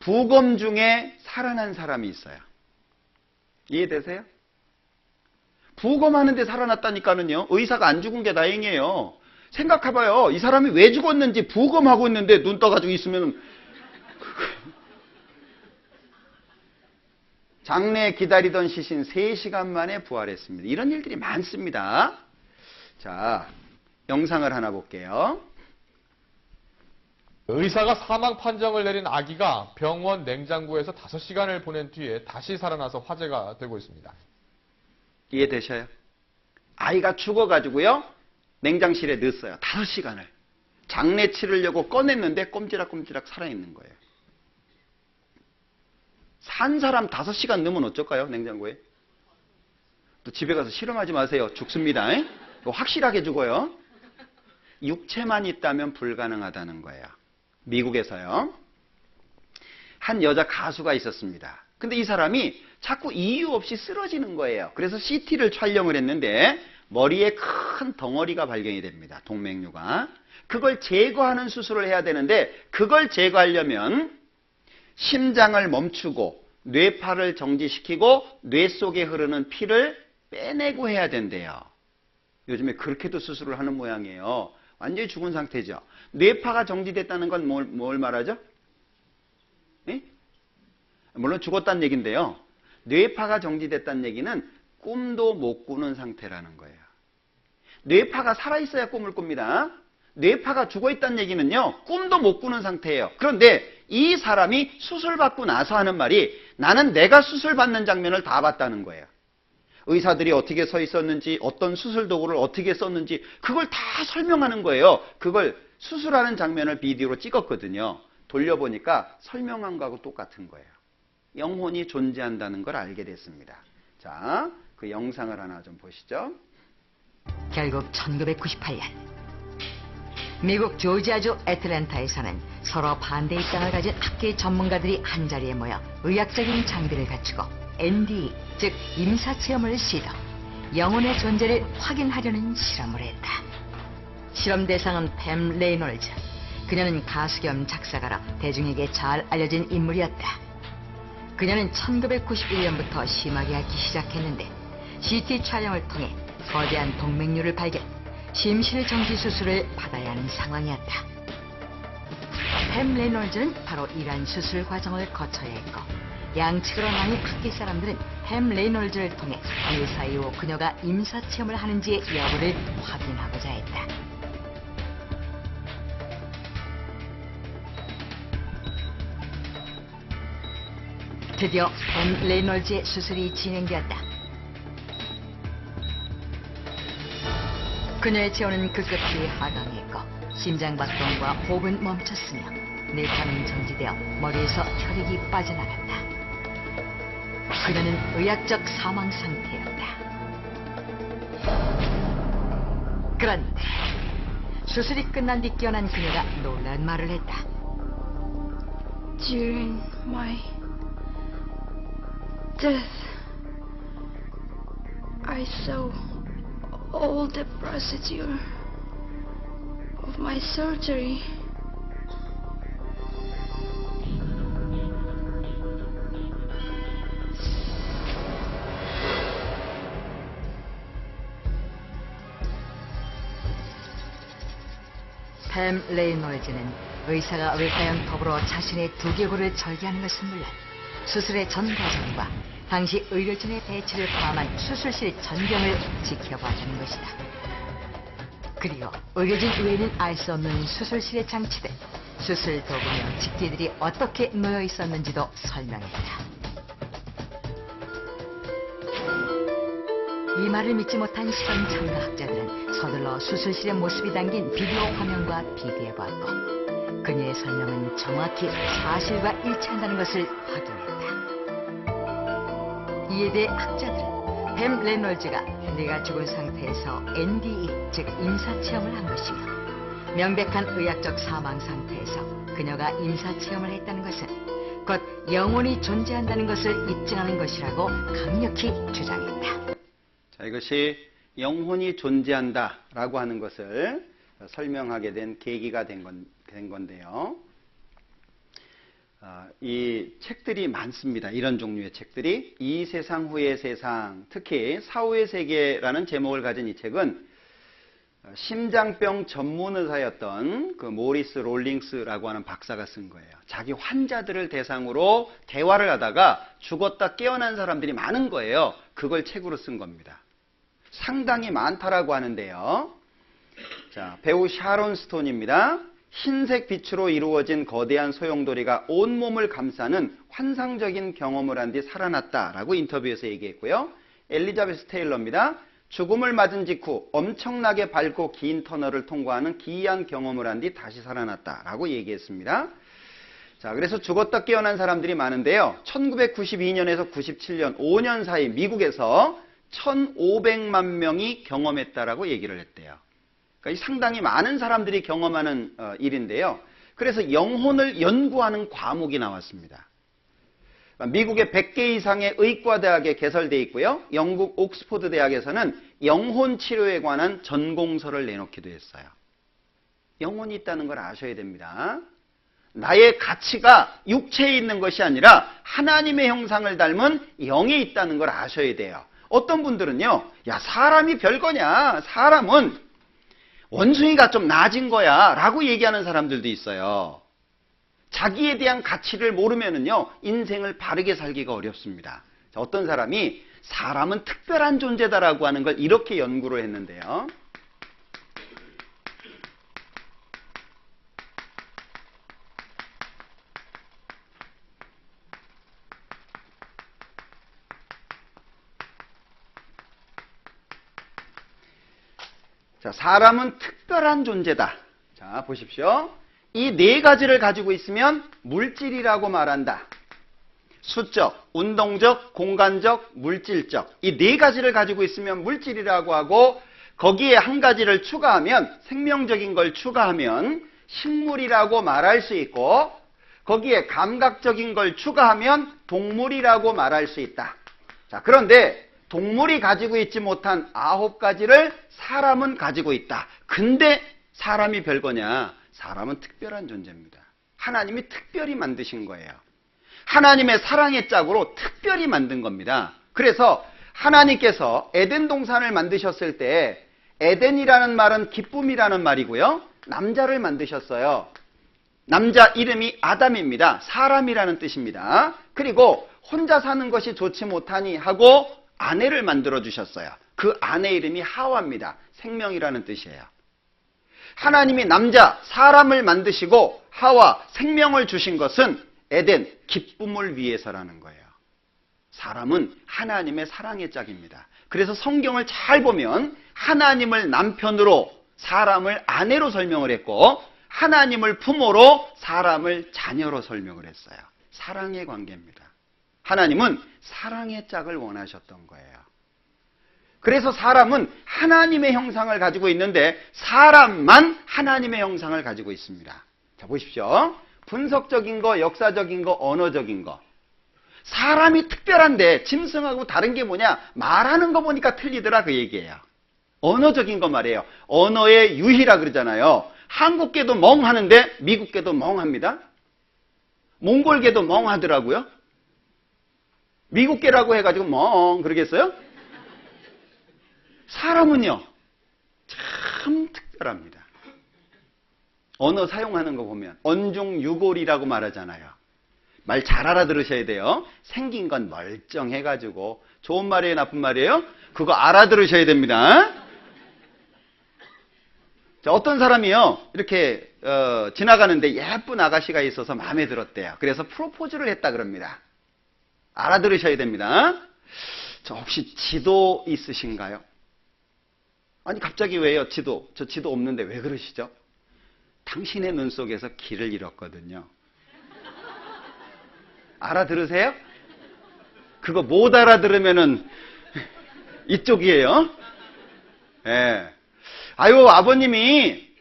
Speaker 1: 부검 중에 살아난 사람이 있어요. 이해되세요? 부검하는데 살아났다니까는요, 의사가 안 죽은 게 다행이에요. 생각해봐요. 이 사람이 왜 죽었는지 부검하고 있는데 눈 떠가지고 있으면 장례 기다리던 시신 3시간 만에 부활했습니다. 이런 일들이 많습니다. 자, 영상을 하나 볼게요.
Speaker 2: 의사가 사망 판정을 내린 아기가 병원 냉장고에서 5시간을 보낸 뒤에 다시 살아나서 화제가 되고 있습니다.
Speaker 1: 이해되셔요? 아이가 죽어가지고요, 냉장실에 넣었어요. 5시간을. 장례 치르려고 꺼냈는데 꼼지락꼼지락 살아있는 거예요. 산 사람 5시간 넣으면 어쩔까요? 냉장고에. 또 집에 가서 실험하지 마세요. 죽습니다. 확실하게 죽어요. 육체만 있다면 불가능하다는 거예요. 미국에서요. 한 여자 가수가 있었습니다. 근데 이 사람이 자꾸 이유 없이 쓰러지는 거예요. 그래서 CT를 촬영을 했는데 머리에 큰 덩어리가 발견이 됩니다. 동맥류가. 그걸 제거하는 수술을 해야 되는데 그걸 제거하려면 심장을 멈추고 뇌파를 정지시키고 뇌 속에 흐르는 피를 빼내고 해야 된대요. 요즘에 그렇게도 수술을 하는 모양이에요. 완전히 죽은 상태죠. 뇌파가 정지됐다는 건 뭘 말하죠? 예? 물론 죽었다는 얘기인데요. 뇌파가 정지됐다는 얘기는 꿈도 못 꾸는 상태라는 거예요. 뇌파가 살아있어야 꿈을 꿉니다. 뇌파가 죽어있다는 얘기는요. 꿈도 못 꾸는 상태예요. 그런데 이 사람이 수술받고 나서 하는 말이 나는 내가 수술받는 장면을 다 봤다는 거예요. 의사들이 어떻게 서 있었는지 어떤 수술 도구를 어떻게 썼는지 그걸 다 설명하는 거예요. 그걸 수술하는 장면을 비디오로 찍었거든요. 돌려보니까 설명한 거하고 똑같은 거예요. 영혼이 존재한다는 걸 알게 됐습니다. 자, 그 영상을 하나 좀 보시죠.
Speaker 3: 결국 1998년 미국 조지아주 애틀랜타에서는 서로 반대 입장을 가진 학계 전문가들이 한자리에 모여 의학적인 장비를 갖추고 NDE, 즉 임사체험을 시도, 영혼의 존재를 확인하려는 실험을 했다. 실험 대상은 팸 레이놀즈. 그녀는 가수 겸 작사가라 대중에게 잘 알려진 인물이었다. 그녀는 1991년부터 심하게 앓기 시작했는데 CT 촬영을 통해 거대한 동맥류를 발견, 심실정지 수술을 받아야 하는 상황이었다. 팸 레이놀즈는 바로 이러한 수술 과정을 거쳐야 했고 양측으로 나뉜 학계 사람들은 팸 레이놀즈를 통해 의사 이후 그녀가 임사체험을 하는지의 여부를 확인하고자 했다. 드디어 팸 레이놀즈의 수술이 진행되었다. 그녀의 체온은 급격히 하강했고 심장박동과 호흡은 멈췄으며 뇌파는 정지되어 머리에서 혈액이 빠져나갔다. 그녀는 의학적 사망 상태였다. 그런데 수술이 끝난 뒤 깨어난 그녀가 놀란 말을 했다.
Speaker 4: During my death, I saw all the procedure of my surgery.
Speaker 3: 팸 레이놀즈는 의사가 외과연 톱으로 자신의 두개골을 절개하는 것은 물론 수술의 전 과정과 당시 의료진의 배치를 포함한 수술실 전경을 지켜봤다는 것이다. 그리고 의료진 외에는 알 수 없는 수술실에 장치된 수술 도구며 집게들이 어떻게 놓여 있었는지도 설명했다. 이 말을 믿지 못한 실험 참가학자들은 서둘러 수술실의 모습이 담긴 비디오 화면과 비교해보았고 그녀의 설명은 정확히 사실과 일치한다는 것을 확인했다. 이에 대해 학자들은 팸 레놀즈가 내가 죽은 상태에서 NDE, 즉 임사체험을 한 것이며 명백한 의학적 사망 상태에서 그녀가 임사체험을 했다는 것은 곧 영혼이 존재한다는 것을 입증하는 것이라고 강력히 주장했다.
Speaker 1: 자, 이것이 영혼이 존재한다라고 하는 것을 설명하게 된 계기가 된 건데요. 이 책들이 많습니다. 이런 종류의 책들이. 이 세상 후의 세상, 특히 사후의 세계라는 제목을 가진 이 책은 심장병 전문 의사였던 그 모리스 롤링스라고 하는 박사가 쓴 거예요. 자기 환자들을 대상으로 대화를 하다가 죽었다 깨어난 사람들이 많은 거예요. 그걸 책으로 쓴 겁니다. 상당히 많다라고 하는데요. 자, 배우 샤론 스톤입니다. 흰색 빛으로 이루어진 거대한 소용돌이가 온몸을 감싸는 환상적인 경험을 한 뒤 살아났다라고 인터뷰에서 얘기했고요. 엘리자베스 테일러입니다. 죽음을 맞은 직후 엄청나게 밝고 긴 터널을 통과하는 기이한 경험을 한 뒤 다시 살아났다라고 얘기했습니다. 자, 그래서 죽었다 깨어난 사람들이 많은데요. 1992년에서 97년 5년 사이 미국에서 1,500만 명이 경험했다라고 얘기를 했대요. 그러니까 상당히 많은 사람들이 경험하는 일인데요. 그래서 영혼을 연구하는 과목이 나왔습니다. 미국의 100개 이상의 의과대학에 개설되어 있고요. 영국 옥스포드 대학에서는 영혼 치료에 관한 전공서를 내놓기도 했어요. 영혼이 있다는 걸 아셔야 됩니다. 나의 가치가 육체에 있는 것이 아니라 하나님의 형상을 닮은 영에 있다는 걸 아셔야 돼요. 어떤 분들은요, 야, 사람이 별거냐, 사람은 원숭이가 좀 나아진 거야 라고 얘기하는 사람들도 있어요. 자기에 대한 가치를 모르면은요, 인생을 바르게 살기가 어렵습니다. 자, 어떤 사람이 사람은 특별한 존재다라고 하는 걸 이렇게 연구를 했는데요. 자, 사람은 특별한 존재다. 자, 보십시오. 이 네 가지를 가지고 있으면 물질이라고 말한다. 수적, 운동적, 공간적, 물질적. 이 네 가지를 가지고 있으면 물질이라고 하고, 거기에 한 가지를 추가하면, 생명적인 걸 추가하면 식물이라고 말할 수 있고, 거기에 감각적인 걸 추가하면 동물이라고 말할 수 있다. 자, 그런데 동물이 가지고 있지 못한 9가지를 사람은 가지고 있다. 근데 사람이 별거냐? 사람은 특별한 존재입니다. 하나님이 특별히 만드신 거예요. 하나님의 사랑의 짝으로 특별히 만든 겁니다. 그래서 하나님께서 에덴 동산을 만드셨을 때 에덴이라는 말은 기쁨이라는 말이고요. 남자를 만드셨어요. 남자 이름이 아담입니다. 사람이라는 뜻입니다. 그리고 혼자 사는 것이 좋지 못하니 하고 아내를 만들어 주셨어요. 그 아내 이름이 하와입니다. 생명이라는 뜻이에요. 하나님이 남자, 사람을 만드시고 하와, 생명을 주신 것은 에덴, 기쁨을 위해서라는 거예요. 사람은 하나님의 사랑의 짝입니다. 그래서 성경을 잘 보면 하나님을 남편으로, 사람을 아내로 설명을 했고 하나님을 부모로, 사람을 자녀로 설명을 했어요. 사랑의 관계입니다. 하나님은 사랑의 짝을 원하셨던 거예요. 그래서 사람은 하나님의 형상을 가지고 있는데 사람만 하나님의 형상을 가지고 있습니다. 자, 보십시오. 분석적인 거, 역사적인 거, 언어적인 거. 사람이 특별한데 짐승하고 다른 게 뭐냐? 말하는 거 보니까 틀리더라 그 얘기예요. 언어적인 거 말이에요. 언어의 유희라 그러잖아요. 한국계도 멍하는데 미국계도 멍합니다. 몽골계도 멍하더라고요. 미국계라고 해가지고 멍 그러겠어요? 사람은요, 참 특별합니다. 언어 사용하는 거 보면 언중유골이라고 말하잖아요. 말 잘 알아들으셔야 돼요. 생긴 건 멀쩡해가지고 좋은 말이에요, 나쁜 말이에요? 그거 알아들으셔야 됩니다. 자, 어떤 사람이요, 이렇게 지나가는데 예쁜 아가씨가 있어서 마음에 들었대요. 그래서 프로포즈를 했다 그럽니다. 알아들으셔야 됩니다. 저 혹시 지도 있으신가요? 아니 갑자기 왜요? 지도. 저 지도 없는데 왜 그러시죠? 당신의 눈 속에서 길을 잃었거든요. 알아들으세요? 그거 못 알아들으면은 이쪽이에요. 예. 네. 아유, 아버님이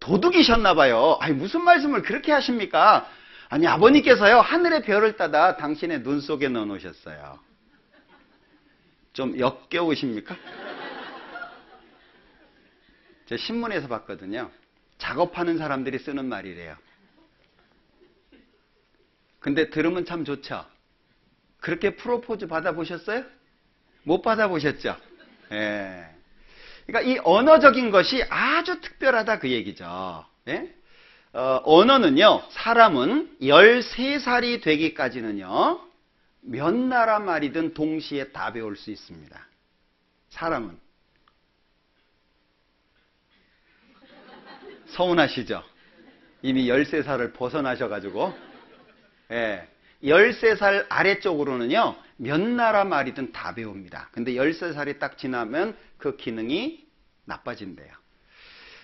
Speaker 1: 도둑이셨나 봐요. 아니 무슨 말씀을 그렇게 하십니까? 아니 아버님께서요 하늘의 별을 따다 당신의 눈 속에 넣어 놓으셨어요. 좀 역겨우십니까? 제가 신문에서 봤거든요. 작업하는 사람들이 쓰는 말이래요. 근데 들으면 참 좋죠. 그렇게 프로포즈 받아보셨어요? 못 받아보셨죠? 예. 그러니까 이 언어적인 것이 아주 특별하다 그 얘기죠. 예? 언어는요, 사람은 13살이 되기까지는요, 몇 나라 말이든 동시에 다 배울 수 있습니다. 사람은. 서운하시죠? 이미 13살을 벗어나셔가지고. 예. 13살 아래쪽으로는요, 몇 나라 말이든 다 배웁니다. 근데 13살이 딱 지나면 그 기능이 나빠진대요.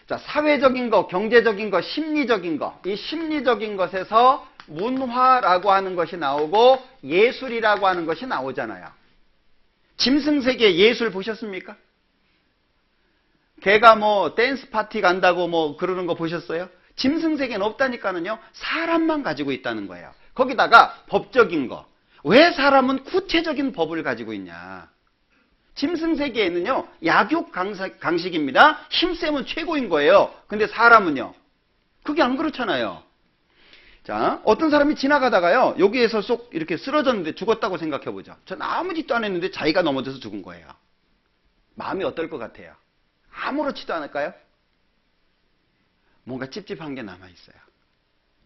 Speaker 1: 자, 사회적인 것, 경제적인 것, 심리적인 것. 이 심리적인 것에서 문화라고 하는 것이 나오고 예술이라고 하는 것이 나오잖아요. 짐승세계 예술 보셨습니까? 걔가 뭐 댄스 파티 간다고 뭐 그러는 거 보셨어요? 짐승세계는 없다니까는요. 사람만 가지고 있다는 거예요. 거기다가 법적인 거. 왜 사람은 구체적인 법을 가지고 있냐? 짐승세계에는요. 약육 강식입니다. 힘세면 최고인 거예요. 근데 사람은요. 그게 안 그렇잖아요. 자, 어떤 사람이 지나가다가요. 여기에서 쏙 이렇게 쓰러졌는데 죽었다고 생각해보죠. 전 아무 짓도 안 했는데 자기가 넘어져서 죽은 거예요. 마음이 어떨 것 같아요? 아무렇지도 않을까요? 뭔가 찝찝한 게 남아있어요.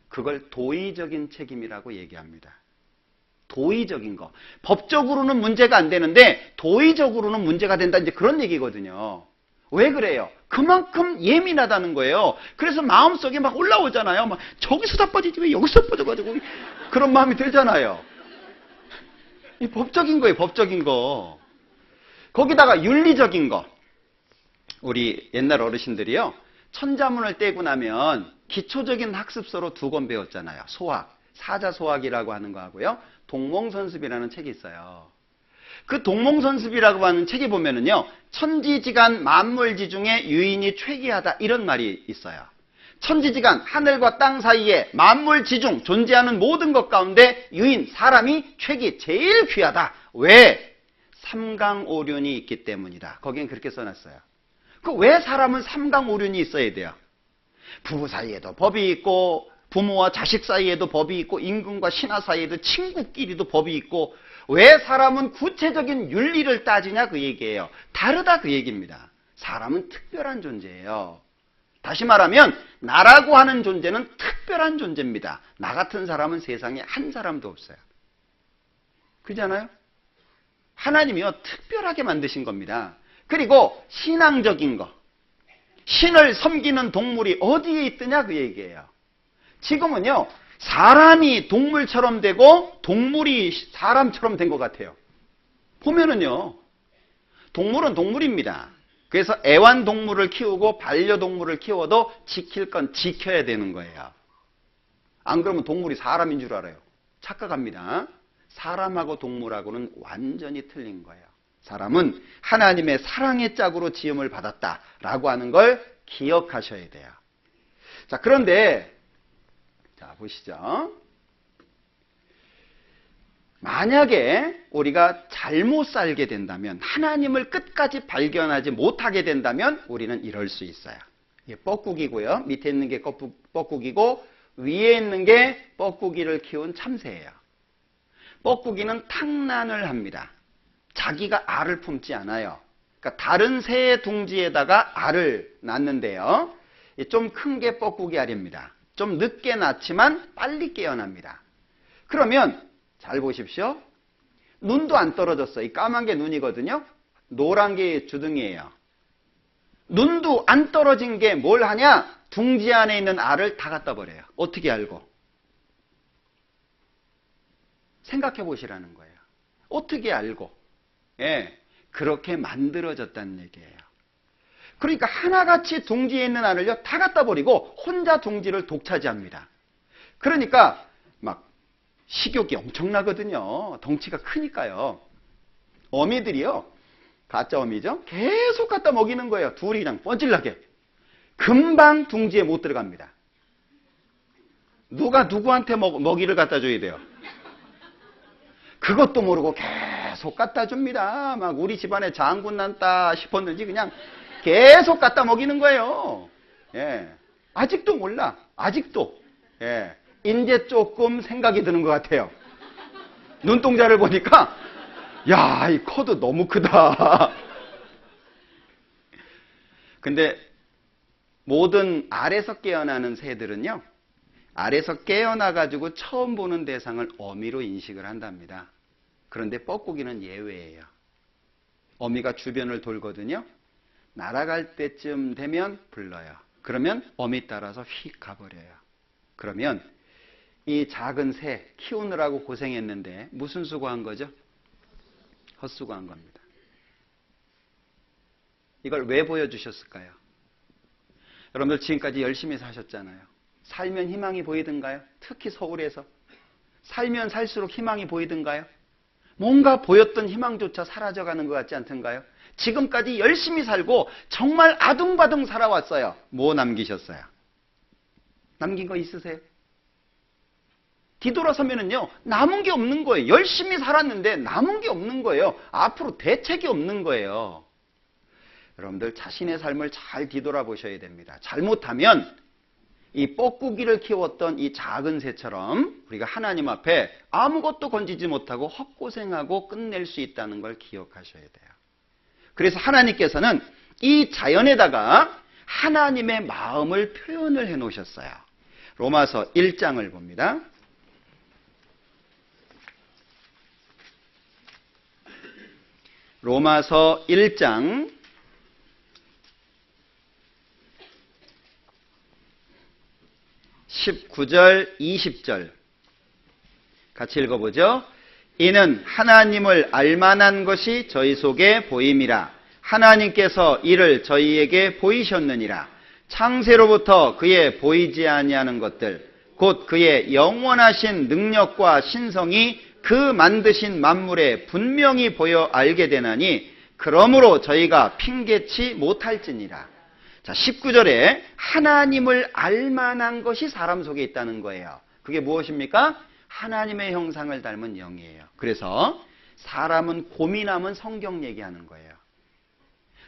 Speaker 1: 그걸 도의적인 책임이라고 얘기합니다. 도의적인 거. 법적으로는 문제가 안 되는데 도의적으로는 문제가 된다. 이제 그런 얘기거든요. 왜 그래요? 그만큼 예민하다는 거예요. 그래서 마음속에 막 올라오잖아요. 막 저기서 다 빠지지 왜 여기서 빠져가지고 그런 마음이 들잖아요. 이 법적인 거예요. 법적인 거. 거기다가 윤리적인 거. 우리 옛날 어르신들이요. 천자문을 떼고 나면 기초적인 학습서로 2권 배웠잖아요. 소학, 사자소학이라고 하는 거 하고요. 동몽선습이라는 책이 있어요. 그 동몽선습이라고 하는 책에 보면은요. 천지지간 만물지중에 유인이 최귀하다 이런 말이 있어요. 천지지간 하늘과 땅 사이에 만물지중 존재하는 모든 것 가운데 유인 사람이 최귀 제일 귀하다. 왜? 삼강오륜이 있기 때문이다. 거기엔 그렇게 써놨어요. 그 왜 사람은 삼강오륜이 있어야 돼요? 부부 사이에도 법이 있고 부모와 자식 사이에도 법이 있고 임금과 신하 사이에도 친구끼리도 법이 있고 왜 사람은 구체적인 윤리를 따지냐 그 얘기예요. 다르다 그 얘기입니다. 사람은 특별한 존재예요. 다시 말하면 나라고 하는 존재는 특별한 존재입니다. 나 같은 사람은 세상에 한 사람도 없어요. 그렇잖아요? 하나님이요 특별하게 만드신 겁니다. 그리고 신앙적인 거. 신을 섬기는 동물이 어디에 있느냐 그 얘기예요. 지금은요. 사람이 동물처럼 되고 동물이 사람처럼 된 것 같아요. 보면은요. 동물은 동물입니다. 그래서 애완동물을 키우고 반려동물을 키워도 지킬 건 지켜야 되는 거예요. 안 그러면 동물이 사람인 줄 알아요. 착각합니다. 사람하고 동물하고는 완전히 틀린 거예요. 사람은 하나님의 사랑의 짝으로 지음을 받았다라고 하는 걸 기억하셔야 돼요. 자, 그런데 자, 보시죠. 만약에 우리가 잘못 살게 된다면 하나님을 끝까지 발견하지 못하게 된다면 우리는 이럴 수 있어요. 이게 뻐꾸기고요. 밑에 있는 게 뻐꾸기고 위에 있는 게 뻐꾸기를 키운 참새예요. 뻐꾸기는 탕란을 합니다. 자기가 알을 품지 않아요. 그러니까 다른 새의 둥지에다가 알을 낳는데요. 좀 큰 게 뻐꾸기 알입니다. 좀 늦게 낳지만 빨리 깨어납니다. 그러면 잘 보십시오. 눈도 안 떨어졌어요. 이 까만 게 눈이거든요. 노란 게 주둥이에요. 눈도 안 떨어진 게 뭘 하냐? 둥지 안에 있는 알을 다 갖다 버려요. 어떻게 알고? 생각해 보시라는 거예요. 어떻게 알고? 예, 그렇게 만들어졌다는 얘기예요. 그러니까 하나같이 둥지에 있는 알을요 다 갖다 버리고 혼자 둥지를 독차지합니다. 그러니까 막 식욕이 엄청나거든요. 덩치가 크니까요. 어미들이요. 가짜 어미죠. 계속 갖다 먹이는 거예요. 둘이 그냥 뻔질나게. 금방 둥지에 못 들어갑니다. 누가 누구한테 먹이를 갖다 줘야 돼요. 그것도 모르고 계속 갖다 줍니다. 막 우리 집안에 장군 난다 싶었는지 그냥 계속 갖다 먹이는 거예요. 예. 아직도 몰라. 아직도. 예. 이제 조금 생각이 드는 것 같아요. 눈동자를 보니까 야, 이 코도 너무 크다. 근데 모든 알에서 깨어나는 새들은요. 알에서 깨어나가지고 처음 보는 대상을 어미로 인식을 한답니다. 그런데 뻐꾸기는 예외예요. 어미가 주변을 돌거든요. 날아갈 때쯤 되면 불러요. 그러면 어미 따라서 휙 가버려요. 그러면 이 작은 새 키우느라고 고생했는데 무슨 수고한 거죠? 헛수고한 겁니다. 이걸 왜 보여주셨을까요? 여러분들 지금까지 열심히 사셨잖아요. 살면 희망이 보이던가요? 특히 서울에서. 살면 살수록 희망이 보이던가요? 뭔가 보였던 희망조차 사라져가는 것 같지 않던가요? 지금까지 열심히 살고 정말 아둥바둥 살아왔어요. 뭐 남기셨어요? 남긴 거 있으세요? 뒤돌아서면은요, 남은 게 없는 거예요. 열심히 살았는데 남은 게 없는 거예요. 앞으로 대책이 없는 거예요. 여러분들 자신의 삶을 잘 뒤돌아보셔야 됩니다. 잘못하면 이 뻐꾸기를 키웠던 이 작은 새처럼 우리가 하나님 앞에 아무것도 건지지 못하고 헛고생하고 끝낼 수 있다는 걸 기억하셔야 돼요. 그래서 하나님께서는 이 자연에다가 하나님의 마음을 표현을 해 놓으셨어요. 로마서 1장을 봅니다. 로마서 1장 19절, 20절 같이 읽어보죠. 이는 하나님을 알만한 것이 저희 속에 보임이라. 하나님께서 이를 저희에게 보이셨느니라. 창세로부터 그의 보이지 아니하는 것들, 곧 그의 영원하신 능력과 신성이 그 만드신 만물에 분명히 보여 알게 되나니 그러므로 저희가 핑계치 못할지니라. 자, 19절에 하나님을 알만한 것이 사람 속에 있다는 거예요. 그게 무엇입니까? 하나님의 형상을 닮은 영이에요. 그래서 사람은 고민하면 성경 얘기하는 거예요.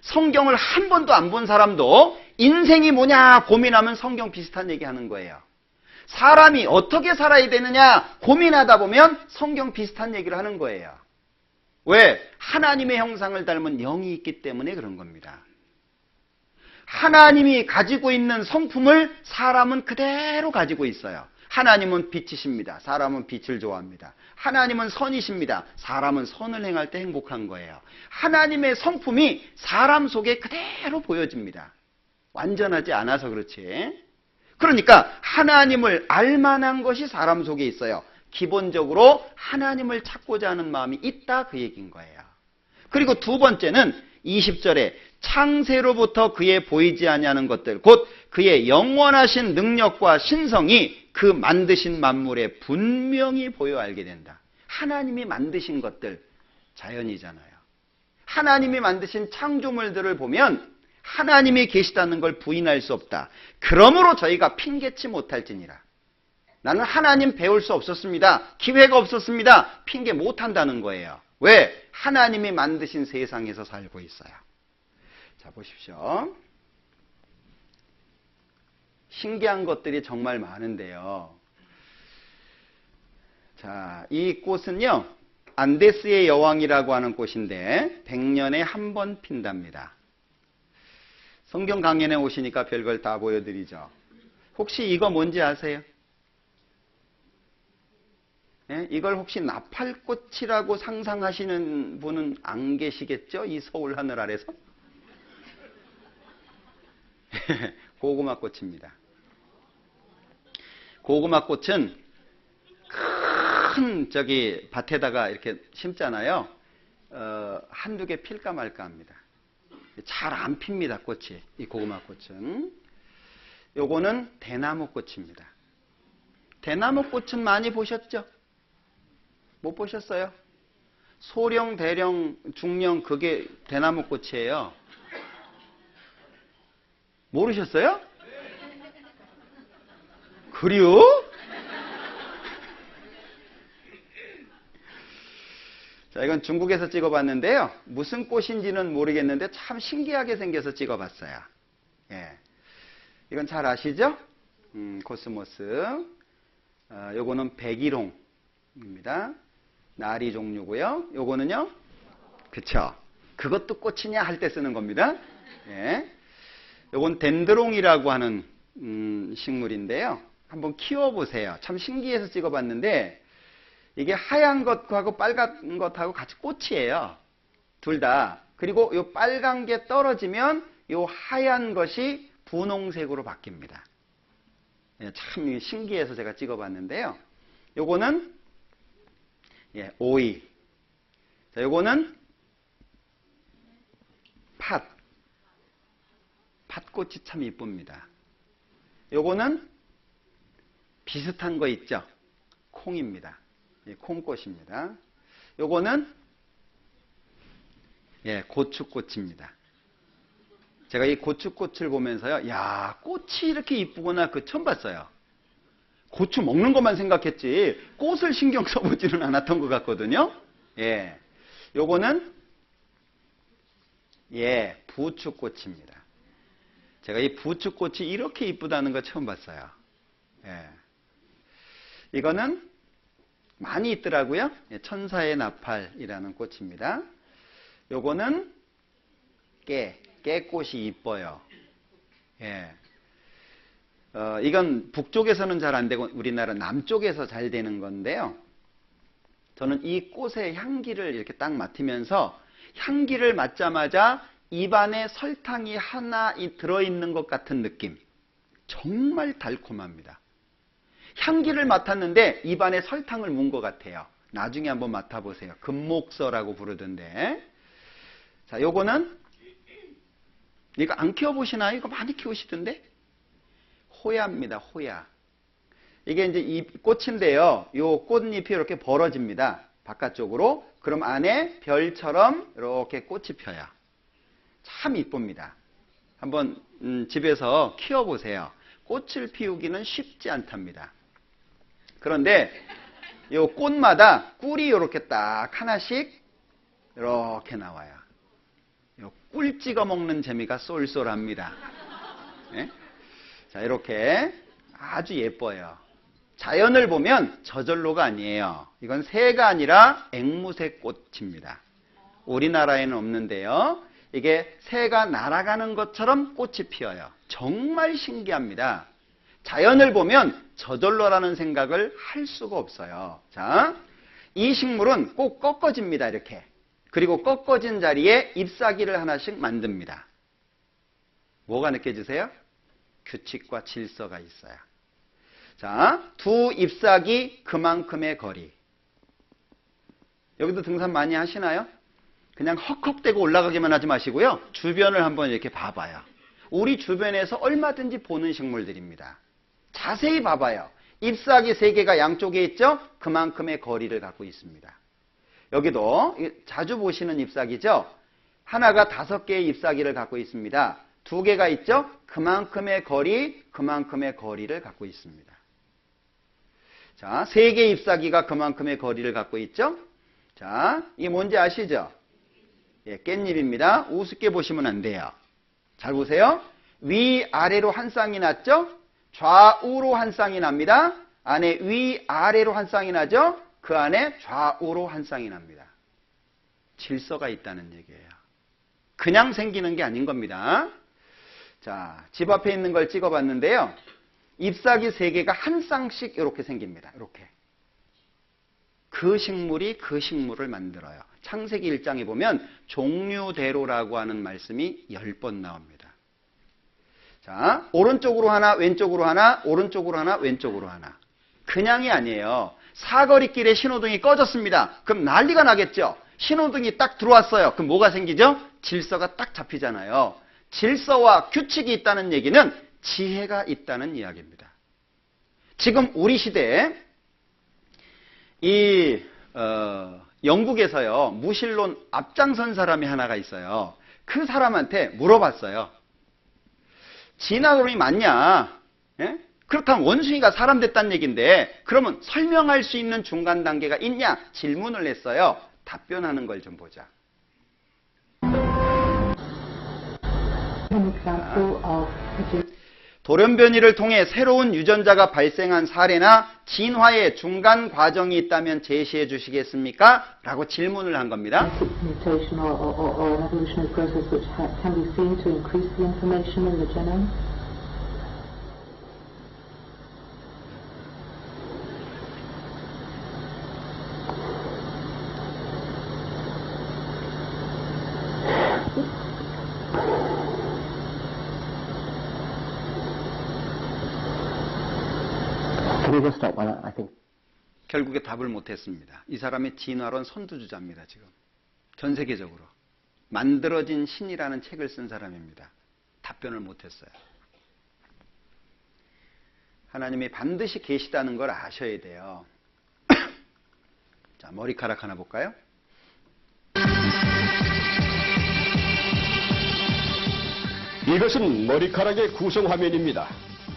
Speaker 1: 성경을 한 번도 안 본 사람도 인생이 뭐냐 고민하면 성경 비슷한 얘기하는 거예요. 사람이 어떻게 살아야 되느냐 고민하다 보면 성경 비슷한 얘기를 하는 거예요. 왜? 하나님의 형상을 닮은 영이 있기 때문에 그런 겁니다. 하나님이 가지고 있는 성품을 사람은 그대로 가지고 있어요. 하나님은 빛이십니다. 사람은 빛을 좋아합니다. 하나님은 선이십니다. 사람은 선을 행할 때 행복한 거예요. 하나님의 성품이 사람 속에 그대로 보여집니다. 완전하지 않아서 그렇지. 그러니까 하나님을 알만한 것이 사람 속에 있어요. 기본적으로 하나님을 찾고자 하는 마음이 있다 그 얘기인 거예요. 그리고 두 번째는 20절에 창세로부터 그의 보이지 아니하는 것들, 곧 그의 영원하신 능력과 신성이 그 만드신 만물에 분명히 보여 알게 된다. 하나님이 만드신 것들, 자연이잖아요. 하나님이 만드신 창조물들을 보면 하나님이 계시다는 걸 부인할 수 없다. 그러므로 저희가 핑계치 못할지니라. 나는 하나님 배울 수 없었습니다. 기회가 없었습니다. 핑계 못한다는 거예요. 왜? 하나님이 만드신 세상에서 살고 있어요. 자, 보십시오. 신기한 것들이 정말 많은데요. 자, 이 꽃은요, 안데스의 여왕이라고 하는 꽃인데 100년에 한 번 핀답니다. 성경 강연에 오시니까 별걸 다 보여드리죠. 혹시 이거 뭔지 아세요? 네? 이걸 혹시 나팔꽃이라고 상상하시는 분은 안 계시겠죠? 이 서울 하늘 아래서? 고구마꽃입니다. 고구마꽃은 큰 밭에다가 이렇게 심잖아요. 한두 개 필까 말까 합니다. 잘 안 핍니다, 꽃이. 이 고구마꽃은. 요거는 대나무꽃입니다. 대나무꽃은 많이 보셨죠? 못 보셨어요? 소령, 대령, 중령 그게 대나무꽃이에요. 모르셨어요? 그래요? 자, 이건 중국에서 찍어봤는데요. 무슨 꽃인지는 모르겠는데 참 신기하게 생겨서 찍어봤어요. 예. 이건 잘 아시죠? 코스모스. 요거는 백일홍입니다. 나리 종류고요. 요거는요. 그쵸. 그것도 꽃이냐 할 때 쓰는 겁니다. 예. 요건 덴드롱이라고 하는 식물인데요. 한번 키워보세요. 참 신기해서 찍어봤는데 이게 하얀 것하고 빨간 것하고 같이 꽃이에요. 둘 다. 그리고 요 빨간 게 떨어지면 요 하얀 것이 분홍색으로 바뀝니다. 예, 참 신기해서 제가 찍어봤는데요. 요거는 오이. 자, 요거는 팥꽃이 참 이쁩니다. 요거는 비슷한 거 있죠? 콩입니다. 콩꽃입니다. 요거는 고추꽃입니다. 제가 이 고추꽃을 보면서요, 야, 꽃이 이렇게 이쁘구나, 처음 봤어요. 고추 먹는 것만 생각했지, 꽃을 신경 써보지는 않았던 것 같거든요. 예. 요거는, 부추꽃입니다. 제가 이 부추꽃이 이렇게 이쁘다는 거 처음 봤어요. 예. 이거는 많이 있더라고요. 천사의 나팔이라는 꽃입니다. 요거는 깨꽃이 이뻐요. 예. 이건 북쪽에서는 잘 안 되고 우리나라 남쪽에서 잘 되는 건데요. 저는 이 꽃의 향기를 이렇게 딱 맡으면서 향기를 맡자마자 입안에 설탕이 하나 들어있는 것 같은 느낌. 정말 달콤합니다. 향기를 맡았는데 입안에 설탕을 문 것 같아요. 나중에 한번 맡아보세요. 금목서라고 부르던데. 자, 요거는 이거 안 키워보시나요? 이거 많이 키우시던데? 호야입니다. 호야. 이게 이제 이 꽃인데요. 요 꽃잎이 이렇게 벌어집니다. 바깥쪽으로. 그럼 안에 별처럼 이렇게 꽃이 펴요. 참 이쁩니다. 한번 집에서 키워보세요. 꽃을 피우기는 쉽지 않답니다. 그런데 요 꽃마다 꿀이 이렇게 딱 하나씩 이렇게 나와요. 요 꿀 찍어 먹는 재미가 쏠쏠합니다. 네? 자, 이렇게 아주 예뻐요. 자연을 보면 저절로가 아니에요. 이건 새가 아니라 앵무새 꽃입니다. 우리나라에는 없는데요. 이게 새가 날아가는 것처럼 꽃이 피어요. 정말 신기합니다. 자연을 보면 저절로라는 생각을 할 수가 없어요. 자, 이 식물은 꼭 꺾어집니다. 이렇게. 그리고 꺾어진 자리에 잎사귀를 하나씩 만듭니다. 뭐가 느껴지세요? 규칙과 질서가 있어요. 자, 두 잎사귀 그만큼의 거리. 여기도 등산 많이 하시나요? 그냥 헉헉대고 올라가기만 하지 마시고요. 주변을 한번 이렇게 봐봐요. 우리 주변에서 얼마든지 보는 식물들입니다. 자세히 봐봐요. 잎사귀 3개가 양쪽에 있죠? 그만큼의 거리를 갖고 있습니다. 여기도 자주 보시는 잎사귀죠? 하나가 5개의 잎사귀를 갖고 있습니다. 2개가 있죠? 그만큼의 거리를 갖고 있습니다. 자, 3개의 잎사귀가 그만큼의 거리를 갖고 있죠? 자, 이게 뭔지 아시죠? 예, 깻잎입니다. 우습게 보시면 안 돼요. 잘 보세요. 위아래로 한 쌍이 났죠? 좌우로 한 쌍이 납니다. 안에 위아래로 한 쌍이 나죠? 그 안에 좌우로 한 쌍이 납니다. 질서가 있다는 얘기예요. 그냥 생기는 게 아닌 겁니다. 자, 집 앞에 있는 걸 찍어봤는데요. 잎사귀 3개가 한 쌍씩 이렇게 생깁니다. 이렇게. 그 식물이 그 식물을 만들어요. 창세기 1장에 보면 종류대로라고 하는 말씀이 10번 나옵니다. 자, 오른쪽으로 하나, 왼쪽으로 하나, 오른쪽으로 하나, 왼쪽으로 하나. 그냥이 아니에요. 사거리길에 신호등이 꺼졌습니다. 그럼 난리가 나겠죠. 신호등이 딱 들어왔어요. 그럼 뭐가 생기죠? 질서가 딱 잡히잖아요. 질서와 규칙이 있다는 얘기는 지혜가 있다는 이야기입니다. 지금 우리 시대에 영국에서요, 무신론 앞장선 사람이 하나가 있어요. 그 사람한테 물어봤어요. 진화론이 맞냐? 예? 그렇다면 원숭이가 사람 됐다는 얘기인데, 그러면 설명할 수 있는 중간 단계가 있냐? 질문을 했어요. 답변하는 걸 좀 보자. 돌연변이를 통해 새로운 유전자가 발생한 사례나 진화의 중간 과정이 있다면 제시해 주시겠습니까? 라고 질문을 한 겁니다.
Speaker 5: Mutation or an evolutionary process which can be seen to increase the information in the genome?
Speaker 1: 결국에 답을 못했습니다. 이 사람의 진화론 선두주자입니다. 지금 전 세계적으로. 만들어진 신이라는 책을 쓴 사람입니다. 답변을 못했어요. 하나님이 반드시 계시다는 걸 아셔야 돼요. 자, 머리카락 하나 볼까요?
Speaker 6: 이것은 머리카락의 구성 화면입니다.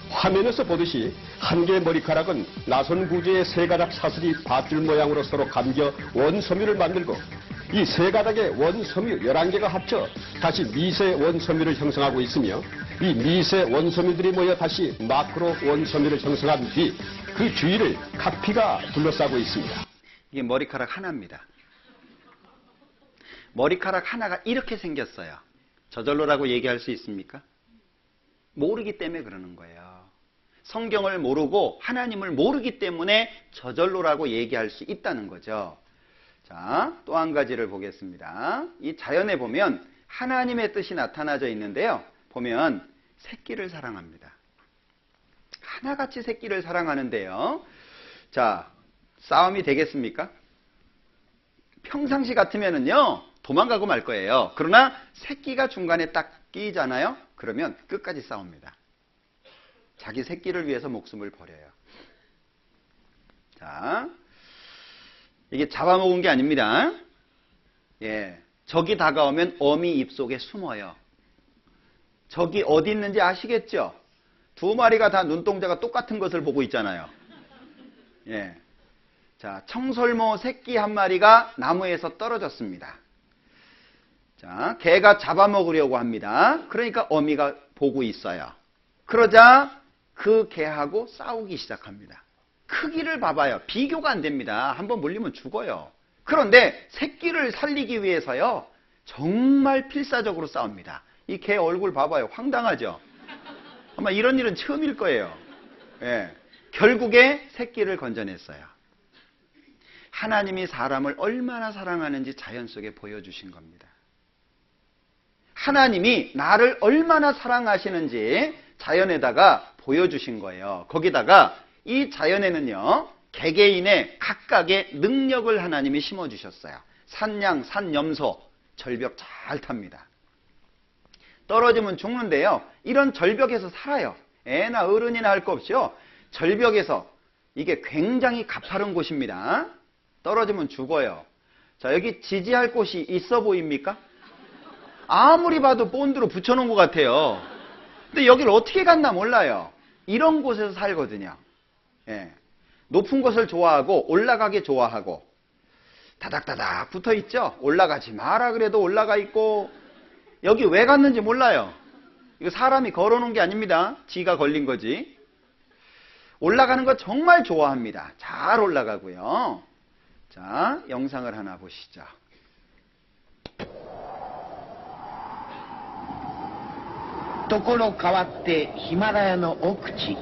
Speaker 6: 화면에서 보듯이 한 개의 머리카락은 나선 구조의 세 가닥 사슬이 밧줄 모양으로 서로 감겨 원섬유를 만들고 이 세 가닥의 원섬유 11개가 합쳐 다시 미세 원섬유를 형성하고 있으며 이 미세 원섬유들이 모여 다시 마크로 원섬유를 형성한 뒤 그 주위를 각피가 둘러싸고 있습니다.
Speaker 1: 이게 머리카락 하나입니다. 머리카락 하나가 이렇게 생겼어요. 저절로라고 얘기할 수 있습니까? 모르기 때문에 그러는 거예요. 성경을 모르고 하나님을 모르기 때문에 저절로라고 얘기할 수 있다는 거죠. 자, 또 한 가지를 보겠습니다. 이 자연에 보면 하나님의 뜻이 나타나져 있는데요. 보면 새끼를 사랑합니다. 하나같이 새끼를 사랑하는데요. 자, 싸움이 되겠습니까? 평상시 같으면은요, 도망가고 말 거예요. 그러나 새끼가 중간에 딱 끼잖아요. 그러면 끝까지 싸웁니다. 자기 새끼를 위해서 목숨을 버려요. 자, 이게 잡아먹은 게 아닙니다. 예, 적이 다가오면 어미 입속에 숨어요. 적이 어디 있는지 아시겠죠? 두 마리가 다 눈동자가 똑같은 것을 보고 있잖아요. 예, 자, 청설모 새끼 한 마리가 나무에서 떨어졌습니다. 자, 개가 잡아먹으려고 합니다. 그러니까 어미가 보고 있어요. 그러자 그 개하고 싸우기 시작합니다. 크기를 봐봐요. 비교가 안 됩니다. 한번 물리면 죽어요. 그런데 새끼를 살리기 위해서요, 정말 필사적으로 싸웁니다. 이 개 얼굴 봐봐요. 황당하죠? 아마 이런 일은 처음일 거예요. 예. 결국에 새끼를 건져냈어요. 하나님이 사람을 얼마나 사랑하는지 자연 속에 보여주신 겁니다. 하나님이 나를 얼마나 사랑하시는지 자연에다가 보여주신 거예요. 거기다가 이 자연에는요, 개개인의 각각의 능력을 하나님이 심어주셨어요. 산양, 산염소, 절벽 잘 탑니다. 떨어지면 죽는데요, 이런 절벽에서 살아요. 애나 어른이나 할 거 없이요, 절벽에서. 이게 굉장히 가파른 곳입니다. 떨어지면 죽어요. 자, 여기 지지할 곳이 있어 보입니까? 아무리 봐도 본드로 붙여놓은 것 같아요. 근데 여기를 어떻게 갔나 몰라요. 이런 곳에서 살거든요. 예. 높은 곳을 좋아하고 올라가기 좋아하고 다닥다닥 붙어 있죠. 올라가지 마라 그래도 올라가 있고. 여기 왜 갔는지 몰라요. 이거 사람이 걸어놓은 게 아닙니다. 지가 걸린 거지. 올라가는 거 정말 좋아합니다. 잘 올라가고요. 자, 영상을 하나 보시죠.
Speaker 7: ところ変わってヒマラヤの奥地、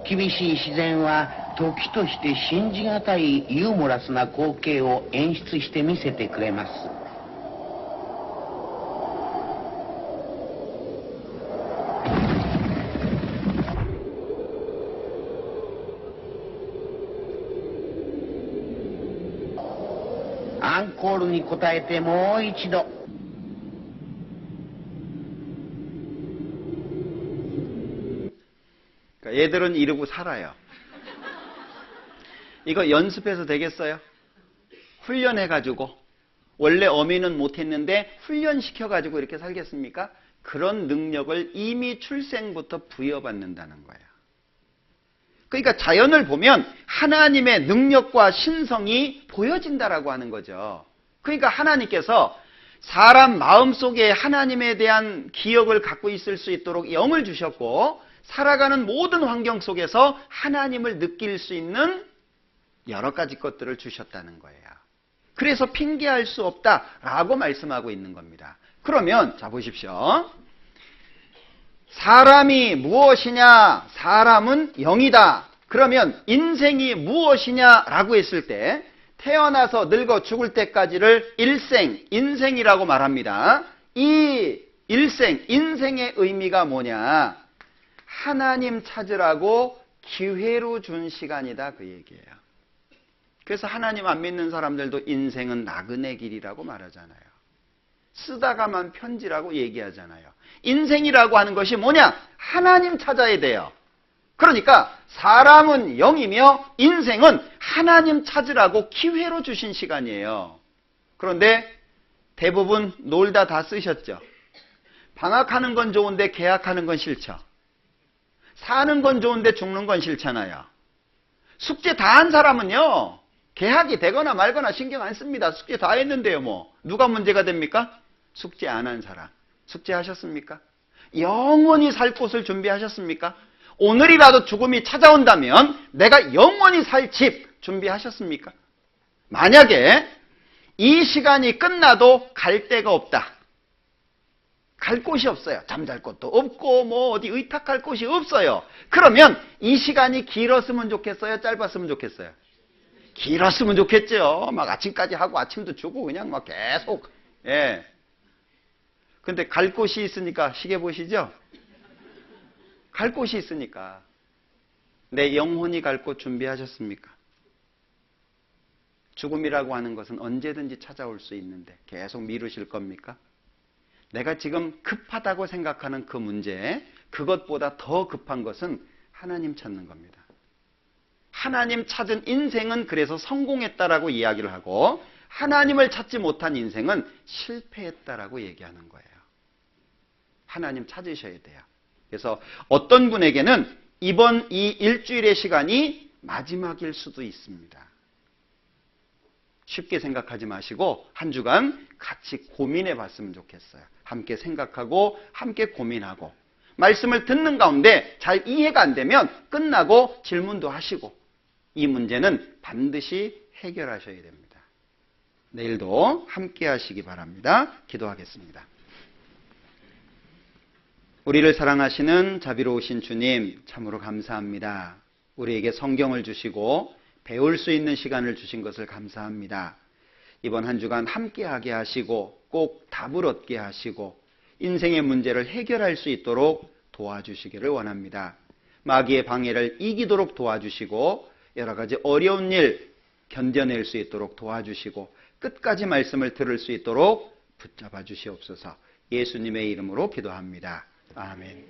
Speaker 7: 厳しい自然は時として信じがたいユーモラスな光景を演出して見せてくれます。アンコールに応えてもう一度。
Speaker 1: 얘들은 이러고 살아요. 이거 연습해서 되겠어요? 훈련해가지고. 원래 어미는 못했는데 훈련시켜가지고 이렇게 살겠습니까? 그런 능력을 이미 출생부터 부여받는다는 거예요. 그러니까 자연을 보면 하나님의 능력과 신성이 보여진다라고 하는 거죠. 그러니까 하나님께서 사람 마음속에 하나님에 대한 기억을 갖고 있을 수 있도록 영을 주셨고, 살아가는 모든 환경 속에서 하나님을 느낄 수 있는 여러 가지 것들을 주셨다는 거예요. 그래서 핑계할 수 없다라고 말씀하고 있는 겁니다. 그러면 자 보십시오. 사람이 무엇이냐? 사람은 영이다. 그러면 인생이 무엇이냐라고 했을 때 태어나서 늙어 죽을 때까지를 일생, 인생이라고 말합니다. 이 일생, 인생의 의미가 뭐냐? 하나님 찾으라고 기회로 준 시간이다, 그 얘기예요. 그래서 하나님 안 믿는 사람들도 인생은 나그네 길이라고 말하잖아요. 쓰다가만 편지라고 얘기하잖아요. 인생이라고 하는 것이 뭐냐? 하나님 찾아야 돼요. 그러니까 사람은 영이며 인생은 하나님 찾으라고 기회로 주신 시간이에요. 그런데 대부분 놀다 다 쓰셨죠. 방학하는 건 좋은데 계약하는 건 싫죠. 사는 건 좋은데 죽는 건 싫잖아요. 숙제 다 한 사람은요, 계약이 되거나 말거나 신경 안 씁니다. 숙제 다 했는데요, 뭐. 누가 문제가 됩니까? 숙제 안 한 사람. 숙제하셨습니까? 영원히 살 곳을 준비하셨습니까? 오늘이라도 죽음이 찾아온다면 내가 영원히 살 집 준비하셨습니까? 만약에 이 시간이 끝나도 갈 데가 없다. 갈 곳이 없어요. 잠잘 곳도 없고 뭐 어디 의탁할 곳이 없어요. 그러면 이 시간이 길었으면 좋겠어요? 짧았으면 좋겠어요? 길었으면 좋겠죠. 막 아침까지 하고 아침도 주고 그냥 막 계속. 예. 근데 갈 곳이 있으니까 시계 보시죠? 갈 곳이 있으니까. 내 영혼이 갈 곳 준비하셨습니까? 죽음이라고 하는 것은 언제든지 찾아올 수 있는데 계속 미루실 겁니까? 내가 지금 급하다고 생각하는 그 문제, 그것보다 더 급한 것은 하나님 찾는 겁니다. 하나님 찾은 인생은 그래서 성공했다라고 이야기를 하고, 하나님을 찾지 못한 인생은 실패했다라고 얘기하는 거예요. 하나님 찾으셔야 돼요. 그래서 어떤 분에게는 이번 이 일주일의 시간이 마지막일 수도 있습니다. 쉽게 생각하지 마시고 한 주간 같이 고민해 봤으면 좋겠어요. 함께 생각하고 함께 고민하고, 말씀을 듣는 가운데 잘 이해가 안 되면 끝나고 질문도 하시고, 이 문제는 반드시 해결하셔야 됩니다. 내일도 함께 하시기 바랍니다. 기도하겠습니다. 우리를 사랑하시는 자비로우신 주님, 참으로 감사합니다. 우리에게 성경을 주시고 배울 수 있는 시간을 주신 것을 감사합니다. 이번 한 주간 함께하게 하시고 꼭 답을 얻게 하시고 인생의 문제를 해결할 수 있도록 도와주시기를 원합니다. 마귀의 방해를 이기도록 도와주시고 여러 가지 어려운 일 견뎌낼 수 있도록 도와주시고 끝까지 말씀을 들을 수 있도록 붙잡아 주시옵소서. 예수님의 이름으로 기도합니다. 아멘.